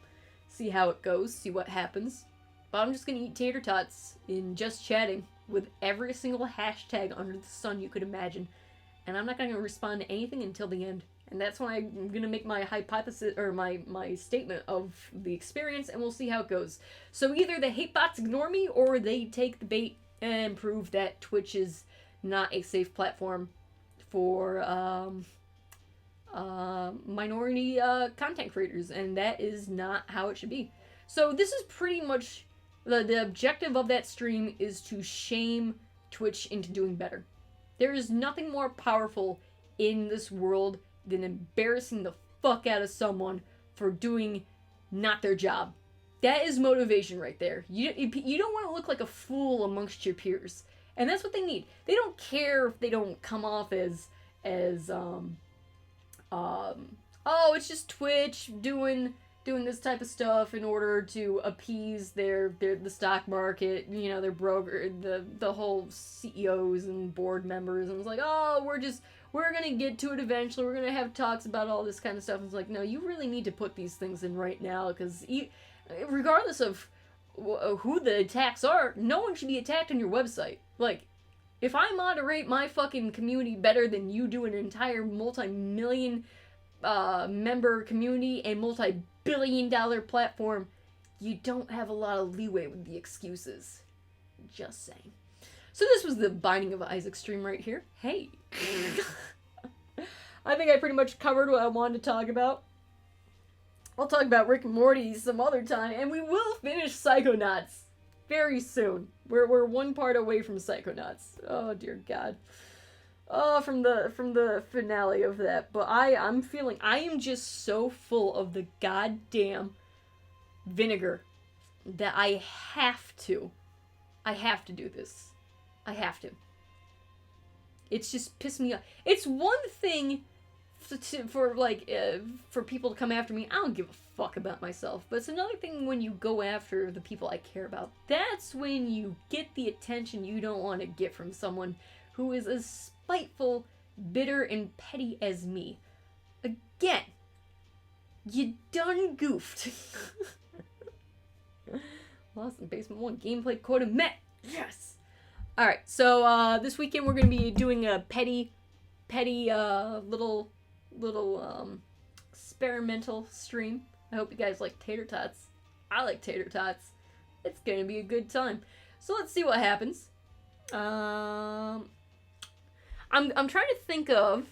see how it goes, see what happens. But I'm just gonna eat tater tots in just chatting with every single hashtag under the sun you could imagine. And I'm not going to respond to anything until the end. And that's when I'm going to make my hypothesis, or my statement of the experience, and we'll see how it goes. So either the hate bots ignore me, or they take the bait and prove that Twitch is not a safe platform for minority content creators. And that is not how it should be. So this is pretty much, the objective of that stream is to shame Twitch into doing better. There is nothing more powerful in this world than embarrassing the fuck out of someone for doing not their job. That is motivation right there. You don't want to look like a fool amongst your peers. And that's what they need. They don't care if they don't come off as oh, it's just Twitch doing this type of stuff in order to appease the stock market, their broker, the whole CEOs and board members, and it's like, oh, we're gonna get to it eventually, we're gonna have talks about all this kind of stuff. And it's like, no, you really need to put these things in right now, because regardless of who the attacks are, no one should be attacked on your website. Like, if I moderate my fucking community better than you do an entire multi-million member community and multi-billion-dollar platform, you don't have a lot of leeway with the excuses. Just saying. So this was the Binding of Isaac stream right here. Hey. I think I pretty much covered what I wanted to talk about. I'll talk about Rick and Morty some other time, and we will finish Psychonauts very soon. We're one part away from Psychonauts. Oh dear God. Oh, from the finale of that. But I am just so full of the goddamn vinegar that I have to do this. I have to. It's just pissed me off. It's one thing for people to come after me. I don't give a fuck about myself. But it's another thing when you go after the people I care about. That's when you get the attention you don't want to get from someone who is as spiteful, bitter, and petty as me. Again, you done goofed. Lost in Basement 1 gameplay quota met. Yes! Alright, so this weekend we're going to be doing a petty little experimental stream. I hope you guys like tater tots. I like tater tots. It's going to be a good time. So let's see what happens. I'm trying to think of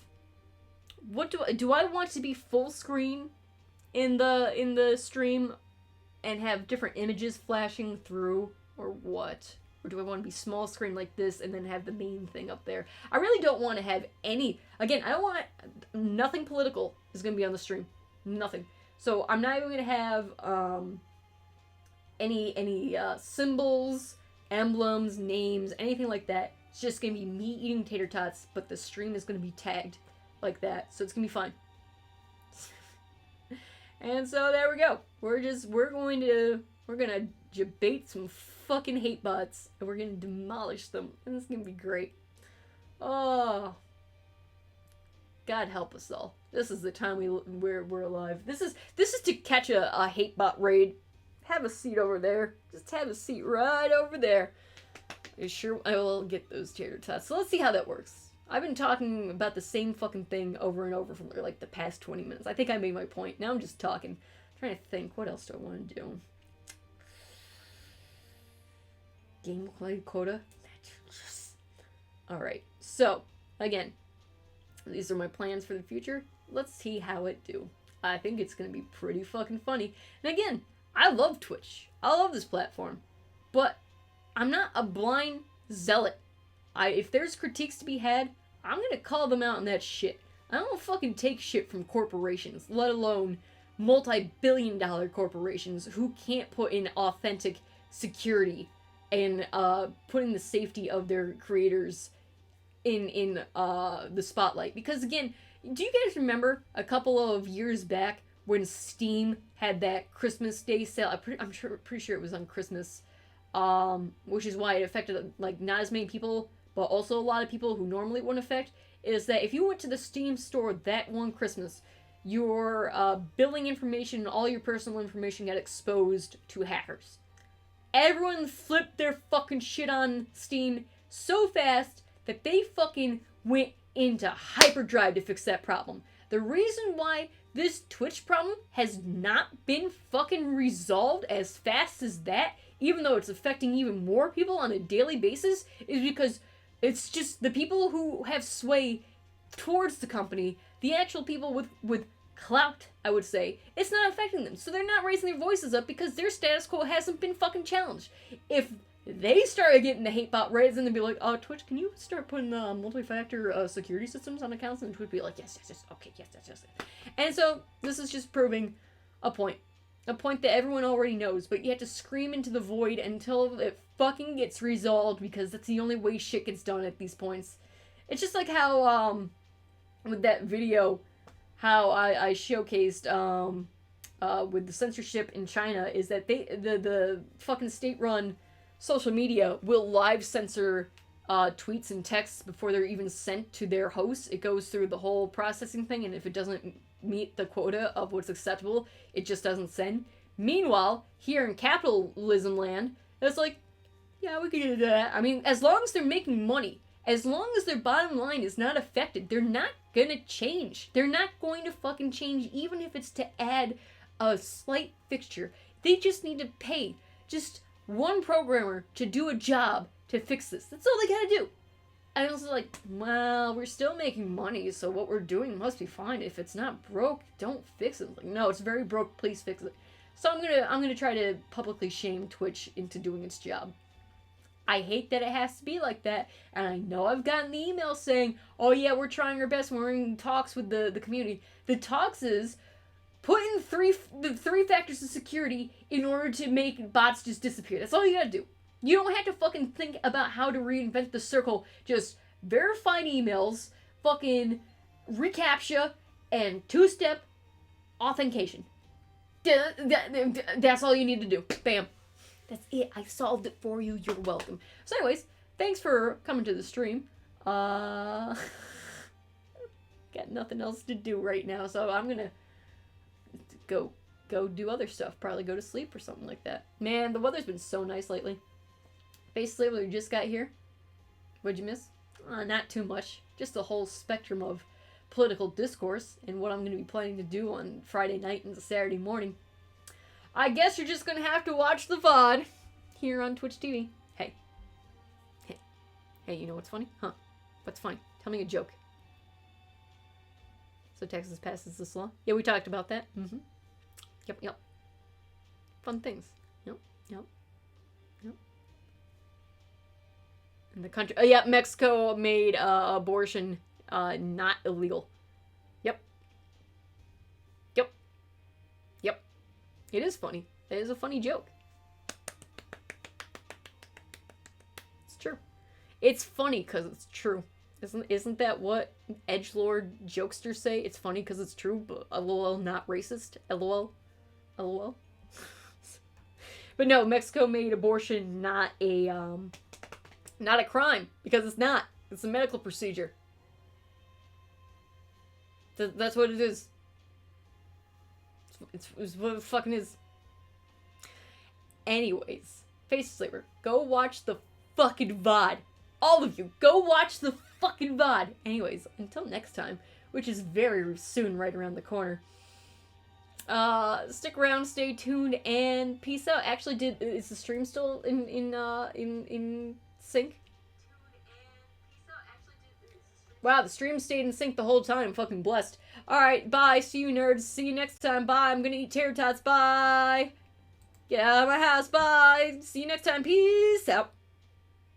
what do I want to be full screen in the stream and have different images flashing through, or what? Or do I want to be small screen like this and then have the main thing up there? I really don't want to have any, again, I don't want, nothing political is going to be on the stream. Nothing. So I'm not even going to have any symbols, emblems, names, anything like that. It's just going to be me eating tater tots, but the stream is going to be tagged like that. So it's going to be fun. And so there we go. We're going to debate some fucking hate bots, and we're going to demolish them. And it's going to be great. Oh. God help us all. This is the time we're alive. This is to catch a hate bot raid. Have a seat over there. Just have a seat right over there. I'm sure I will get those tater tots. So let's see how that works. I've been talking about the same fucking thing over and over for like the past 20 minutes. I think I made my point. Now I'm just talking. I'm trying to think. What else do I want to do? Gameplay quota? Alright. So, again. These are my plans for the future. Let's see how it do. I think it's gonna be pretty fucking funny. And again, I love Twitch. I love this platform. But I'm not a blind zealot. If there's critiques to be had, I'm gonna call them out on that shit. I don't fucking take shit from corporations, let alone multi-billion-dollar corporations who can't put in authentic security and putting the safety of their creators in the spotlight. Because again, do you guys remember a couple of years back when Steam had that Christmas Day sale? I'm pretty sure it was on Christmas, which is why it affected like not as many people, but also a lot of people who normally wouldn't affect. Is that if you went to the Steam store that one Christmas, your billing information and all your personal information got exposed to hackers. Everyone flipped their fucking shit on Steam so fast that they fucking went into hyperdrive to fix that problem. The reason why this Twitch problem has not been fucking resolved as fast as that, even though it's affecting even more people on a daily basis, is because it's just the people who have sway towards the company, the actual people with clout, I would say, it's not affecting them. So they're not raising their voices up because their status quo hasn't been fucking challenged. If they started getting the hate bot raids, then they'd be like, Twitch, can you start putting multi-factor security systems on accounts? And Twitch would be like, yes, okay, yes. And so this is just proving a point that everyone already knows, but you have to scream into the void until it fucking gets resolved, because that's the only way shit gets done at these points. It's just like how, with that video, how I showcased, with the censorship in China, is that the fucking state-run social media will live censor tweets and texts before they're even sent to their hosts. It goes through the whole processing thing, and if it doesn't meet the quota of what's acceptable, it just doesn't send. Meanwhile, here in capitalism land, it's like, yeah, we can do that. I mean, as long as they're making money, as long as their bottom line is not affected, they're not gonna change. They're not going to fucking change, even if it's to add a slight fixture. They just need to pay just one programmer to do a job to fix this. That's all they gotta do. And I was like, well, we're still making money, so what we're doing must be fine. If it's not broke, don't fix it. Like, no, it's very broke, please fix it. So I'm gonna try to publicly shame Twitch into doing its job. I hate that it has to be like that, and I know I've gotten the email saying, oh yeah, we're trying our best, we're in talks with the community. The talks is put in the three factors of security in order to make bots just disappear. That's all you gotta do. You don't have to fucking think about how to reinvent the circle. Just verified emails, fucking reCAPTCHA, and two-step authentication. That's all you need to do. Bam. That's it. I solved it for you. You're welcome. So anyways, thanks for coming to the stream. Got nothing else to do right now, so I'm gonna go do other stuff. Probably go to sleep or something like that. Man, the weather's been so nice lately. Basically, we just got here. What'd you miss? Not too much. Just the whole spectrum of political discourse and what I'm going to be planning to do on Friday night and Saturday morning. I guess you're just going to have to watch the VOD here on Twitch TV. Hey, you know what's funny? Huh? What's funny? Tell me a joke. So Texas passes this law? Yeah, we talked about that. Mm-hmm. Yep. Fun things. Yep. In the country. Oh, yeah, Mexico made abortion not illegal. Yep. It is funny. It is a funny joke. It's true. It's funny because it's true. Isn't that what edgelord jokesters say? It's funny because it's true, but lol, not racist. LOL. But no, Mexico made abortion not a crime, because it's not. It's a medical procedure. That's what it is. It's what it fucking is. Anyways, Face Slaver, go watch the fucking VOD. All of you, go watch the fucking VOD. Anyways, until next time, which is very soon, right around the corner. Stick around, stay tuned, and peace out. Actually, is the stream still in sync? Wow, the stream stayed in sync the whole time. Fucking blessed. Alright, bye. See you, nerds. See you next time. Bye. I'm gonna eat tater tots. Bye. Get out of my house. Bye. See you next time. Peace out.